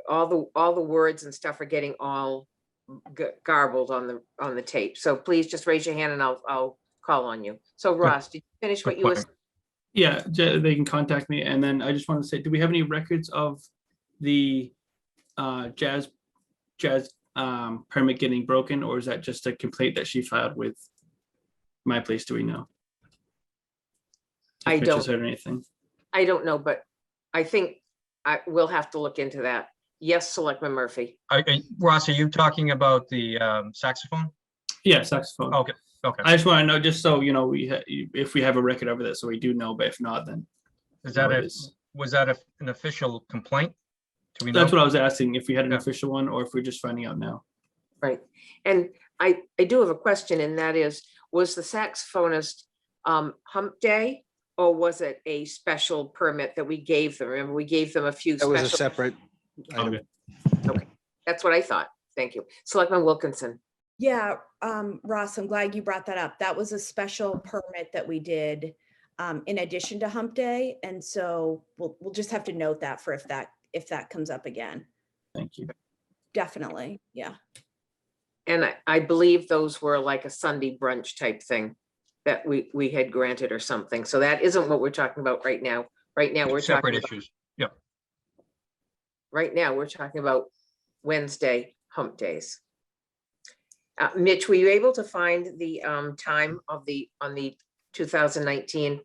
all the words and stuff are getting all garbled on the tape. So please just raise your hand and I'll call on you. So Ross, did you finish what you were saying? Yeah, they can contact me. And then I just want to say, do we have any records of the jazz permit getting broken, or is that just a complaint that she filed with my place? Do we know? I don't heard anything. I don't know, but I think we'll have to look into that. Yes, Selectman Murphy. Ross, are you talking about the saxophone? Yeah, saxophone. Okay. Okay. I just want to know, just so you know, if we have a record of that, so we do know. But if not, then was that an official complaint? Do we know? That's what I was asking. If we had an official one, or if we're just finding out now. Right. And I do have a question, and that is, was the saxophonist hump day, or was it a special permit that we gave them? Remember, we gave them a few. That was a separate item. Okay, that's what I thought. Thank you. Selectman Wilkinson. Yeah, Ross, I'm glad you brought that up. That was a special permit that we did in addition to hump day. And so we'll just have to note that for if that comes up again. Thank you. Definitely, yeah. And I believe those were like a Sunday brunch type thing that we had granted or something. So that isn't what we're talking about right now. Right now, we're separate talking issues. Yep. Right now, we're talking about Wednesday hump days. Mitch, were you able to find the time on the 2019?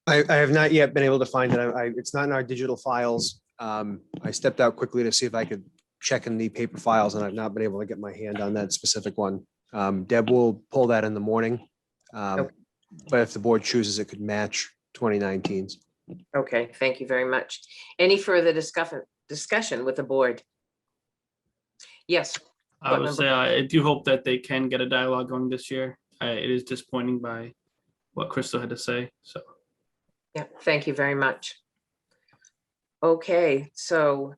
I have not yet been able to find it. It's not in our digital files. I stepped out quickly to see if I could check in the paper files, and I've not been able to get my hand on that specific one. Deb will pull that in the morning. Okay. But if the board chooses, it could match 2019s. Okay, thank you very much. Any further discussion with the board? Yes. I would Selectman say I do hope that they can get a dialogue going this year. It is disappointing by what Crystal had to say, so. Yeah, thank you very much. Okay, so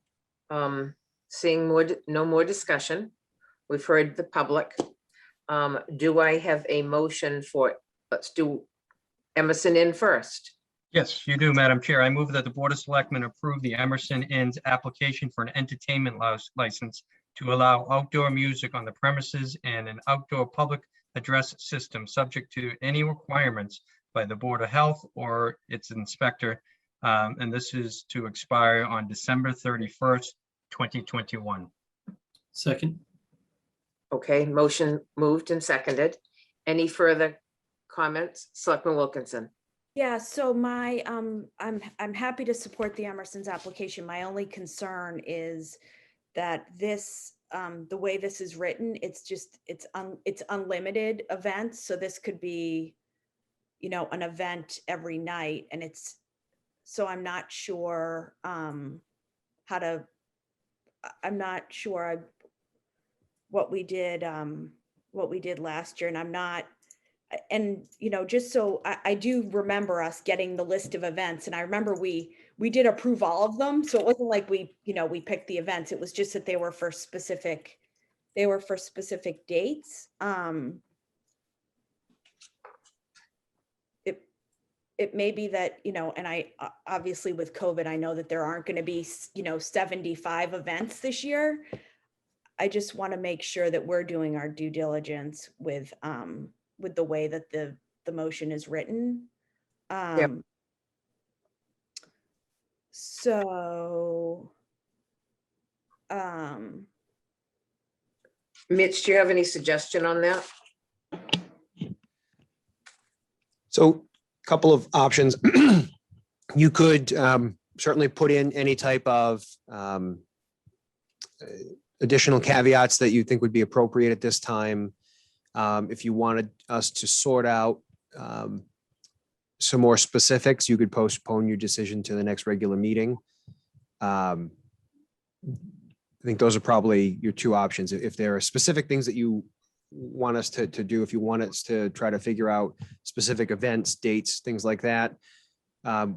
seeing no more discussion, we've heard the public. Do I have a motion for, let's do Emerson Inn first? Yes, you do, Madam Chair. I move that the Board of Selectmen approve the Emerson Inn's application for an entertainment license to allow outdoor music on the premises and an outdoor public address system, subject to any requirements by the Board of Health or its inspector. And this is to expire on December 31st, 2021. Second. Okay, motion moved and seconded. Any further comments? Selectman Wilkinson. Yeah, so my, I'm happy to support the Emerson's application. My only concern is that this, the way this is written, it's unlimited events. So this could be, you know, an event every night, and so I'm not sure I'm not sure what we did last year, and I'm not. And, you know, just so I do remember us getting the list of events, and I remember we did approve all of them. So it wasn't like we picked the events. It was just that they were for specific dates. It may be that, you know, and I obviously with COVID, I know that there aren't going to be, you know, 75 events this year. I just want to make sure that we're doing our due diligence with the way that the motion is written. So, Mitch, do you have any suggestion on that? So a couple of options. You could certainly put in any type of additional caveats that you think would be appropriate at this time. If you wanted us to sort out some more specifics, you could postpone your decision to the next regular meeting. I think those are probably your two options. If there are specific things that you want us to do, if you want us to try to figure out specific events, dates, things like that,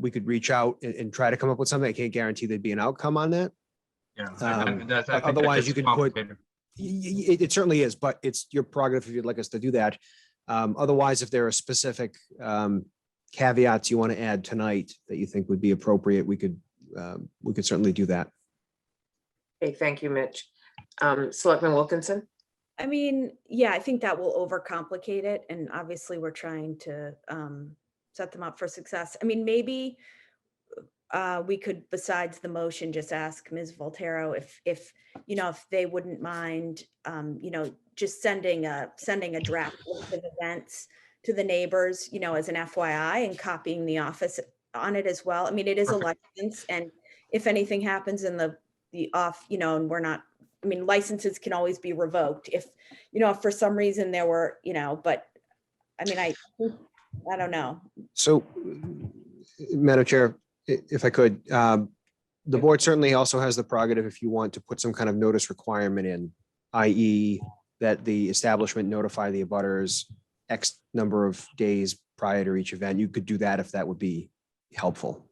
we could reach out and try to come up with something. I can't guarantee there'd be an outcome on that. Yeah. Otherwise, you can put. It certainly is, but it's your prerogative if you'd like us to do that. Otherwise, if there are specific caveats you want to add tonight that you think would be appropriate, we could certainly do that. Okay, thank you, Mitch. Selectman Wilkinson. I mean, yeah, I think that will overcomplicate it, and obviously we're trying to set them up for success. I mean, maybe we could, besides the motion, just ask Ms. Volterro if you know, if they wouldn't mind, you know, just sending a draft list of events to the neighbors, you know, as an FYI, and copying the office on it as well. I mean, it is a license, and if anything happens in the off, you know, and we're not, I mean, licenses can always be revoked if, you know, if for some reason there were, you know, but I mean, I don't know. So, Madam Chair, if I could, the board certainly also has the prerogative if you want to put some kind of notice requirement in, i.e. that the establishment notify the abutters X number of days prior to each event. You could do that if that would be helpful.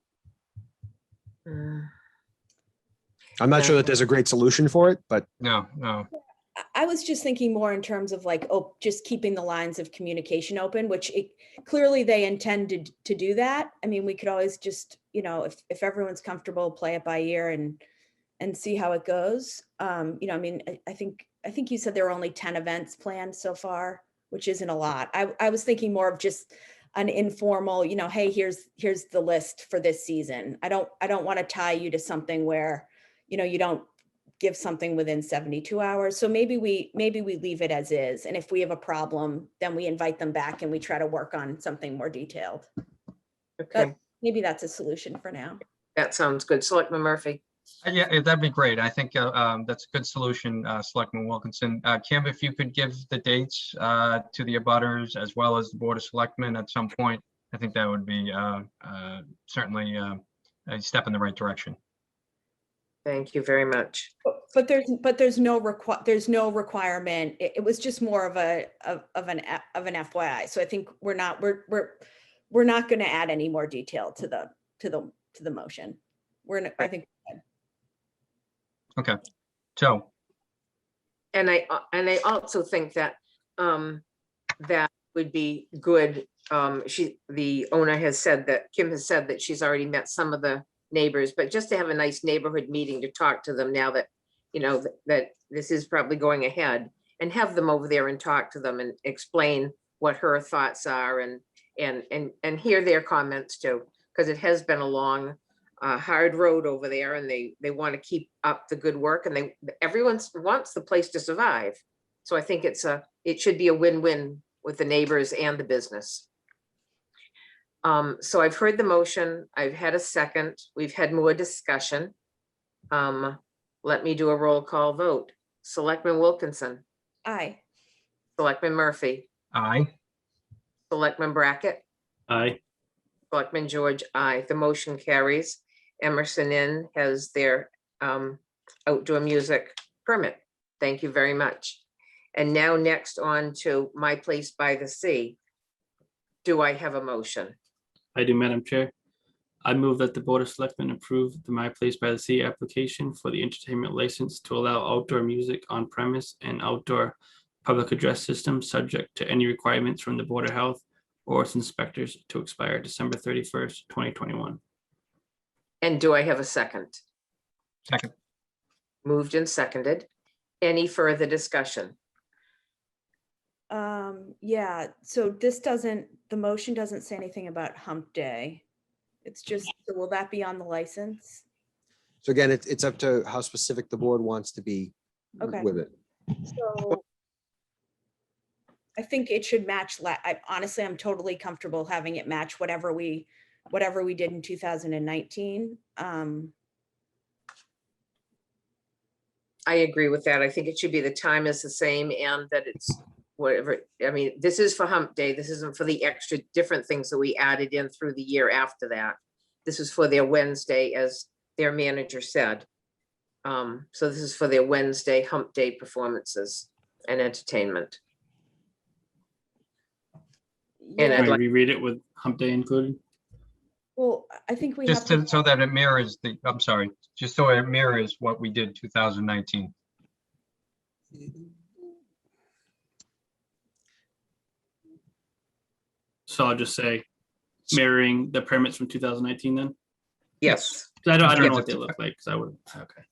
I'm not sure that there's a great solution for it, but. No. I was just thinking more in terms of like, just keeping the lines of communication open, which clearly they intended to do that. I mean, we could always just, you know, if everyone's comfortable, play it by ear and see how it goes. You know, I mean, I think you said there were only 10 events planned so far, which isn't a lot. I was thinking more of just an informal, you know, hey, here's the list for this season. I don't want to tie you to something where, you know, you don't give something within 72 hours. So maybe we leave it as is. And if we have a problem, then we invite them back and we try to work on something more detailed. Okay. Maybe that's a solution for now. That sounds good. Selectman Murphy. Yeah, that'd be great. I think that's a good solution, Selectman Wilkinson. Kim, if you could give the dates to the abutters as well as the Board of Selectmen at some point I think that would be certainly a step in the right direction. Thank you very much. But there's no requirement. It was just more of an FYI. So I think we're not going to add any more detail to the motion. I think. Okay, so. And I also think that that would be good. The owner has said that, Kim has said that she's already met some of the neighbors, but just to have a nice neighborhood meeting to talk to them now that, you know, that this is probably going ahead, and have them over there and talk to them and explain what her thoughts are and hear their comments too, because it has been a long, hard road over there, and they want to keep up the good work, and everyone wants the place to survive. So I think it should be a win-win with the neighbors and the business. So I've heard the motion. I've had a second. We've had more discussion. Let me do a roll call vote. Selectman Wilkinson. Aye. Selectman Murphy. Aye. Selectman Brackett. Aye. Selectman George, aye. The motion carries. Emerson Inn has their outdoor music permit. Thank you very much. And now next on to My Place by the Sea. Do I have a motion? I do, Madam Chair. I move that the Board of Selectmen approve the My Place by the Sea application for the entertainment license to allow outdoor music on premise and outdoor public address systems, subject to any requirements from the Board of Health or its inspectors, to expire December 31st, 2021. And do I have a second? Second. Moved and seconded. Any further discussion? Yeah, so the motion doesn't say anything about hump day. It's just, so will that be on the license? So again, it's up to how specific the board wants to be Okay. with it. So I think it should match. Honestly, I'm totally comfortable having it match whatever we did in 2019. I agree with that. I think it should be the time is the same and that it's whatever. I mean, this is for hump day. This isn't for the extra different things that we added in through the year after that. This is for their Wednesday, as their manager said. So this is for their Wednesday hump day performances and entertainment. And Can I'd we like, reread it with hump day included? Well, I think we Just have to. so that it mirrors I'm sorry, just so it mirrors what we did 2019. So I'll just say mirroring the permits from 2019 then? yes. 'Cause I don't Yeah, know what they look like, because I would, okay.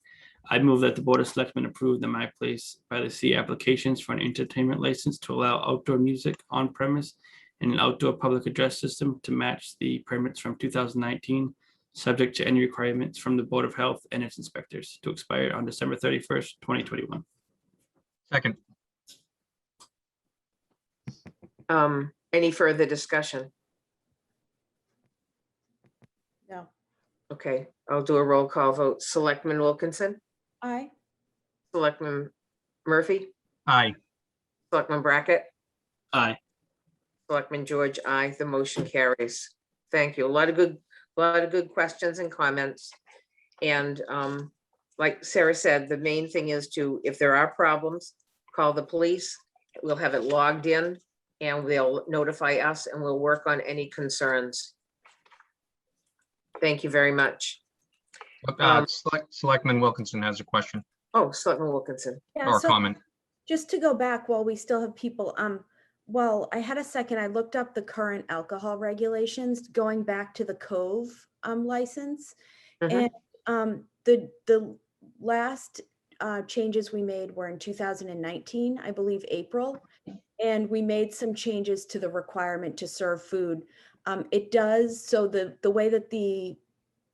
I move that the Board of Selectmen approve the My Place by the Sea applications for an entertainment license to allow outdoor music on premise and an outdoor public address system to match the permits from 2019, subject to any requirements from the Board of Health and its inspectors, to expire on December 31st, 2021. Second. Any further discussion? No. Okay, I'll do a roll call vote. Selectman Wilkinson, Aye. Selectman Murphy, Aye. Selectman Brackett, Aye. Selectman George, aye. The motion carries. Thank you. A lot of good questions and comments. And like Sarah said, the main thing is to, if there are problems, call the police. We'll have it logged in and they'll notify us and we'll work on any concerns. Thank you very much. Selectman Wilkinson has a question Oh, Selectman Wilkinson. Yeah, or a so comment. just to go back while we still have people, well, I had a second, I looked up the current alcohol regulations going back to the Cove license. Mhm. And the last changes we made were in 2019, I believe April. And we made some changes to the requirement to serve food. It does, so the way that the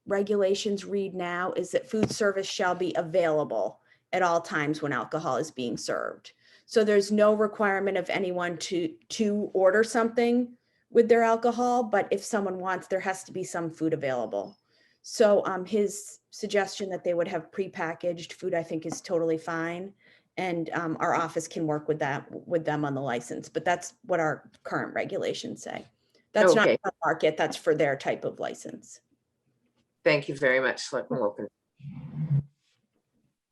regulations read now is that food service shall be available at all times when alcohol is being served. So there's no requirement of anyone to order something with their alcohol, but if someone wants, there has to be some food available. So his suggestion that they would have prepackaged food, I think, is totally fine. And our office can work with them on the license, but that's what our current regulations say. That's not Okay. for market, that's for their type of license. Thank you very much, Selectman Wilken.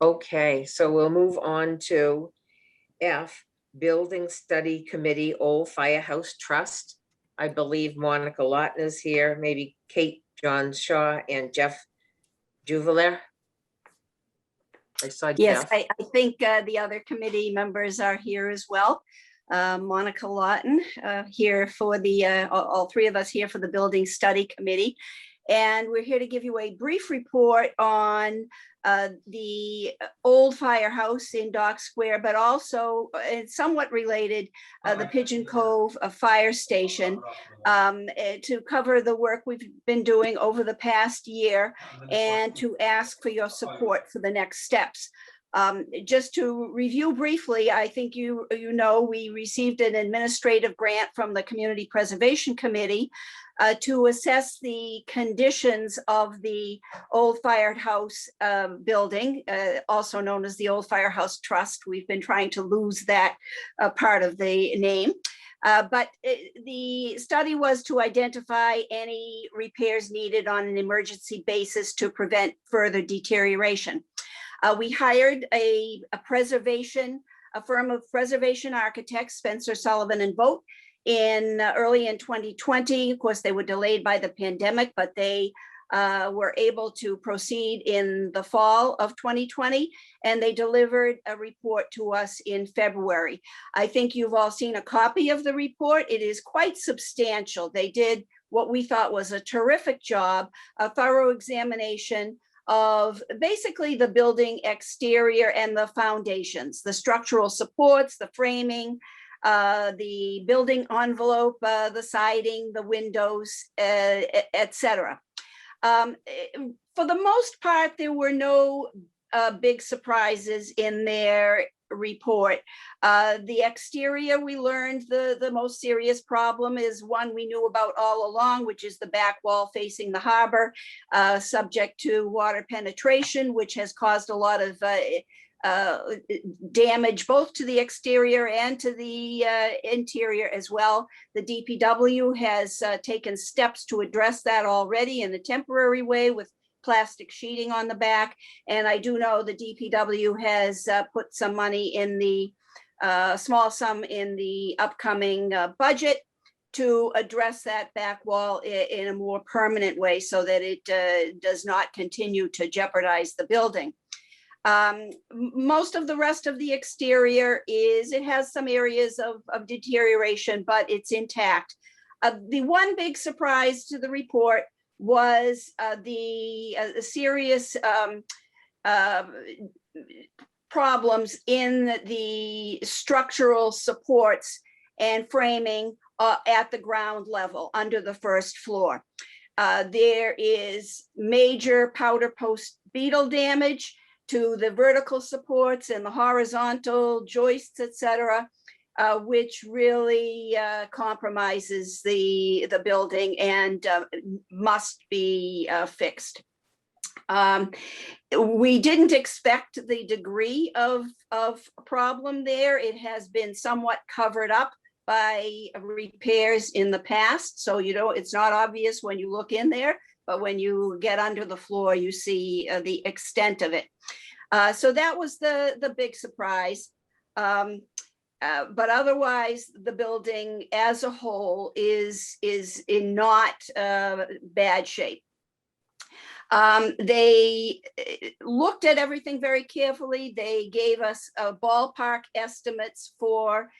Okay, so we'll move on to F, Building Study Committee, Old Firehouse Trust. I believe Monica Lawton is here, maybe Kate John Shaw and Jeff Juveler. I saw Yes, Jeff. I think the other committee members are here as well. Monica Lawton here for the, all three of us here for the Building Study Committee. And we're here to give you a brief report on the old firehouse in Dock Square, but also it's somewhat related, the Pigeon Cove Fire Station, to cover the work we've been doing over the past year and to ask for your support for the next steps. Just to review briefly, I think you know we received an administrative grant from the Community Preservation Committee to assess the conditions of the old firehouse building, also known as the Old Firehouse Trust. We've been trying to lose that part of the name. But the study was to identify any repairs needed on an emergency basis to prevent further deterioration. We hired a firm of preservation architects, Spencer Sullivan and Vogt, early in 2020. Of course, they were delayed by the pandemic, but they were able to proceed in the fall of 2020, and they delivered a report to us in February. I think you've all seen a copy of the report. It is quite substantial. They did what we thought was a terrific job, a thorough examination of basically the building exterior and the foundations, the structural supports, the framing, the building envelope, the siding, the windows, etc. For the most part, there were no big surprises in their report. The exterior, we learned the most serious problem is one we knew about all along, which is the back wall facing the harbor, subject to water penetration, which has caused a lot of damage both to the exterior and to the interior as well. The DPW has taken steps to address that already in a temporary way with plastic sheeting on the back. And I do know the DPW has put some money in the small sum in the upcoming budget to address that back wall in a more permanent way so that it does not continue to jeopardize the building. Most of the rest of the exterior it has some areas of deterioration, but it's intact. The one big surprise to the report was the serious problems in the structural supports and framing at the ground level under the first floor. There is major powder post beetle damage to the vertical supports and the horizontal joists, etc., which really compromises the building and must be fixed. We didn't expect the degree of problem there. It has been somewhat covered up by repairs in the past. So, it's not obvious when you look in there, but when you get under the floor, you see the extent of it. So that was the big surprise. But otherwise, the building as a whole is in not bad shape. They looked at everything very carefully. They gave us ballpark estimates for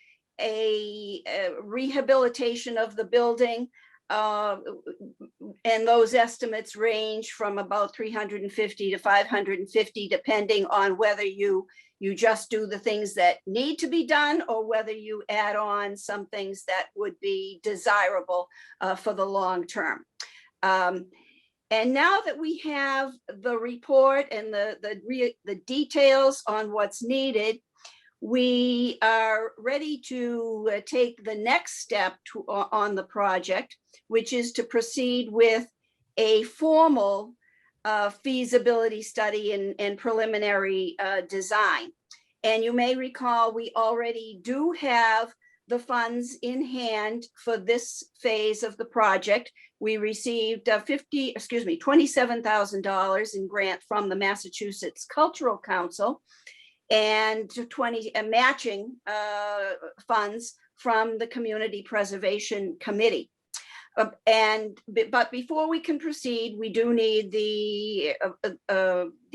a rehabilitation of the building. And those estimates range from about 350 to 550, depending on whether you just do the things that need to be done or whether you add on some things that would be desirable for the long term. And now that we have the report and the details on what's needed, we are ready to take the next step on the project, which is to proceed with a formal feasibility study and preliminary design. And you may recall we already do have the funds in hand for this phase of the project. We received $27,000 in grant from the Massachusetts Cultural Council and 20 matching funds from the Community Preservation Committee. But before we can proceed, we do need the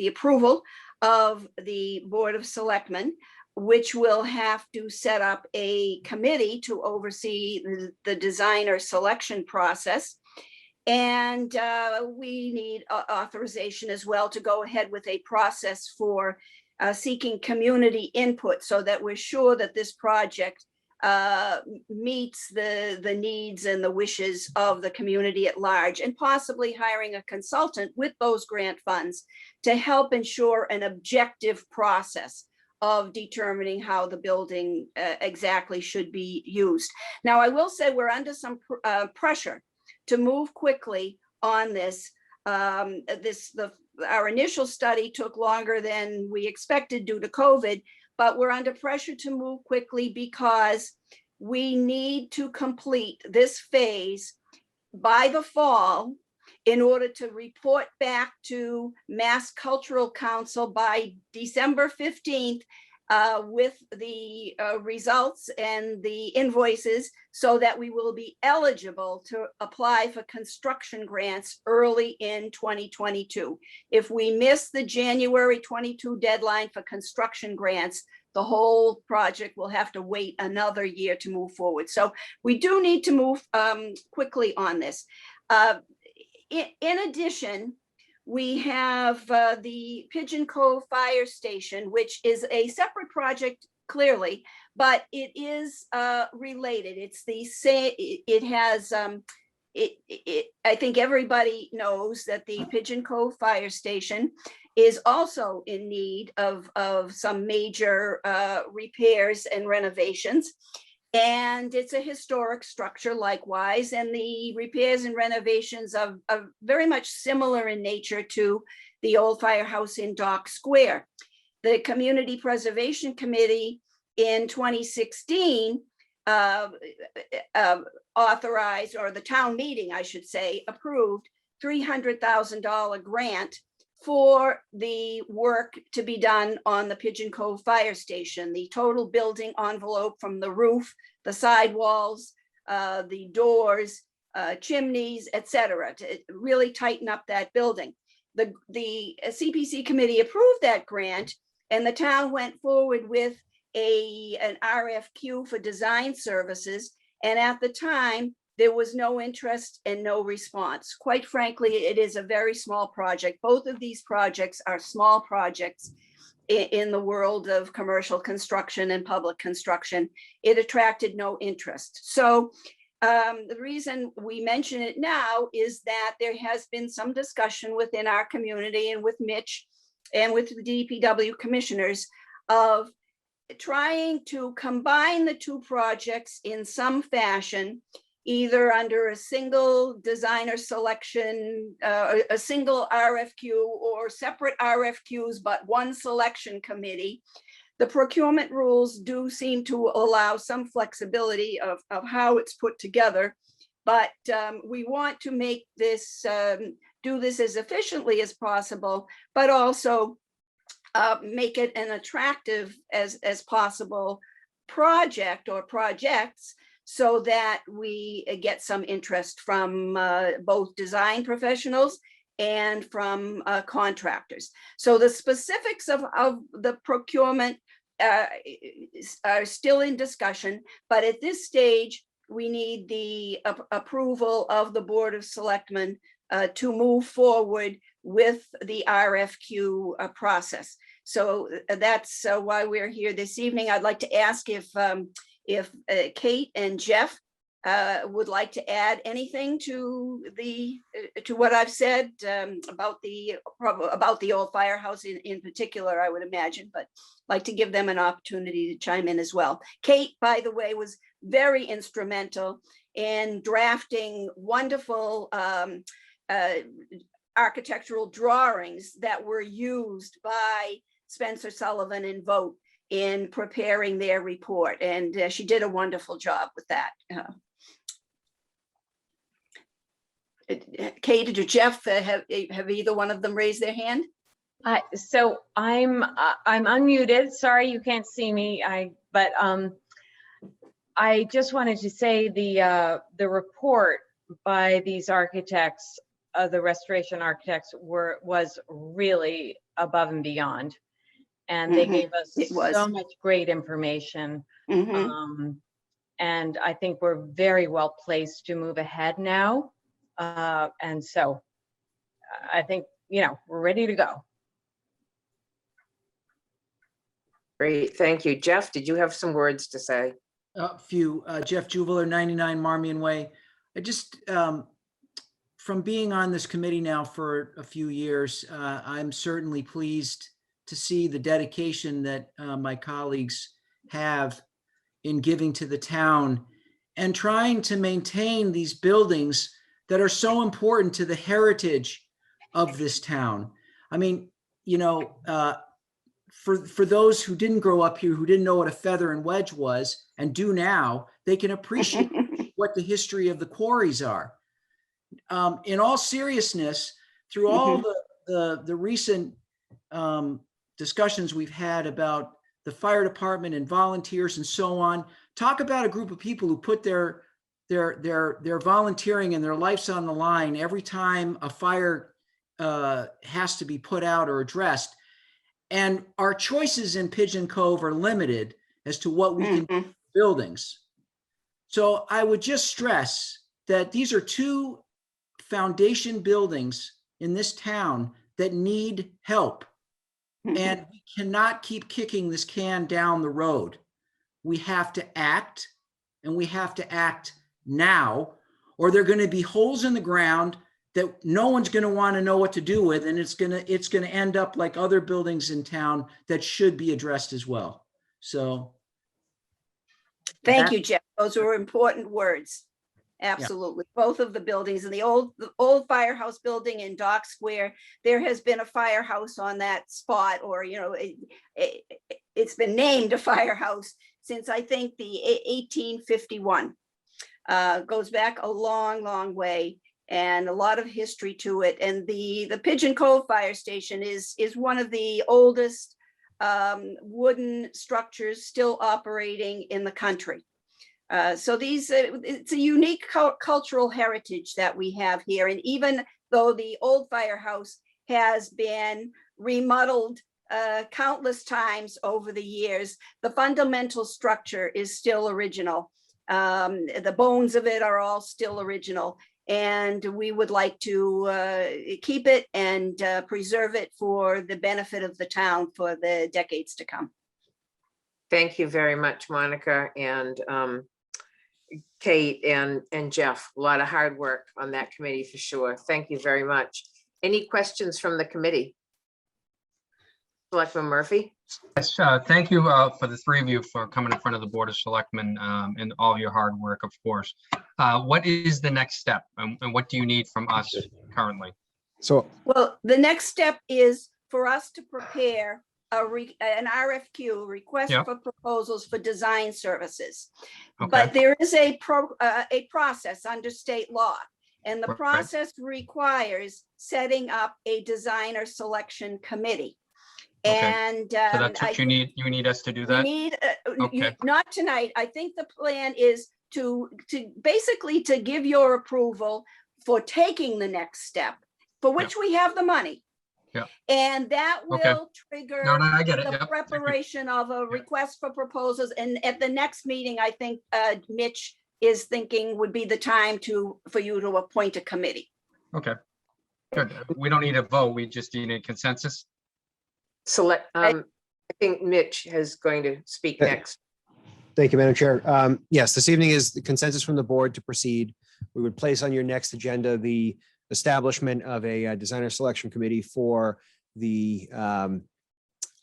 approval of the Board of Selectmen, which will have to set up a committee to oversee the designer selection process. And we need authorization as well to go ahead with a process for seeking community input so that we're sure that this project meets the needs and the wishes of the community at large, and possibly hiring a consultant with those grant funds to help ensure an objective process of determining how the building exactly should be used. Now, I will say we're under some pressure to move quickly on this. Our initial study took longer than we expected due to COVID, but we're under pressure to move quickly because we need to complete this phase by the fall in order to report back to Mass Cultural Council by December 15th with the results and the invoices, so that we will be eligible to apply for construction grants early in 2022. If we miss the January 22 deadline for construction grants, the whole project will have to wait another year to move forward. So we do need to move quickly on this. In addition, we have the Pigeon Cove Fire Station, which is a separate project clearly, but it is related. It's the same, it has, I think everybody knows that the Pigeon Cove Fire Station is also in need of some major repairs and renovations. And it's a historic structure likewise, and the repairs and renovations are very much similar in nature to the old firehouse in Dock Square. The Community Preservation Committee in 2016 authorized, or the town meeting, I should say, approved $300,000 grant for the work to be done on the Pigeon Cove Fire Station. The total building envelope from the roof, the sidewalls, the doors, chimneys, etc., to really tighten up that building. The CPC committee approved that grant, and the town went forward with an RFQ for design services. And at the time, there was no interest and no response. Quite frankly, it is a very small project. Both of these projects are small projects in the world of commercial construction and public construction. It attracted no interest. So the reason we mention it now is that there has been some discussion within our community and with Mitch and with the DPW commissioners of trying to combine the two projects in some fashion, either under a single designer selection, a single RFQ, or separate RFQs, but one selection committee. The procurement rules do seem to allow some flexibility of how it's put together, but we want to make this, do this as efficiently as possible, but also make it an attractive as possible project or projects, so that we get some interest from both design professionals and from contractors. So the specifics of the procurement are still in discussion, but at this stage, we need the approval of the Board of Selectmen to move forward with the RFQ process. So that's why we're here this evening. I'd like to ask if Kate and Jeff would like to add anything to what I've said about the old firehouse in particular, I would imagine, but like to give them an opportunity to chime in as well. Kate, by the way, was very instrumental in drafting wonderful architectural drawings that were used by Spencer Sullivan and Vogt in preparing their report, and she did a wonderful job with that. Kate or Jeff, have either one of them raised their hand? So I'm unmuted. Sorry you can't see me. But I just wanted to say the report by these architects, the restoration architects, was really above and beyond, and they gave us so much great information. And I think we're very well placed to move ahead now. And so I think, we're ready to go. Great, thank you. Jeff, did you have some words to say? A few. Jeff Juveler, 99 Marmion Way. I just, from being on this committee now for a few years, I'm certainly pleased to see the dedication that my colleagues have in giving to the town and trying to maintain these buildings that are so important to the heritage of this town. I mean, for those who didn't grow up here, who didn't know what a feather and wedge was and do now, they can appreciate what the history of the quarries are. In all seriousness, through all the recent discussions we've had about the fire department and volunteers and so on, talk about a group of people who put their volunteering and their lives on the line every time a fire has to be put out or addressed. And our choices in Pigeon Cove are limited as to what we can do with buildings. So I would just stress that these are two foundation buildings in this town that need help. And we cannot keep kicking this can down the road. We have to act, and we have to act now, or there are going to be holes in the ground that no one's going to want to know what to do with, and it's going to end up like other buildings in town that should be addressed as well. So thank you, Jeff. Those were important words. Absolutely. Yeah. Both of the buildings, and the old firehouse building in Dock Square, there has been a firehouse on that spot, or it's been named a firehouse since I think the 1851. Goes back a long way, and a lot of history to it. And the Pigeon Cove Fire Station is one of the oldest wooden structures still operating in the country. So it's a unique cultural heritage that we have here. And even though the old firehouse has been remodeled countless times over the years, the fundamental structure is still original. The bones of it are all still original. And we would like to keep it and preserve it for the benefit of the town for the decades to come. Thank you very much, Monica and Kate and Jeff. A lot of hard work on that committee for sure. Thank you very much. Any questions from the committee? Selectman Murphy? Yes, thank you for the three of you for coming in front of the Board of Selectmen and all your hard work, of course. What is the next step, and what do you need from us currently? Well, the next step is for us to prepare an RFQ, request for proposals for design services. Okay. But there is a process under state law, and the process requires setting up a designer selection committee. Okay. And so that's what you need. You need us to do that? Not tonight. I think the plan is to basically to give your approval for taking the next step, for which we have the money. Yeah. And that will trigger the preparation of a request for proposals. And at the next meeting, I think Mitch is thinking would be the time for you to appoint a committee. Okay. Good. We don't need a vote. We just need a consensus. I think Mitch is going to speak next. Thank you, Madam Chair. Yes, this evening is the consensus from the board to proceed. We would place on your next agenda the establishment of a designer selection committee for the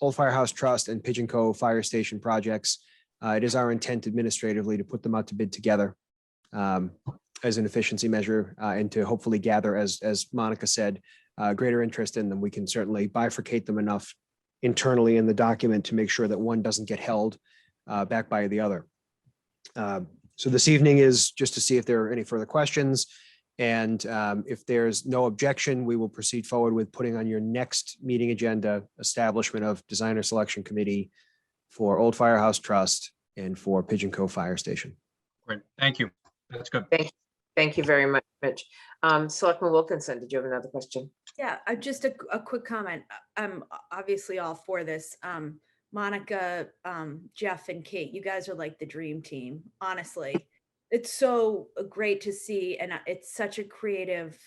Old Firehouse Trust and Pigeon Cove Fire Station projects. It is our intent administratively to put them out to bid together as an efficiency measure and to hopefully gather, as Monica said, greater interest in them. We can certainly bifurcate them enough internally in the document to make sure that one doesn't get held back by the other. So this evening is just to see if there are any further questions. And if there's no objection, we will proceed forward with putting on your next meeting agenda, establishment of designer selection committee for Old Firehouse Trust and for Pigeon Cove Fire Station. Great, thank you. That's good. Thank you very much, Mitch. Selectman Wilkinson, did you have another question? Yeah, just a quick comment. I'm obviously all for this. Monica, Jeff and Kate, you guys are like the dream team, honestly. It's so great to see, and it's such a creative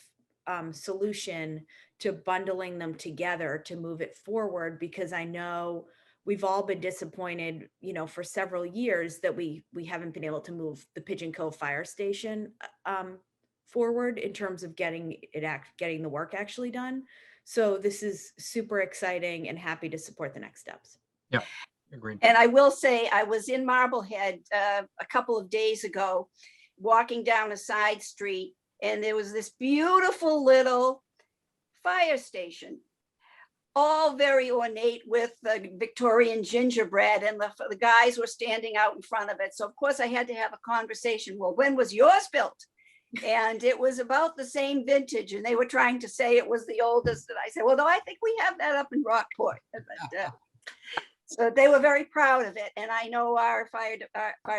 solution to bundling them together to move it forward, because I know we've all been disappointed, for several years that we haven't been able to move the Pigeon Cove Fire Station forward in terms of getting the work actually done. So this is super exciting, and happy to support the next steps. Yeah, agreed. And I will say, I was in Marblehead a couple of days ago, walking down a side street, and there was this beautiful little fire station, all very ornate with the Victorian gingerbread, and the guys were standing out in front of it. So of course I had to have a conversation. Well, when was yours built? And it was about the same vintage, and they were trying to say it was the oldest. And I said, well, no, I think we have that up in Rockport. But, so they were very proud of it. And I know our fire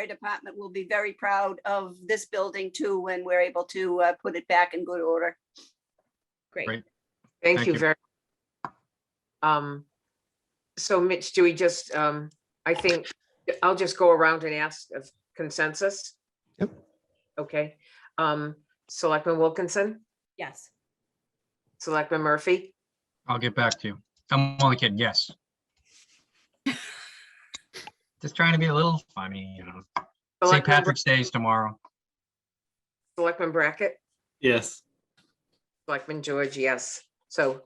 department will be very proud of this building too, when we're able to put it back in good order. Great. Thank you very much. So Mitch, do we just, I think I'll just go around and ask of consensus. Yep. Okay. Selectman Wilkinson, Yes. Selectman Murphy, I'll get back to you. I'm only kidding, yes. Just trying to be a little funny, St. Selectman Patrick's Day is tomorrow. Selectman Brackett, Yes. Selectman George, yes. So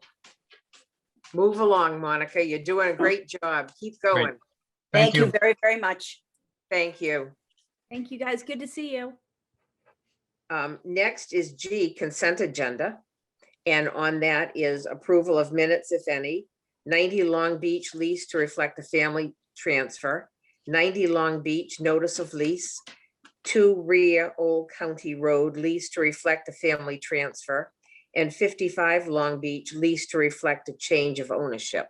move along, Monica. You're doing a great job. Keep going. Thank you very, very much. Thank you. Thank you, guys. Good to see you. Next is G, consent agenda. And on that is approval of minutes, if any. 90 Long Beach lease to reflect a family transfer. 90 Long Beach notice of lease. 2 Rear Old County Road lease to reflect a family transfer. And 55 Long Beach lease to reflect a change of ownership.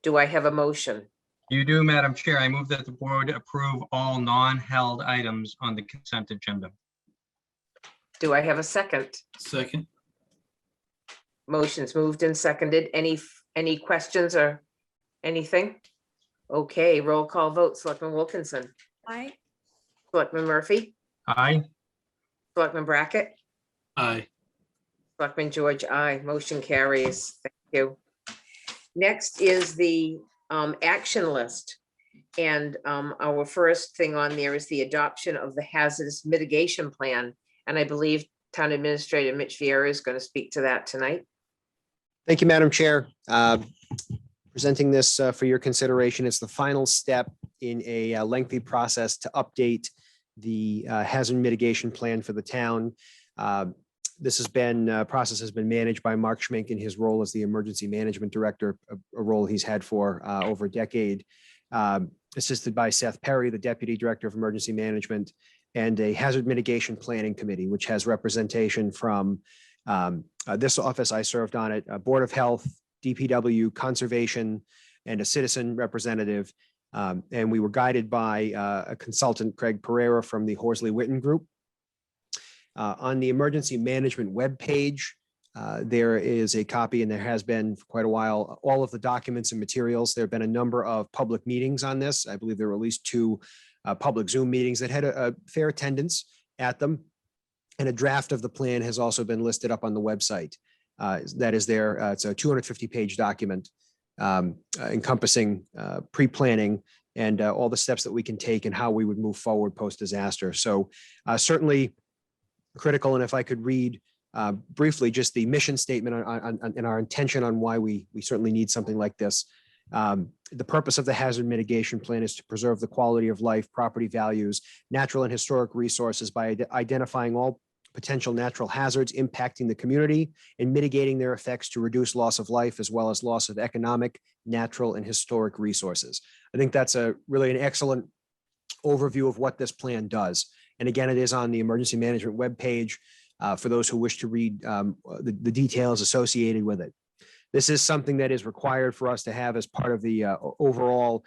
Do I have a motion? You do, Madam Chair. I move that the board approve all non-held items on the consent agenda. Do I have a second? Second. Motion's moved and seconded. Any questions or anything? Okay, roll call vote. Selectman Wilkinson, Aye. Selectman Murphy, Aye. Selectman Brackett, Aye. Selectman George, aye. Motion carries. Thank you. Next is the action list. And our first thing on there is the adoption of the hazardous mitigation plan. And I believe Town Administrator Mitch Vieira is going to speak to that tonight. Thank you, Madam Chair. Presenting this for your consideration. It's the final step in a lengthy process to update the hazard mitigation plan for the town. This has been, process has been managed by Mark Schmink in his role as the Emergency Management Director, a role he's had for over a decade, assisted by Seth Perry, the Deputy Director of Emergency Management, and a Hazard Mitigation Planning Committee, which has representation from this office. I served on it, Board of Health, DPW, Conservation, and a citizen representative. And we were guided by a consultant, Craig Pereira, from the Horsley Witten Group. On the emergency management webpage, there is a copy, and there has been for quite a while, all of the documents and materials. There have been a number of public meetings on this. I believe there were at least 2 public Zoom meetings that had a fair attendance at them. And a draft of the plan has also been listed up on the website. That is there. It's a 250-page document encompassing pre-planning and all the steps that we can take and how we would move forward post-disaster. So certainly critical. And if I could read briefly just the mission statement and our intention on why we certainly need something like this. The purpose of the hazard mitigation plan is to preserve the quality of life, property values, natural and historic resources by identifying all potential natural hazards impacting the community and mitigating their effects to reduce loss of life as well as loss of economic, natural, and historic resources. I think that's really an excellent overview of what this plan does. And again, it is on the emergency management webpage for those who wish to read the details associated with it. This is something that is required for us to have as part of the overall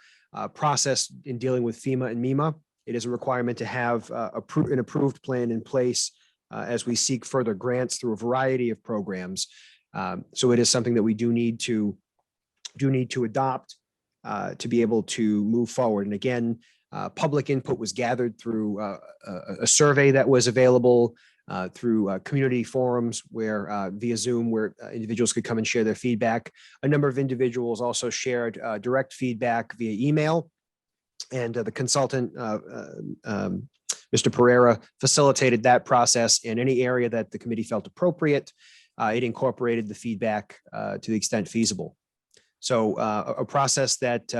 process in dealing with FEMA and MEMA. It is a requirement to have an approved plan in place as we seek further grants through a variety of programs. So it is something that we do need to adopt to be able to move forward. And again, public input was gathered through a survey that was available through community forums where via Zoom, where individuals could come and share their feedback. A number of individuals also shared direct feedback via email. And the consultant, Mr. Pereira, facilitated that process in any area that the committee felt appropriate. It incorporated the feedback to the extent feasible. So a process that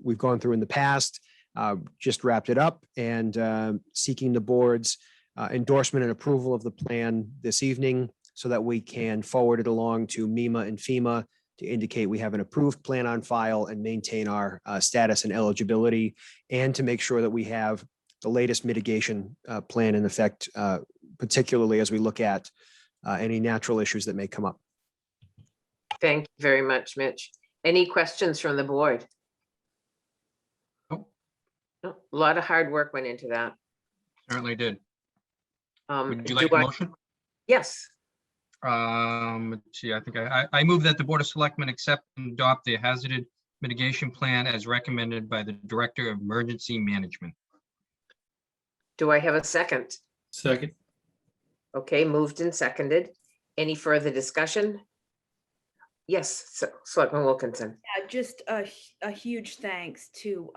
we've gone through in the past, just wrapped it up, and seeking the board's endorsement and approval of the plan this evening so that we can forward it along to MEMA and FEMA to indicate we have an approved plan on file and maintain our status and eligibility, and to make sure that we have the latest mitigation plan in effect, particularly as we look at any natural issues that may come up. Thank you very much, Mitch. Any questions from the board? Nope. No, a lot of hard work went into that. Certainly did. Would you do like a I- motion? Yes, Let's see, I think I move that the Board of Selectmen accept and adopt the hazardous mitigation plan as recommended by the Director of Emergency Management. do I have a second? Second. Okay, moved and seconded. Any further discussion? Yes, Selectman Wilkinson. Yeah, just a huge thanks to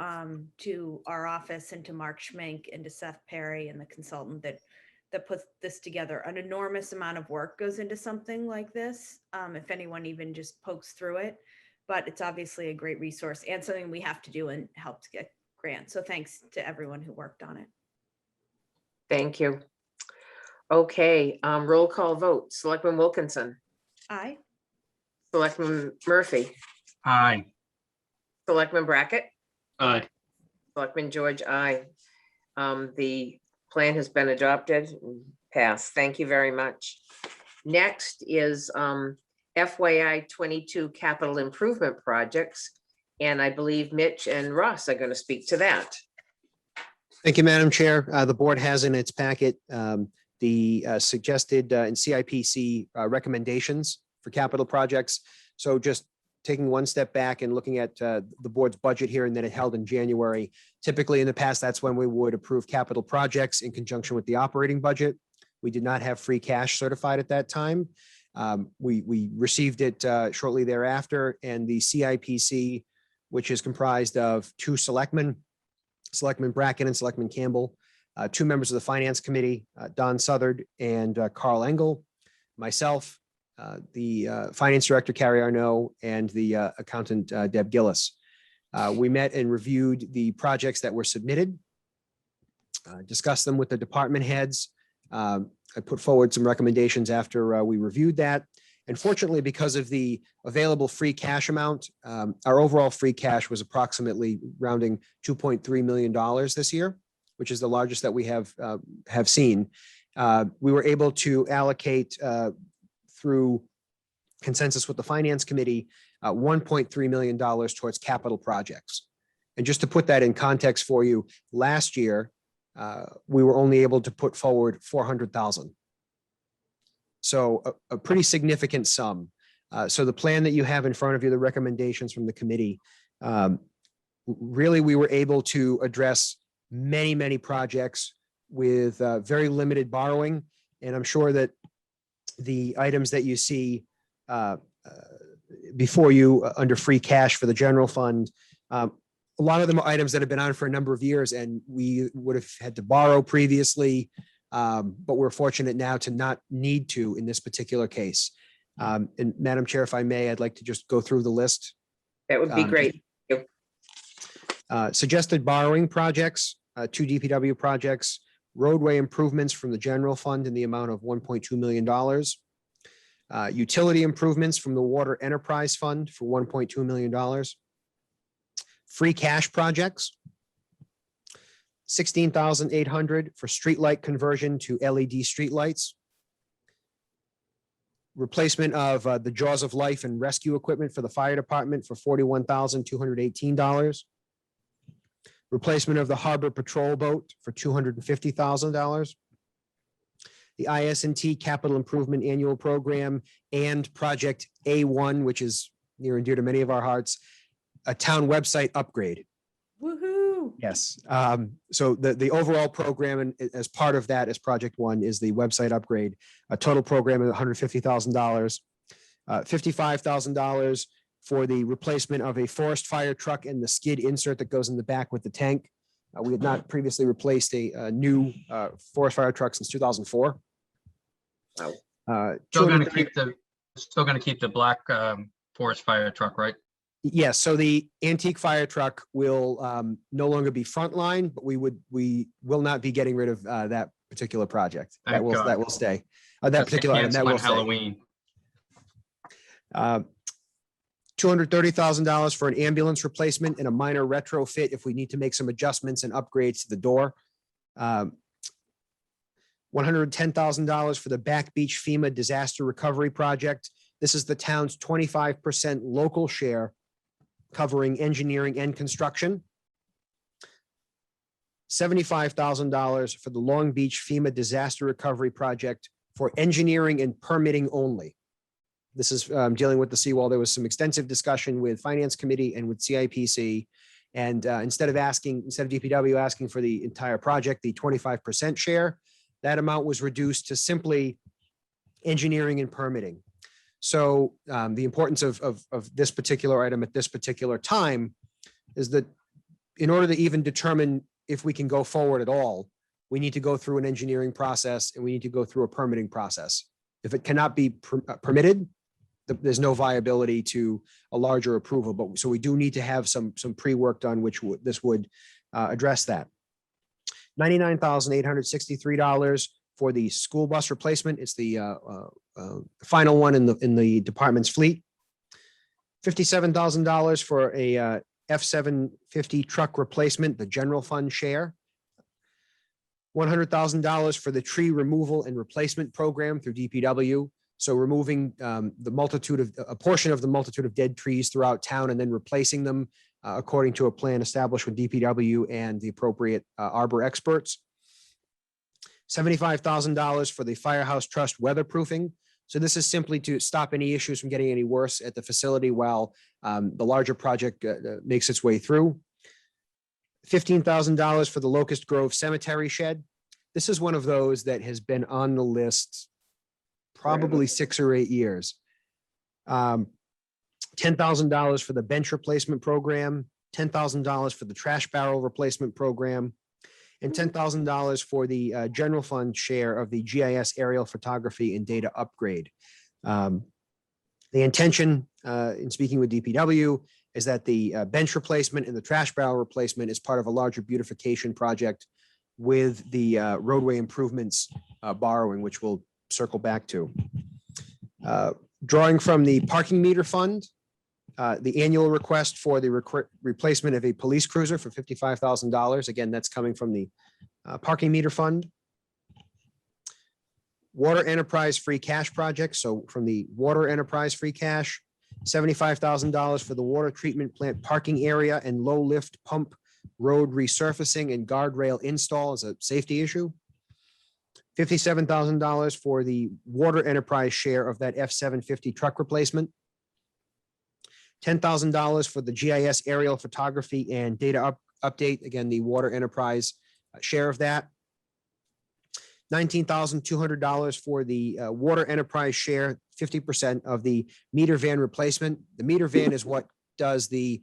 our office and to Mark Schmink and to Seth Perry and the consultant that puts this together. An enormous amount of work goes into something like this, if anyone even just pokes through it. But it's obviously a great resource and something we have to do and help to get grants. So thanks to everyone who worked on it. Thank you. Okay, roll call vote. Selectman Wilkinson, Aye. Selectman Murphy, Aye. Selectman Brackett, Aye. Selectman George, aye. The plan has been adopted and passed. Thank you very much. Next is FYI 22 capital improvement projects. And I believe Mitch and Ross are going to speak to that. Thank you, Madam Chair. The board has in its packet the suggested and CIPC recommendations for capital projects. So just taking one step back and looking at the board's budget hearing that it held in January. Typically in the past, that's when we would approve capital projects in conjunction with the operating budget. We did not have free cash certified at that time. We received it shortly thereafter, and the CIPC, which is comprised of two selectmen, Selectman Brackett and Selectman Campbell, two members of the Finance Committee, Don Southard and Carl Engel, myself, the Finance Director, Carrie O'Donnell, and the Accountant, Deb Gillis. We met and reviewed the projects that were submitted, discussed them with the department heads. I put forward some recommendations after we reviewed that. And fortunately, because of the available free cash amount, our overall free cash was approximately rounding $2.3 million this year, which is the largest that we have seen. We were able to allocate through consensus with the Finance Committee, $1.3 million towards capital projects. And just to put that in context for you, last year, we were only able to put forward 400,000. So a pretty significant sum. So the plan that you have in front of you, the recommendations from the committee, really we were able to address many, many projects with very limited borrowing. And I'm sure that the items that you see before you under free cash for the general fund, a lot of them are items that have been on for a number of years and we would have had to borrow previously, but we're fortunate now to not need to in this particular case. And Madam Chair, if I may, I'd like to just go through the list. That would be great. Suggested borrowing projects, two DPW projects, roadway improvements from the general fund in the amount of $1.2 million. Utility improvements from the Water Enterprise Fund for $1.2 million. Free cash projects, $16,800 for streetlight conversion to LED streetlights. Replacement of the Jaws of Life and rescue equipment for the fire department for $41,218. Replacement of the harbor patrol boat for $250,000. The IS&T Capital Improvement Annual Program and Project A1, which is near and dear to many of our hearts, a town website upgrade. Woohoo! Yes. So the overall program, and as part of that, as Project One, is the website upgrade. A total program of $150,000, $55,000 for the replacement of a forest fire truck and the skid insert that goes in the back with the tank. We had not previously replaced a new forest fire truck since 2004. Still going to keep the black forest fire truck, right? Yes, so the antique fire truck will no longer be frontline, but we will not be getting rid of that particular project. That will stay. That particular item that will stay. Halloween. $230,000 for an ambulance replacement and a minor retrofit if we need to make some adjustments and upgrades to the door. $110,000 for the Back Beach FEMA disaster recovery project. This is the town's 25% local share, covering engineering and construction. $75,000 for the Long Beach FEMA disaster recovery project for engineering and permitting only. This is dealing with the seawall. There was some extensive discussion with Finance Committee and with CIPC. And instead of DPW asking for the entire project, the 25% share, that amount was reduced to simply engineering and permitting. So the importance of this particular item at this particular time is that in order to even determine if we can go forward at all, we need to go through an engineering process and we need to go through a permitting process. If it cannot be permitted, there's no viability to a larger approval. But so we do need to have some pre-work done, which this would address that. $99,863 for the school bus replacement. It's the final one in the department's fleet. $57,000 for a F-750 truck replacement, the general fund share. $100,000 for the tree removal and replacement program through DPW. So removing a portion of the multitude of dead trees throughout town and then replacing them according to a plan established with DPW and the appropriate arbor experts. $75,000 for the Firehouse Trust weatherproofing. So this is simply to stop any issues from getting any worse at the facility while the larger project makes its way through. $15,000 for the Locust Grove Cemetery shed. This is one of those that has been on the list probably 6 or 8 years. $10,000 for the bench replacement program, $10,000 for the trash barrel replacement program, and $10,000 for the general fund share of the GIS aerial photography and data upgrade. The intention in speaking with DPW is that the bench replacement and the trash barrel replacement is part of a larger beautification project with the roadway improvements borrowing, which we'll circle back to. Drawing from the parking meter fund, the annual request for the replacement of a police cruiser for $55,000. Again, that's coming from the parking meter fund. Water enterprise free cash project. So from the water enterprise free cash, $75,000 for the water treatment plant parking area and low lift pump road resurfacing and guardrail install as a safety issue. $57,000 for the water enterprise share of that F-750 truck replacement. $10,000 for the GIS aerial photography and data update. Again, the water enterprise share of that. $19,200 for the water enterprise share, 50% of the meter van replacement. The meter van is what does the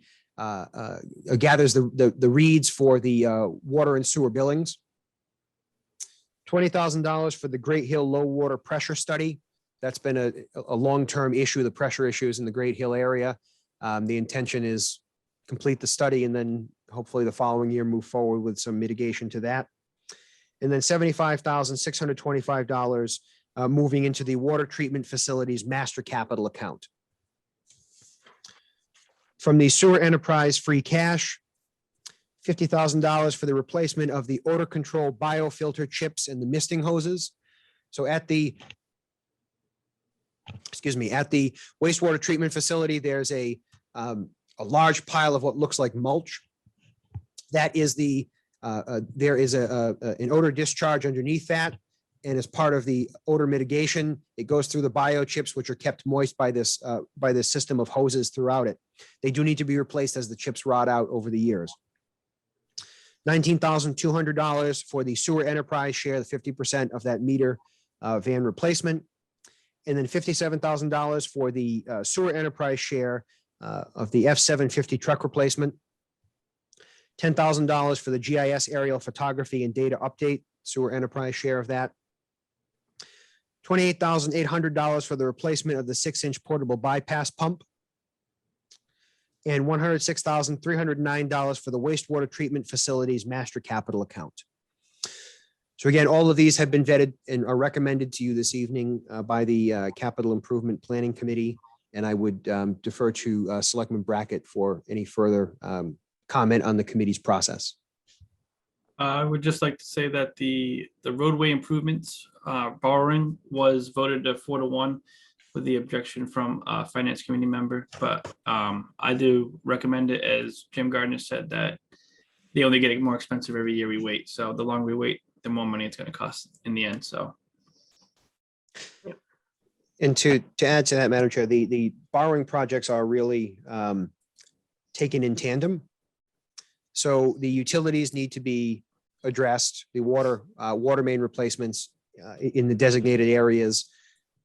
gathers the reads for the water and sewer billings. $20,000 for the Great Hill low water pressure study. That's been a long-term issue, the pressure issues in the Great Hill area. The intention is complete the study and then hopefully the following year move forward with some mitigation to that. and then $75,625 moving into the water treatment facilities master capital account. From the sewer enterprise free cash, $50,000 for the replacement of the odor control biofilter chips and the misting hoses. So at the, at the wastewater treatment facility, there's a large pile of what looks like mulch. That is the, there is an odor discharge underneath that. And as part of the odor mitigation, it goes through the biochips, which are kept moist by this system of hoses throughout it. They do need to be replaced as the chips rot out over the years. $19,200 for the sewer enterprise share, the 50% of that meter van replacement. And then $57,000 for the sewer enterprise share of the F-750 truck replacement. $10,000 for the GIS aerial photography and data update, sewer enterprise share of that. $28,800 for the replacement of the 6-inch portable bypass pump. And $106,309 for the wastewater treatment facilities master capital account. So again, all of these have been vetted and are recommended to you this evening by the Capital Improvement Planning Committee. And I would defer to Selectman Brackett for any further comment on the committee's process. I would just like to say that the roadway improvements borrowing was voted 4-1 with the objection from a finance committee member, but I do recommend it, as Jim Gardner said, that they only get more expensive every year we wait. So the longer we wait, the more money it's going to cost in the end. So. And to add to that, Madam Chair, the borrowing projects are really taken in tandem. So the utilities need to be addressed, the water main replacements in the designated areas,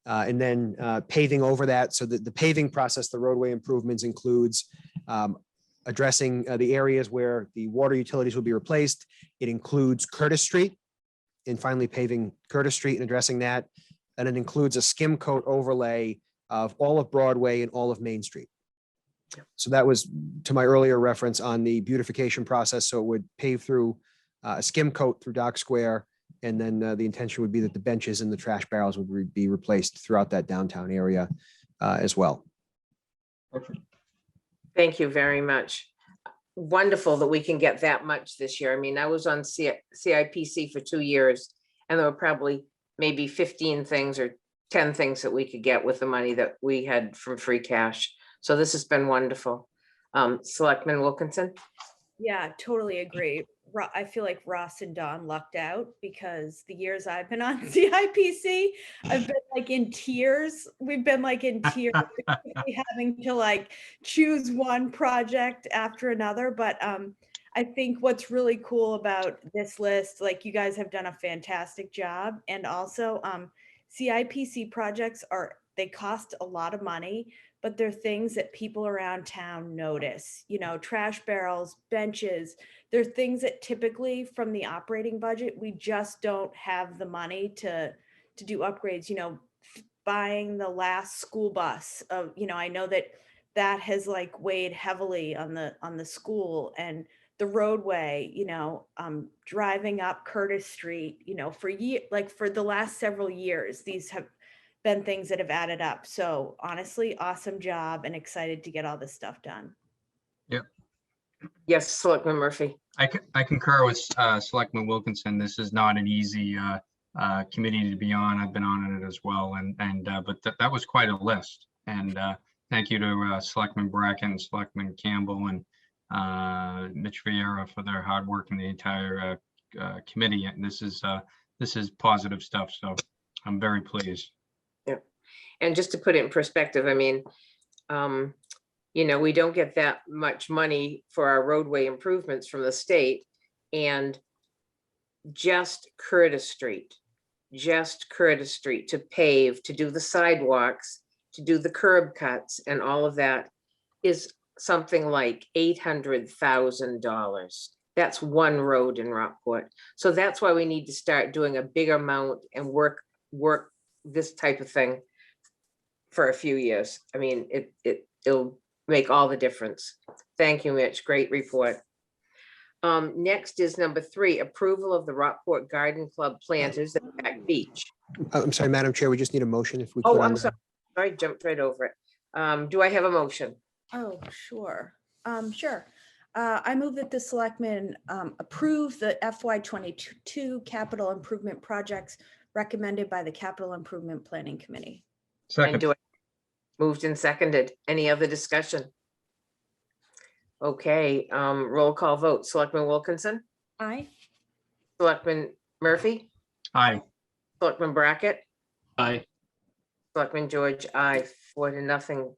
and then paving over that. So the paving process, the roadway improvements includes addressing the areas where the water utilities will be replaced. It includes Curtis Street and finally paving Curtis Street and addressing that. And it includes a skim coat overlay of all of Broadway and all of Main Street. So that was to my earlier reference on the beautification process. So it would pave through a skim coat through Dock Square. And then the intention would be that the benches and the trash barrels would be replaced throughout that downtown area as well. Thank you very much. Wonderful that we can get that much this year. I mean, I was on CIPC for 2 years, and there were probably maybe 15 things or 10 things that we could get with the money that we had from free cash. So this has been wonderful. Selectman Wilkinson? Yeah, totally agree. I feel like Ross and Dawn lucked out because the years I've been on CIPC, I've been like in tears. We've been like in tears having to like choose one project after another. But I think what's really cool about this list, like you guys have done a fantastic job. And also CIPC projects they cost a lot of money, but they're things that people around town notice, you know, trash barrels, benches. They're things that typically from the operating budget, we just don't have the money to do upgrades, you know, buying the last school bus of, you know, I know that has like weighed heavily on the school and the roadway, you know, driving up Curtis Street, you know, for the last several years, these have been things that have added up. So honestly, awesome job and excited to get all this stuff done. Yep. Yes, Selectman Murphy. I concur with Selectman Wilkinson. This is not an easy committee to be on. I've been on it as well, but that was quite a list. And thank you to Selectman Bracken, Selectman Campbell, and Mitch Vieira for their hard work in the entire committee. And this is positive stuff. So I'm very pleased. Yeah. And just to put it in perspective, I mean, you know, we don't get that much money for our roadway improvements from the state, and just Curtis Street to pave, to do the sidewalks, to do the curb cuts and all of that is something like $800,000. That's one road in Rockport. So that's why we need to start doing a bigger amount and work this type of thing for a few years. I mean, it'll make all the difference. Thank you, Mitch. Great report. Next is number 3, approval of the Rockport Garden Club planters at Back Beach. I'm sorry, Madam Chair, we just need a motion if we could. Oh, on I'm the- sorry. I jumped right over it. Do I have a motion? Oh, sure. Sure. I move that the selectmen approve the FY 22 capital improvement projects recommended by the Capital Improvement Planning Committee. And Second, do I moved and seconded? Any other discussion? Okay, roll call vote. Selectman Wilkinson, Aye. Selectman Murphy, aye. Selectman Brackett, Aye. Selectman George, aye, 4-0.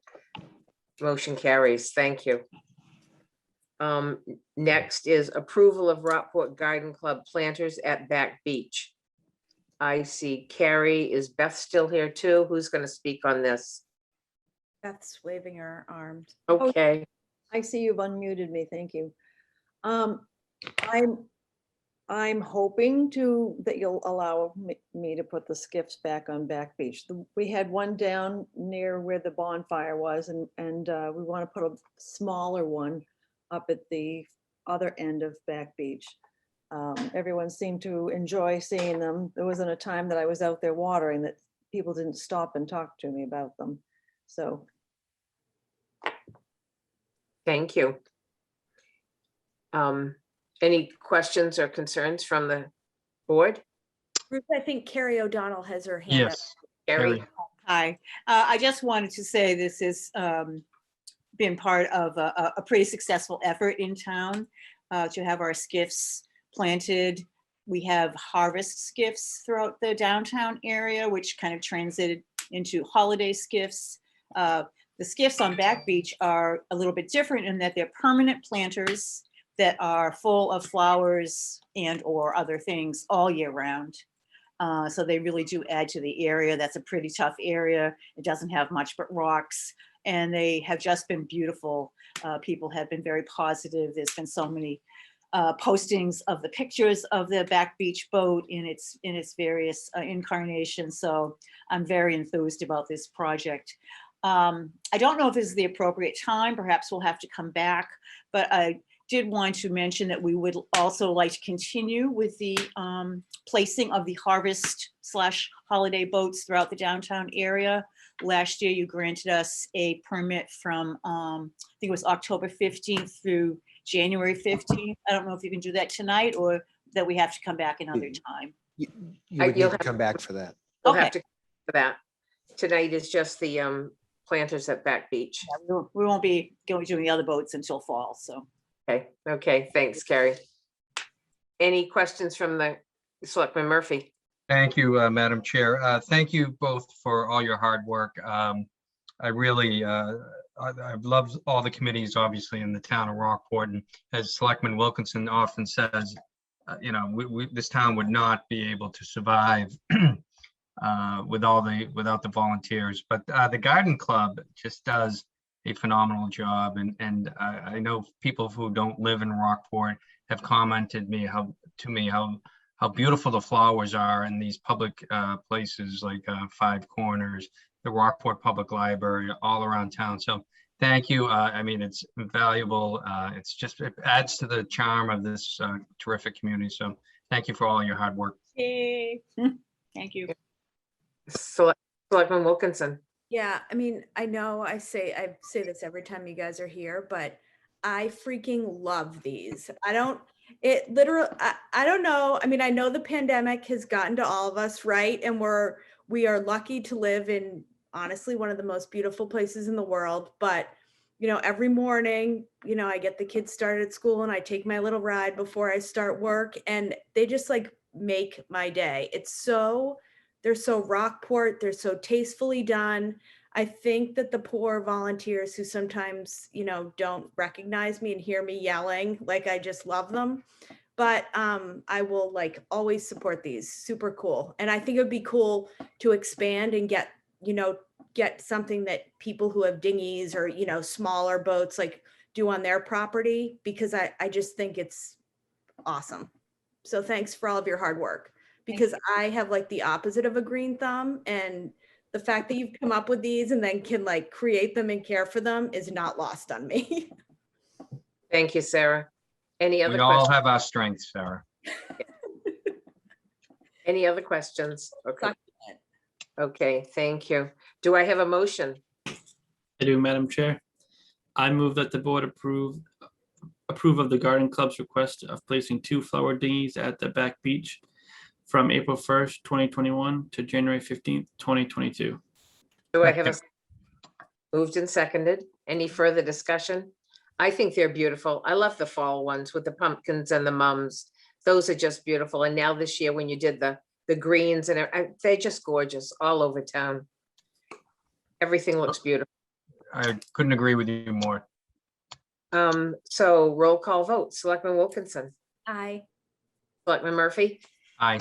Motion carries. Thank you. Next is approval of Rockport Garden Club planters at Back Beach. I see Carrie. Is Beth still here too? Who's going to speak on this? Beth's waving her arms. Okay, I see you've unmuted me. Thank you. I'm hoping that you'll allow me to put the skiffs back on Back Beach. We had one down near where the bonfire was, and we want to put a smaller one up at the other end of Back Beach. Everyone seemed to enjoy seeing them. There wasn't a time that I was out there watering that people didn't stop and talk to me about them. So thank you. Any questions or concerns from the board? Ruth, I think Carrie O'Donnell has her hand up. Yes. Carrie? Carrie. Hi, I just wanted to say this has been part of a pretty successful effort in town to have our skiffs planted. We have harvest skiffs throughout the downtown area, which kind of transited into holiday skiffs. The skiffs on Back Beach are a little bit different in that they're permanent planters that are full of flowers and or other things all year round. So they really do add to the area. That's a pretty tough area. It doesn't have much but rocks, and they have just been beautiful. People have been very positive. There's been so many postings of the pictures of the Back Beach boat in its various incarnations. So I'm very enthused about this project. I don't know if this is the appropriate time. Perhaps we'll have to come back, but I did want to mention that we would also like to continue with the placing of the harvest/holiday boats throughout the downtown area. Last year, you granted us a permit from, I think it was October 15th through January 15th. I don't know if you can do that tonight or that we have to come back another time. You would you'll need to have come back for that. We'll Okay. have to for that. Tonight is just the planters at Back Beach. We won't be doing the other boats until fall, so. Okay, thanks, Carrie. Any questions from the Selectman Murphy? Thank you, Madam Chair. Thank you both for all your hard work. I really, I've loved all the committees, obviously, in the town of Rockport. And as Selectman Wilkinson often says, this town would not be able to survive without the volunteers. But the Garden Club just does a phenomenal job. And I know people who don't live in Rockport have commented how beautiful the flowers are in these public places like Five Corners, the Rockport Public Library, all around town. So thank you. I mean, it's valuable. It adds to the charm of this terrific community. So thank you for all your hard work. Yay. Thank you. Selectman Wilkinson. Yeah, I mean, I know I say this every time you guys are here, but I freaking love these. I don't know. I mean, I know the pandemic has gotten to all of us, right? And we are lucky to live in honestly one of the most beautiful places in the world. But, every morning, I get the kids started at school and I take my little ride before I start work, and they just like make my day. They're so Rockport, they're so tastefully done. I think that the poor volunteers who sometimes, don't recognize me and hear me yelling, like I just love them. But I will like always support these. Super cool. And I think it would be cool to expand and get something that people who have dinghies or, smaller boats like do on their property, because I just think it's awesome. So thanks for all of your hard work, because I have like the opposite of a green thumb, and the fact that you've come up with these and then can like create them and care for them is not lost on me. Thank you, Sarah. Any other We all questions? have our strengths, Sarah. Any other questions? Okay. Okay, thank you. Do I have a motion? I do, Madam Chair. I move that the board approve of the garden club's request of placing 2 flower dinghies at the back beach from April 1st, 2021 to January 15th, 2022. Do I have a moved and seconded? Any further discussion? I think they're beautiful. I love the fall ones with the pumpkins and the mums. Those are just beautiful. And now this year when you did the greens and they're just gorgeous all over town. Everything looks beautiful. I couldn't agree with you more. So roll call vote. Selectman Wilkinson, Aye. Selectman Murphy, Aye.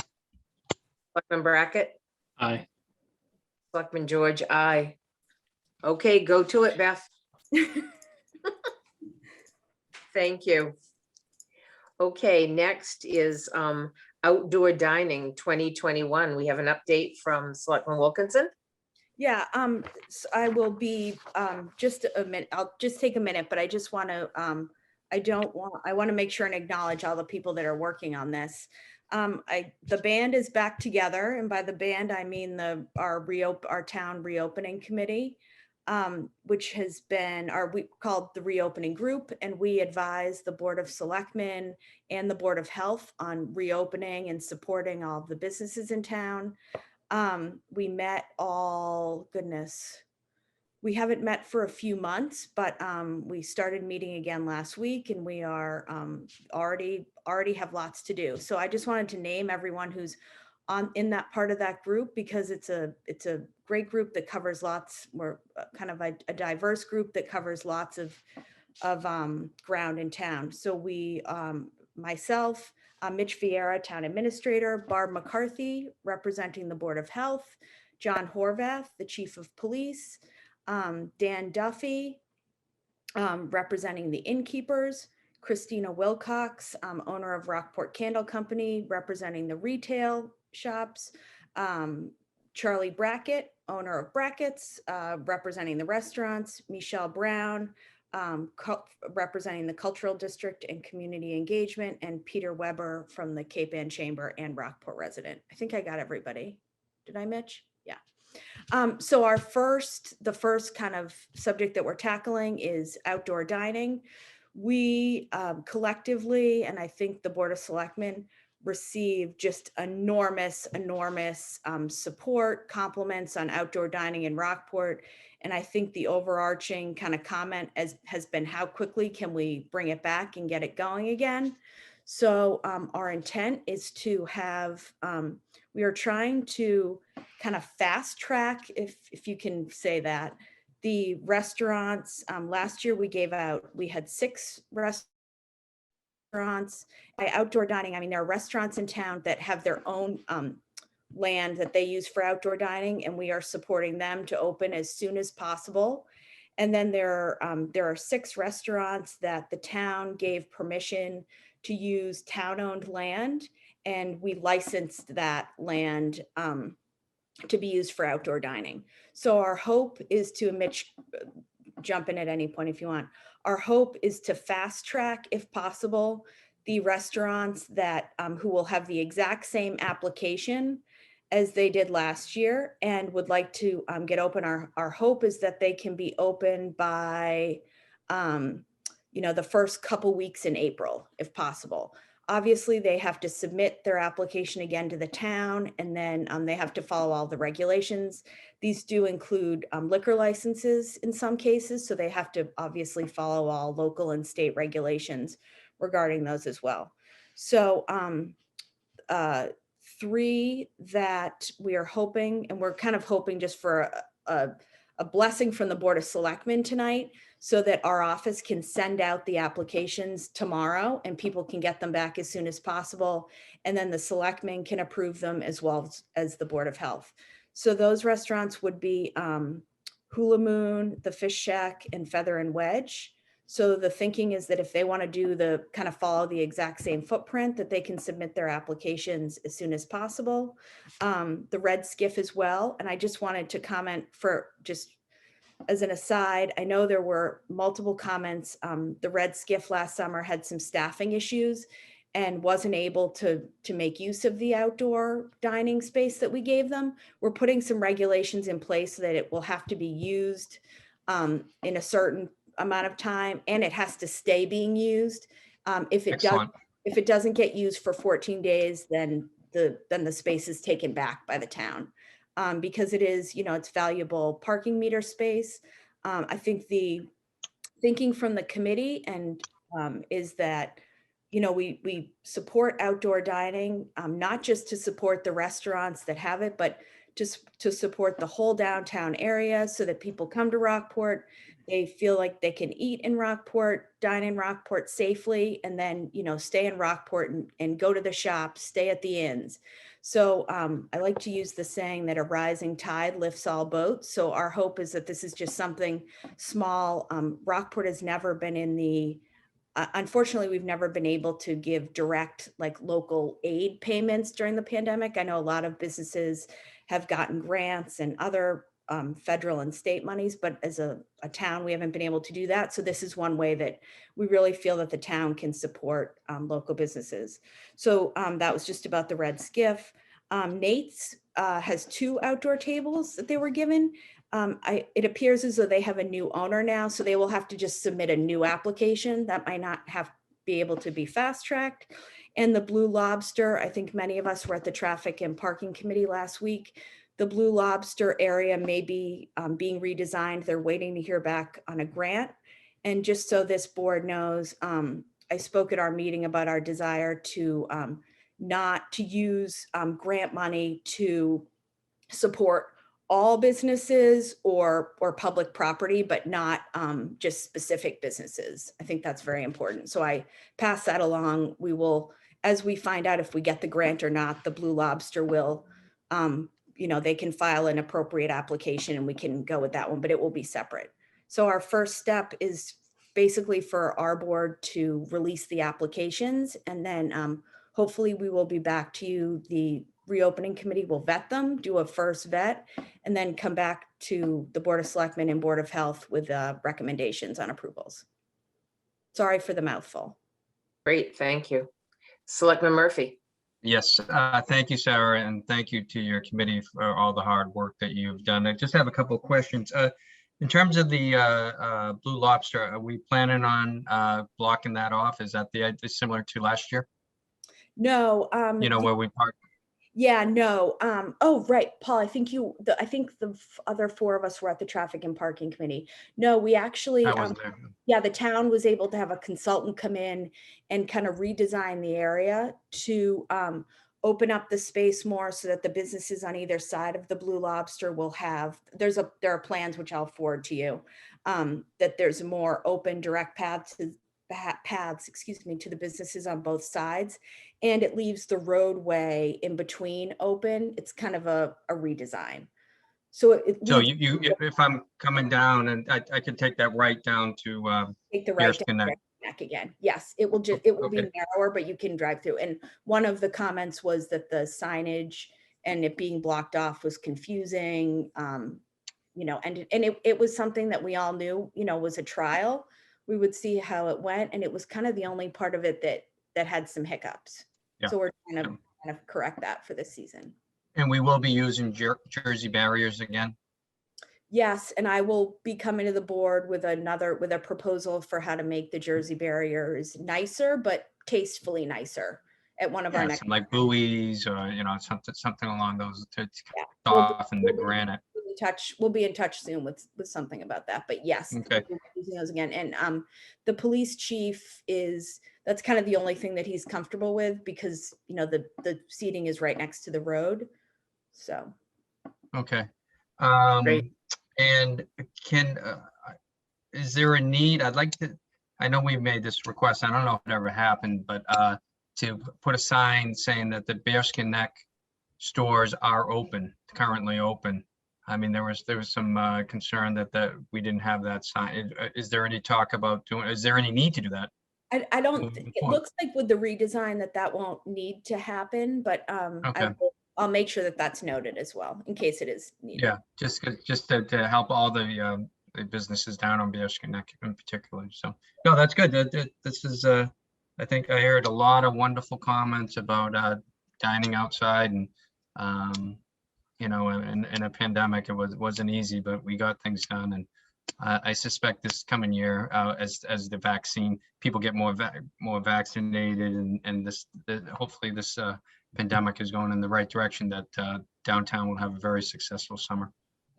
Selectman Brackett, Aye. Selectman George, aye. Okay, go to it, Beth. Thank you. Okay, next is outdoor dining 2021. We have an update from Selectman Wilkinson. Yeah, I will be, just a minute, I'll just take a minute, but I just want to, I want to make sure and acknowledge all the people that are working on this. The band is back together, and by the band, I mean our town reopening committee, which has been we called the reopening group, and we advise the Board of Selectmen and the Board of Health on reopening and supporting all of the businesses in town. We met we haven't met for a few months, but we started meeting again last week, and we are already have lots to do. So I just wanted to name everyone who's in that part of that group, because it's a great group that covers lots. We're kind of a diverse group that covers lots of ground in town. So we, myself, Mitch Vieira, Town Administrator, Barb McCarthy, representing the Board of Health, John Horvath, the Chief of Police, Dan Duffy, representing the innkeepers, Christina Wilcox, owner of Rockport Candle Company, representing the retail shops, Charlie Brackett, owner of Brackett's, representing the restaurants, Michelle Brown, representing the Cultural District and Community Engagement, and Peter Weber from the Cape Ann Chamber and Rockport resident. I think I got everybody. Did I, Mitch? Yeah. So the first kind of subject that we're tackling is outdoor dining. We collectively, and I think the Board of Selectmen, received just enormous support, compliments on outdoor dining in Rockport. And I think the overarching kind of comment has been, how quickly can we bring it back and get it going again? So our intent is to have, we are trying to kind of fast track, if you can say that, the restaurants. Last year we had 6 restaurants. By outdoor dining, I mean, there are restaurants in town that have their own land that they use for outdoor dining, and we are supporting them to open as soon as possible. And then there are 6 restaurants that the town gave permission to use town-owned land, and we licensed that land to be used for outdoor dining. So our hope is to, Mitch, jump in at any point if you want. Our hope is to fast track, if possible, the restaurants that who will have the exact same application as they did last year and would like to get open. Our hope is that they can be open by the first couple weeks in April, if possible. Obviously, they have to submit their application again to the town, and then they have to follow all the regulations. These do include liquor licenses in some cases, so they have to obviously follow all local and state regulations regarding those as well. So 3 that we are hoping, and we're kind of hoping just for a blessing from the Board of Selectmen tonight, so that our office can send out the applications tomorrow and people can get them back as soon as possible. And then the selectmen can approve them as well as the Board of Health. So those restaurants would be Hula Moon, the Fish Shack, and Feather and Wedge. So the thinking is that if they want to do the kind of follow the exact same footprint, that they can submit their applications as soon as possible. The Red Skiff as well. And I just wanted to comment for just as an aside, I know there were multiple comments. The Red Skiff last summer had some staffing issues and wasn't able to make use of the outdoor dining space that we gave them. We're putting some regulations in place so that it will have to be used in a certain amount of time, and it has to stay being used. If it doesn't get used for 14 days, then the space is taken back by the town. Because it is, it's valuable parking meter space. I think the thinking from the committee and is that, we support outdoor dining, not just to support the restaurants that have it, but just to support the whole downtown area so that people come to Rockport, they feel like they can eat in Rockport, dine in Rockport safely, and then, stay in Rockport and go to the shops, stay at the inns. So I like to use the saying that a rising tide lifts all boats. So our hope is that this is just something small. Rockport has never been in the, unfortunately, we've never been able to give direct local aid payments during the pandemic. I know a lot of businesses have gotten grants and other federal and state monies, but as a town, we haven't been able to do that. So this is one way that we really feel that the town can support local businesses. So that was just about the Red Skiff. Nate's has 2 outdoor tables that they were given. It appears as though they have a new owner now, so they will have to just submit a new application that might not be able to be fast tracked. And the Blue Lobster, I think many of us were at the Traffic and Parking Committee last week. The Blue Lobster area may be being redesigned. They're waiting to hear back on a grant. And just so this board knows, I spoke at our meeting about our desire to not to use grant money to support all businesses or public property, but not just specific businesses. I think that's very important. So I pass that along. We will, as we find out if we get the grant or not, the Blue Lobster will, they can file an appropriate application and we can go with that one, but it will be separate. So our first step is basically for our board to release the applications, and then hopefully we will be back to you. The reopening committee will vet them, do a first vet, and then come back to the Board of Selectmen and Board of Health with recommendations on approvals. Sorry for the mouthful. Great, thank you. Selectman Murphy. Yes, thank you, Sarah, and thank you to your committee for all the hard work that you've done. I just have a couple of questions. In terms of the Blue Lobster, are we planning on blocking that off? Is that similar to last year? No. Where we park? Yeah, no. Oh, right, Paul, I think the other 4 of us were at the Traffic and Parking Committee. No, we actually, I wasn't there. yeah, the town was able to have a consultant come in and kind of redesign the area to open up the space more so that the businesses on either side of the Blue Lobster will have, there are plans which I'll forward to you, that there's more open direct paths, to the businesses on both sides, and it leaves the roadway in between open. It's kind of a redesign. So if I'm coming down and I can take that right down to take the right down back again. Yes, it will be narrower, but you can drive through. And one of the comments was that the signage and it being blocked off was confusing. And it was something that we all knew, was a trial. We would see how it went, and it was kind of the only part of it that had some hiccups. Yeah. So we're trying to kind of correct that for this season. And we will be using Jersey barriers again? Yes, and I will be coming to the board with a proposal for how to make the Jersey barriers nicer, but tastefully nicer at one of our next. Like buoys or, something along those to soften the granite. We'll be in touch soon with something about that, but yes, okay. We'll be using those again. And the police chief that's kind of the only thing that he's comfortable with, because the seating is right next to the road. So. Okay. Great. And is there a need? I know we've made this request. I don't know if it ever happened, but to put a sign saying that the Bearskin Neck stores are currently open. I mean, there was some concern that we didn't have that sign. Is there any talk about is there any need to do that? I don't, it looks like with the redesign that won't need to happen, but okay. I'll make sure that that's noted as well in case it is needed. Yeah, just to help all the the businesses down on Bearskin Neck in particular. So, no, that's good. This is, I think I heard a lot of wonderful comments about dining outside and, you know, in a pandemic, wasn't easy, but we got things done. And I suspect this coming year, as the vaccine, people get more vaccinated, and hopefully this pandemic is going in the right direction, that downtown will have a very successful summer.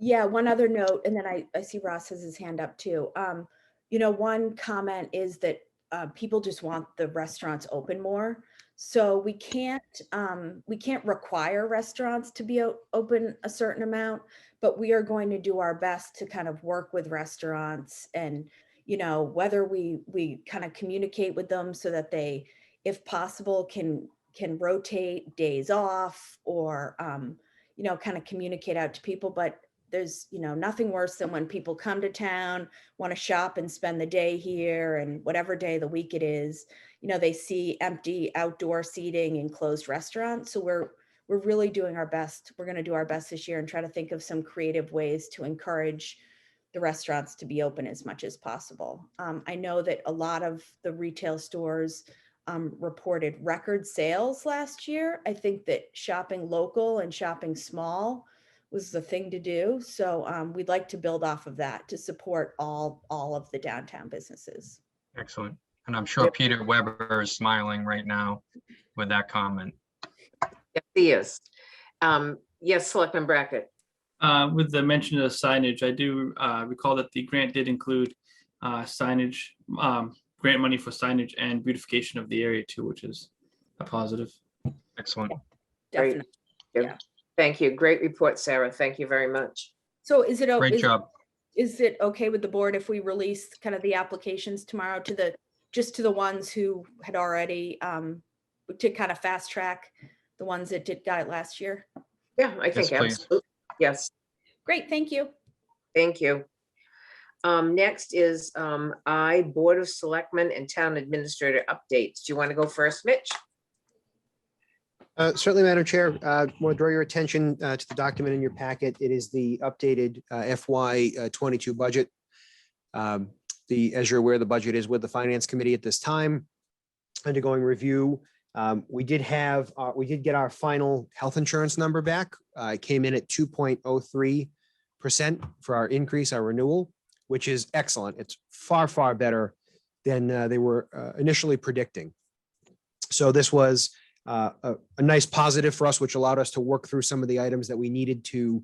Yeah, one other note, and then I see Ross has his hand up too. You know, one comment is that people just want the restaurants open more. So we can't require restaurants to be open a certain amount, but we are going to do our best to kind of work with restaurants, and, you know, whether we kind of communicate with them so that they, if possible, can rotate days off, or, you know, kind of communicate out to people. But there's, you know, nothing worse than when people come to town, want to shop and spend the day here, and whatever day of the week it is, you know, they see empty outdoor seating and closed restaurants. So we're really doing our best. We're going to do our best this year and try to think of some creative ways to encourage the restaurants to be open as much as possible. I know that a lot of the retail stores reported record sales last year. I think that shopping local and shopping small was the thing to do. So we'd like to build off of that to support all of the downtown businesses. Excellent. And I'm sure Peter Weber is smiling right now with that comment. Yes, he is. Yes, Selectman Brackett. With the mention of signage, I do recall that the grant did include signage, grant money for signage and beautification of the area too, which is a positive. Excellent. Definitely. Yeah. Thank you. Great report, Sarah. Thank you very much. So is it Great job. Is it okay with the board if we release kind of the applications tomorrow to the ones who had already to kind of fast track the ones that got it last year? Yeah, I think please. absolutely. Yes. Great, thank you. Thank you. Next is Board of Selectmen and Town Administrator updates. Do you want to go first, Mitch? Certainly, Madam Chair. I want to draw your attention to the document in your packet. It is the updated FY22 budget. As you're aware, the budget is with the Finance Committee at this time, undergoing review. We did get our final health insurance number back. It came in at 2.03% for our increase, our renewal, which is excellent. It's far, far better than they were initially predicting. So this was a nice positive for us, which allowed us to work through some of the items that we needed to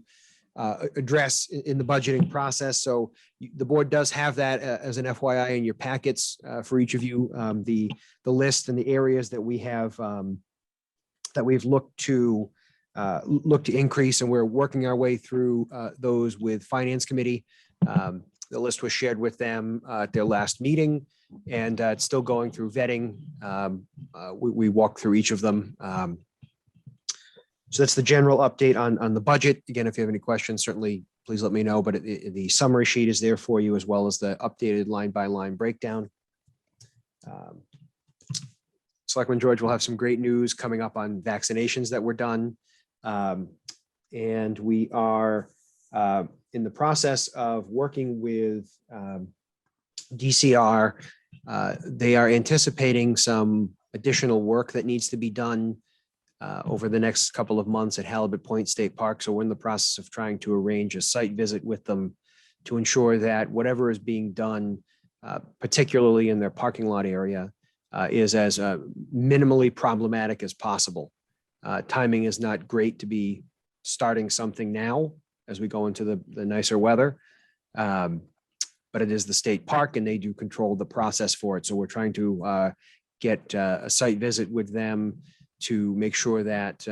address in the budgeting process. So the board does have that as an FYI in your packets for each of you, the list and the areas that we have that we've looked to increase, and we're working our way through those with Finance Committee. The list was shared with them at their last meeting, and it's still going through vetting. We walked through each of them. So that's the general update on the budget. Again, if you have any questions, certainly please let me know, but the summary sheet is there for you, as well as the updated line by line breakdown. Selectman George will have some great news coming up on vaccinations that were done. And we are in the process of working with DCR. They are anticipating some additional work that needs to be done over the next couple of months at Halibut Point State Park. So we're in the process of trying to arrange a site visit with them to ensure that whatever is being done, particularly in their parking lot area, is as minimally problematic as possible. Timing is not great to be starting something now as we go into the nicer weather. But it is the state park, and they do control the process for it. So we're trying to get a site visit with them to make sure that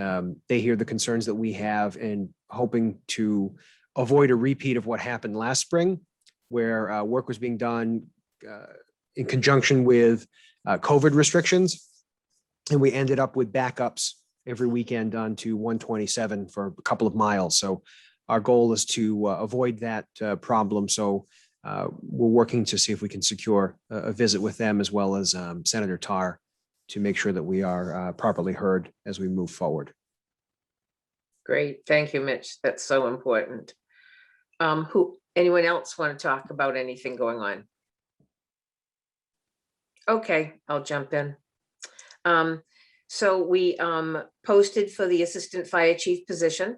they hear the concerns that we have, and hoping to avoid a repeat of what happened last spring, where work was being done in conjunction with COVID restrictions. And we ended up with backups every weekend on to 127 for a couple of miles. So our goal is to avoid that problem. So we're working to see if we can secure a visit with them, as well as Senator Tarr, to make sure that we are properly heard as we move forward. Great. Thank you, Mitch. That's so important. Who Anyone else want to talk about anything going on? Okay, I'll jump in. So we posted for the assistant fire chief position.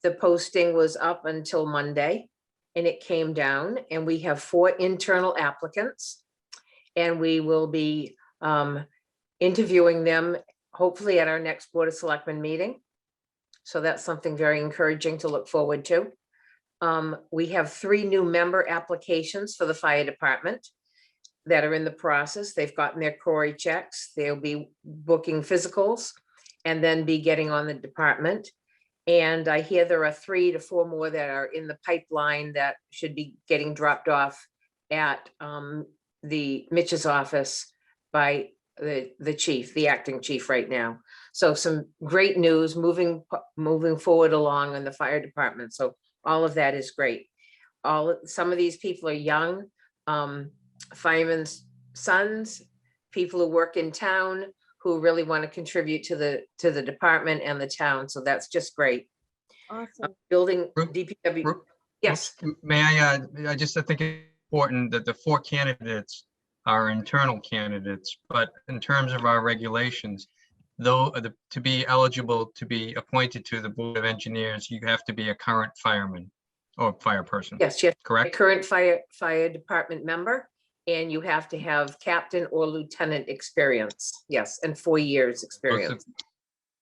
The posting was up until Monday and it came down, and we have 4 internal applicants. And we will be interviewing them hopefully at our next Board of Selectmen meeting. So that's something very encouraging to look forward to. We have 3 new member applications for the fire department that are in the process. They've gotten their Cory checks. They'll be booking physicals and then be getting on the department. And I hear there are 3 to 4 more that are in the pipeline that should be getting dropped off at the Mitch's office by the chief, the acting chief right now. So some great news moving forward along in the fire department. So all of that is great. Some of these people are young, firemen's sons, people who work in town who really want to contribute to the department and the town. So that's just great. Awesome. Building DPW. Yes. May I just think it's important that the 4 candidates are internal candidates, but in terms of our regulations, though, to be eligible to be appointed to the Board of Engineers, you have to be a current fireman or fire person. Yes, yes. Correct? Current fire department member, and you have to have captain or lieutenant experience. Yes, and 4 years experience.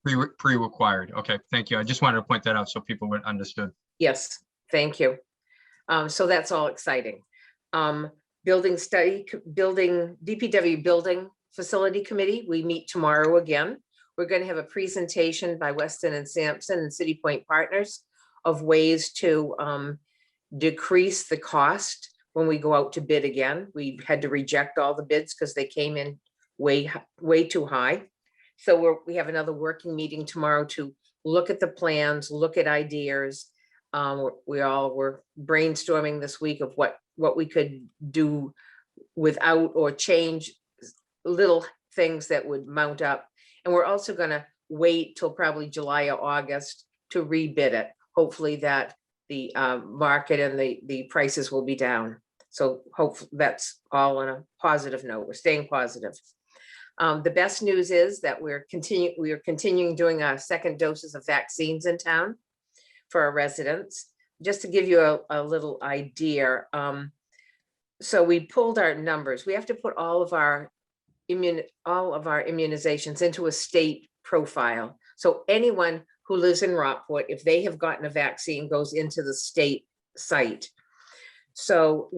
Pre-required. Okay, thank you. I just wanted to point that out so people would understood. Yes, thank you. So that's all exciting. Building DPW Building Facility Committee, we meet tomorrow again. We're going to have a presentation by Weston and Sampson and City Point Partners of ways to decrease the cost when we go out to bid again. We had to reject all the bids because they came in way too high. So we have another working meeting tomorrow to look at the plans, look at ideas. We all were brainstorming this week of what we could do without or change little things that would mount up. And we're also going to wait till probably July or August to rebid it. Hopefully that the market and the prices will be down. So hopefully that's all on a positive note. We're staying positive. The best news is that we are continuing doing our second doses of vaccines in town for our residents. Just to give you a little idea, so we pulled our numbers. We have to put all of our immunizations into a state profile. So anyone who lives in Rockport, if they have gotten a vaccine, goes into the state site. So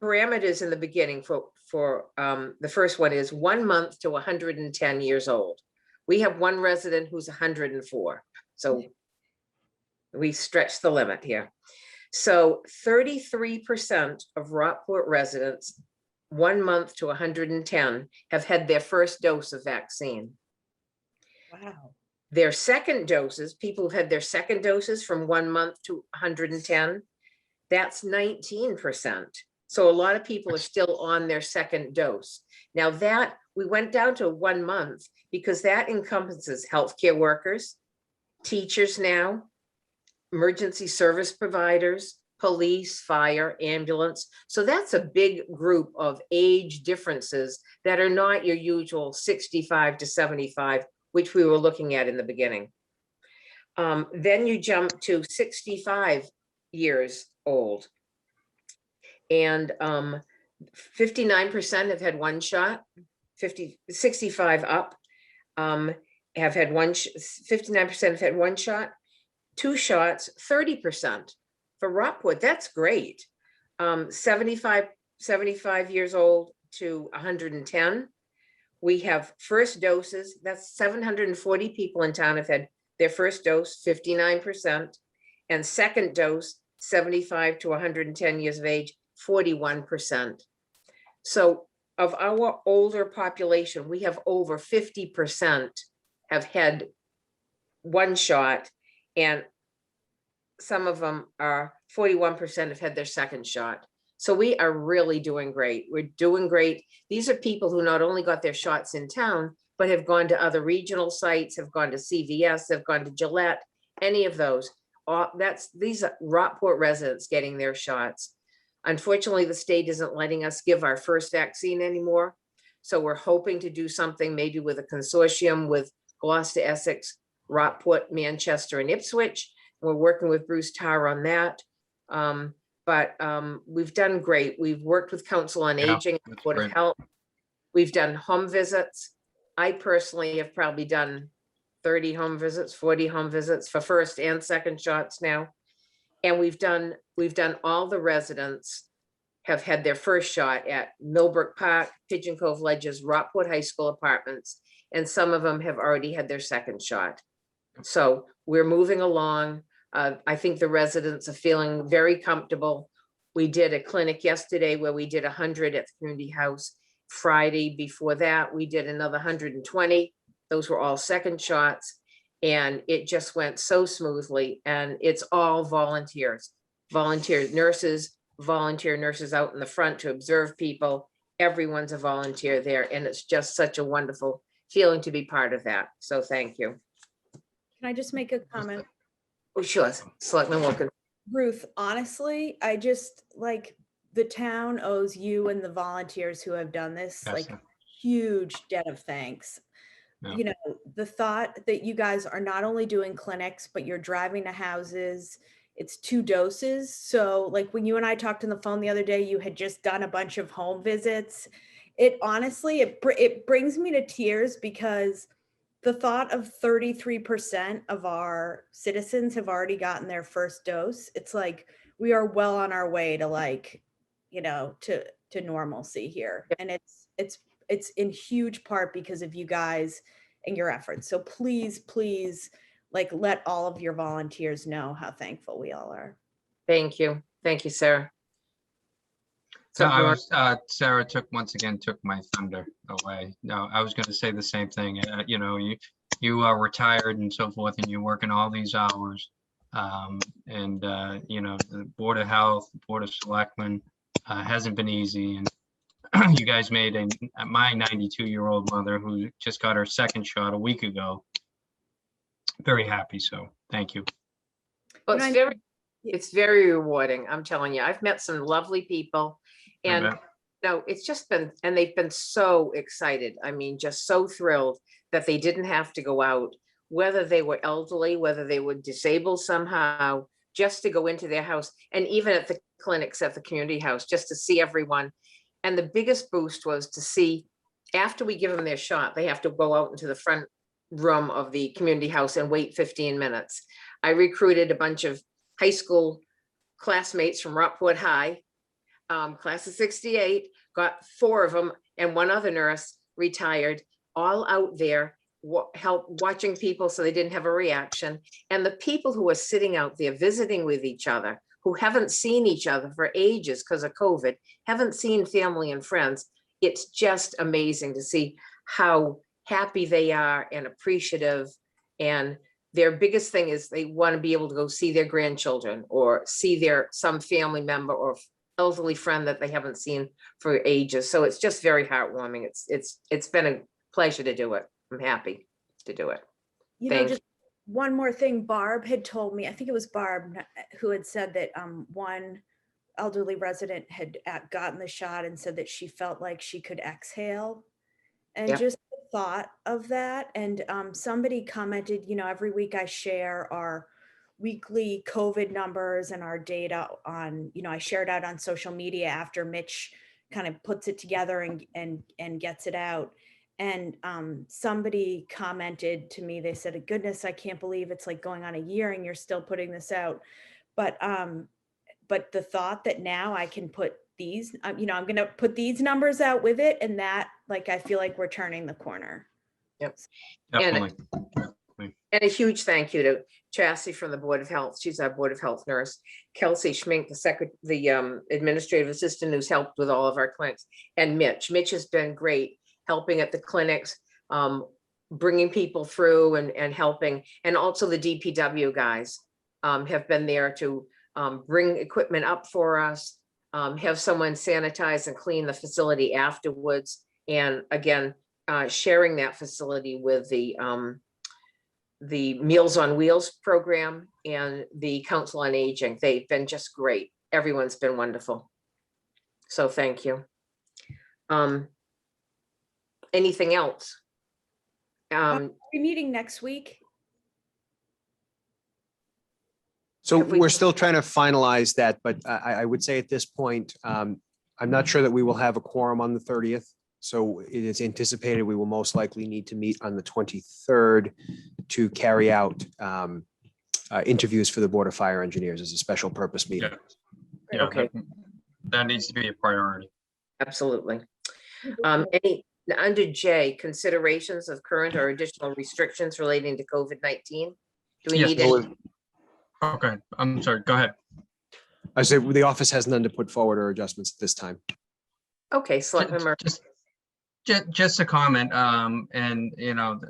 parameters in the beginning for the first one is 1 month to 110 years old. We have one resident who's 104. So we stretch the limit here. So 33% of Rockport residents, 1 month to 110, have had their first dose of vaccine. Wow. Their second doses, people who've had their second doses from 1 month to 110, that's 19%. So a lot of people are still on their second dose. Now that we went down to 1 month because that encompasses healthcare workers, teachers now, emergency service providers, police, fire, ambulance. So that's a big group of age differences that are not your usual 65 to 75, which we were looking at in the beginning. Then you jump to 65 years old. And 59% have had one shot, 65 up have had 59% have had one shot, 2 shots, 30% for Rockport. That's great. 75 years old to 110. We have first doses. That's 740 people in town have had their first dose, 59%, and second dose, 75 to 110 years of age, 41%. So of our older population, we have over 50% have had one shot, and some of them are 41% have had their second shot. So we are really doing great. We're doing great. These are people who not only got their shots in town, but have gone to other regional sites, have gone to CVS, have gone to Gillette, any of those. these are Rockport residents getting their shots. Unfortunately, the state isn't letting us give our first vaccine anymore. So we're hoping to do something maybe with a consortium with Gloucester, Essex, Rockport, Manchester, and Ipswich. We're working with Bruce Tarr on that. But we've done great. We've worked with Council on Yeah, Aging, that's Board of great. Health. We've done home visits. I personally have probably done 30 home visits, 40 home visits for first and second shots now. And we've done all the residents have had their first shot at Millbrook Park, Pigeon Cove Ledges, Rockport High School apartments, and some of them have already had their second shot. So we're moving along. I think the residents are feeling very comfortable. We did a clinic yesterday where we did 100 at the community house. Friday before that, we did another 120. Those were all second shots. And it just went so smoothly. And it's all volunteers, volunteer nurses out in the front to observe people. Everyone's a volunteer there. And it's just such a wonderful feeling to be part of that. So thank you. Can I just make a comment? Oh, sure. Selectman Wilkins. Ruth, honestly, I just like the town owes you and the volunteers who have done this Yes, like sir. huge debt of thanks. Yeah. You know, the thought that you guys are not only doing clinics, but you're driving to houses. It's 2 doses. So like when you and I talked on the phone the other day, you had just done a bunch of home visits. It honestly, it brings me to tears because the thought of 33% of our citizens have already gotten their first dose. It's like we are well on our way to like, you know, to normalcy here. And it's in huge part because of you guys and your efforts. So please, like let all of your volunteers know how thankful we all are. Thank you. Thank you, Sarah. No, Something Sarah took my thunder away. No, I was going to say the same thing. You know, you are retired and so forth, and you're working all these hours. You know, the Board of Health, Board of Selectmen hasn't been easy. And you guys made my 92-year-old mother, who just got her second shot a week ago, very happy. So thank you. Well, it's very rewarding. I'm telling you, I've met some lovely people and no, it's just been, and they've been so excited. I mean, just so thrilled that they didn't have to go out, whether they were elderly, whether they were disabled somehow, just to go into their house and even at the clinics at the community house, just to see everyone. And the biggest boost was to see after we give them their shot, they have to go out into the front room of the community house and wait 15 minutes. I recruited a bunch of high school classmates from Rockport High, class of 68, got 4 of them and 1 other nurse retired, all out there watching people so they didn't have a reaction. And the people who are sitting out there visiting with each other, who haven't seen each other for ages because of COVID, haven't seen family and friends, it's just amazing to see how happy they are and appreciative. And their biggest thing is they want to be able to go see their grandchildren or see some family member or elderly friend that they haven't seen for ages. So it's just very heartwarming. It's been a pleasure to do it. I'm happy to do it. You know, just one more thing, Barb had told me, I think it was Barb who had said that one elderly resident had gotten the shot and said that she felt like she could exhale. And just the thought of that. And somebody commented, you know, every week I share our weekly COVID numbers and our data on, you know, I share it out on social media after Mitch kind of puts it together and gets it out. And somebody commented to me, they said, goodness, I can't believe it's like going on a year and you're still putting this out. But the thought that now I can put these, you know, I'm going to put these numbers out with it, and that, like, I feel like we're turning the corner. Yep. Definitely. And a huge thank you to Chassie from the Board of Health. She's our Board of Health nurse. Kelsey Schmink, the administrative assistant who's helped with all of our clinics. And Mitch. Mitch has been great helping at the clinics, bringing people through and helping. And also the DPW guys have been there to bring equipment up for us, have someone sanitize and clean the facility afterwards. And again, sharing that facility with the the Meals on Wheels program and the Council on Aging. They've been just great. Everyone's been wonderful. So thank you. Anything else? Are we meeting next week? So Have we- we're still trying to finalize that, but I would say at this point, I'm not sure that we will have a quorum on the 30th. So it is anticipated we will most likely need to meet on the 23rd to carry out interviews for the Board of Fire Engineers as a special purpose meeting. Yeah, Okay. that needs to be a priority. Absolutely. Under J, considerations of current or additional restrictions relating to COVID-19. Do we Yes. need any? Okay, I'm sorry, go ahead. I say the office has none to put forward or adjustments at this time. Okay, Selectman Murphy. Just a comment, and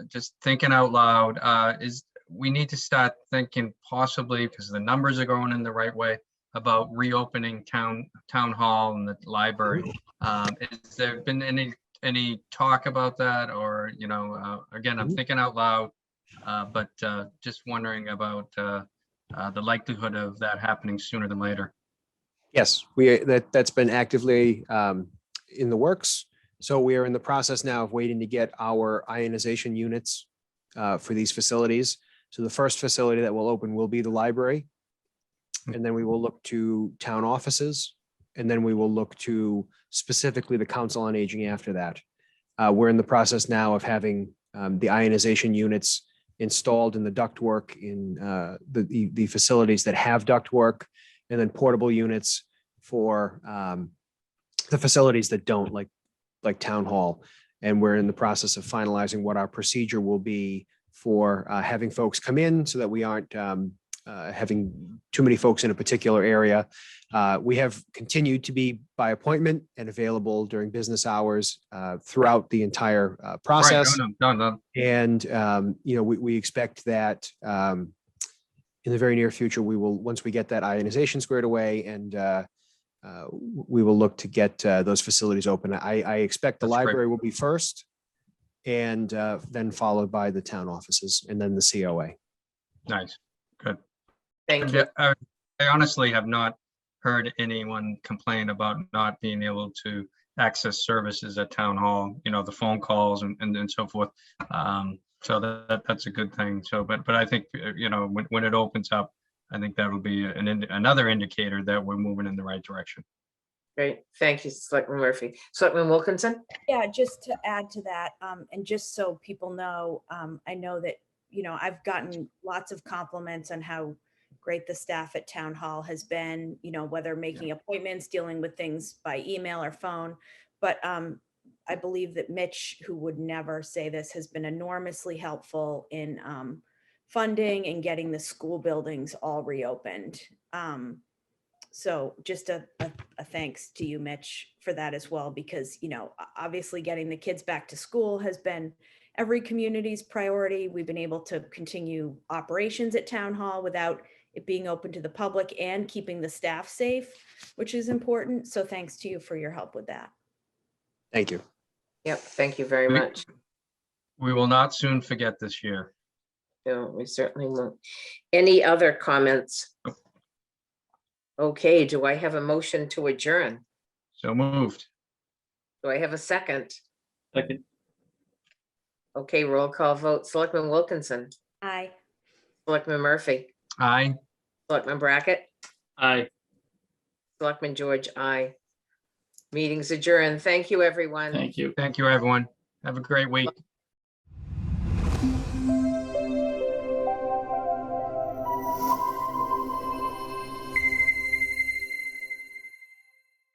just thinking out loud, is we need to start thinking possibly, because the numbers are going in the right way, about reopening town hall and the library. Has there been any talk about that, or again, I'm thinking out loud, but just wondering about the likelihood of that happening sooner than later. Yes, that's been actively in the works. So we are in the process now of waiting to get our ionization units for these facilities. So the first facility that will open will be the library. And then we will look to town offices. And then we will look to specifically the Council on Aging after that. We're in the process now of having the ionization units installed in the ductwork in the facilities that have ductwork, and then portable units for the facilities that don't, like town hall. And we're in the process of finalizing what our procedure will be for having folks come in so that we aren't having too many folks in a particular area. We have continued to be by appointment and available during business hours throughout the entire process. Right, no. And, we expect that in the very near future, we will, once we get that ionization squared away, and we will look to get those facilities open. I expect the That's great. library will be first, and then followed by the town offices, and then the COA. Nice, good. Thank you. I honestly have not heard anyone complain about not being able to access services at town hall, the phone calls and so forth. So that's a good thing. So, but I think, when it opens up, I think that'll be another indicator that we're moving in the right direction. Great. Thank you, Selectman Murphy. Selectman Wilkinson? Yeah, just to add to that, and just so people know, I know that, I've gotten lots of compliments on how great the staff at Town Hall has been, whether making appointments, dealing with things by email or phone. But I believe that Mitch, who would never say this, has been enormously helpful in funding and getting the school buildings all reopened. So just a thanks to you, Mitch, for that as well, because, obviously getting the kids back to school has been every community's priority. We've been able to continue operations at Town Hall without it being open to the public and keeping the staff safe, which is important. So thanks to you for your help with that. Thank you. Yep, thank you very much. We will not soon forget this year. No, we certainly won't. Any other comments? Okay, do I have a motion to adjourn? So moved. Do I have a second? Second. Okay, roll call vote. Selectman Wilkinson, Aye. Selectman Murphy, Aye. Selectman Brackett, Aye. Selectman George, aye. Meeting's adjourned. Thank you, everyone. Thank you. Thank you, everyone. Have a great week.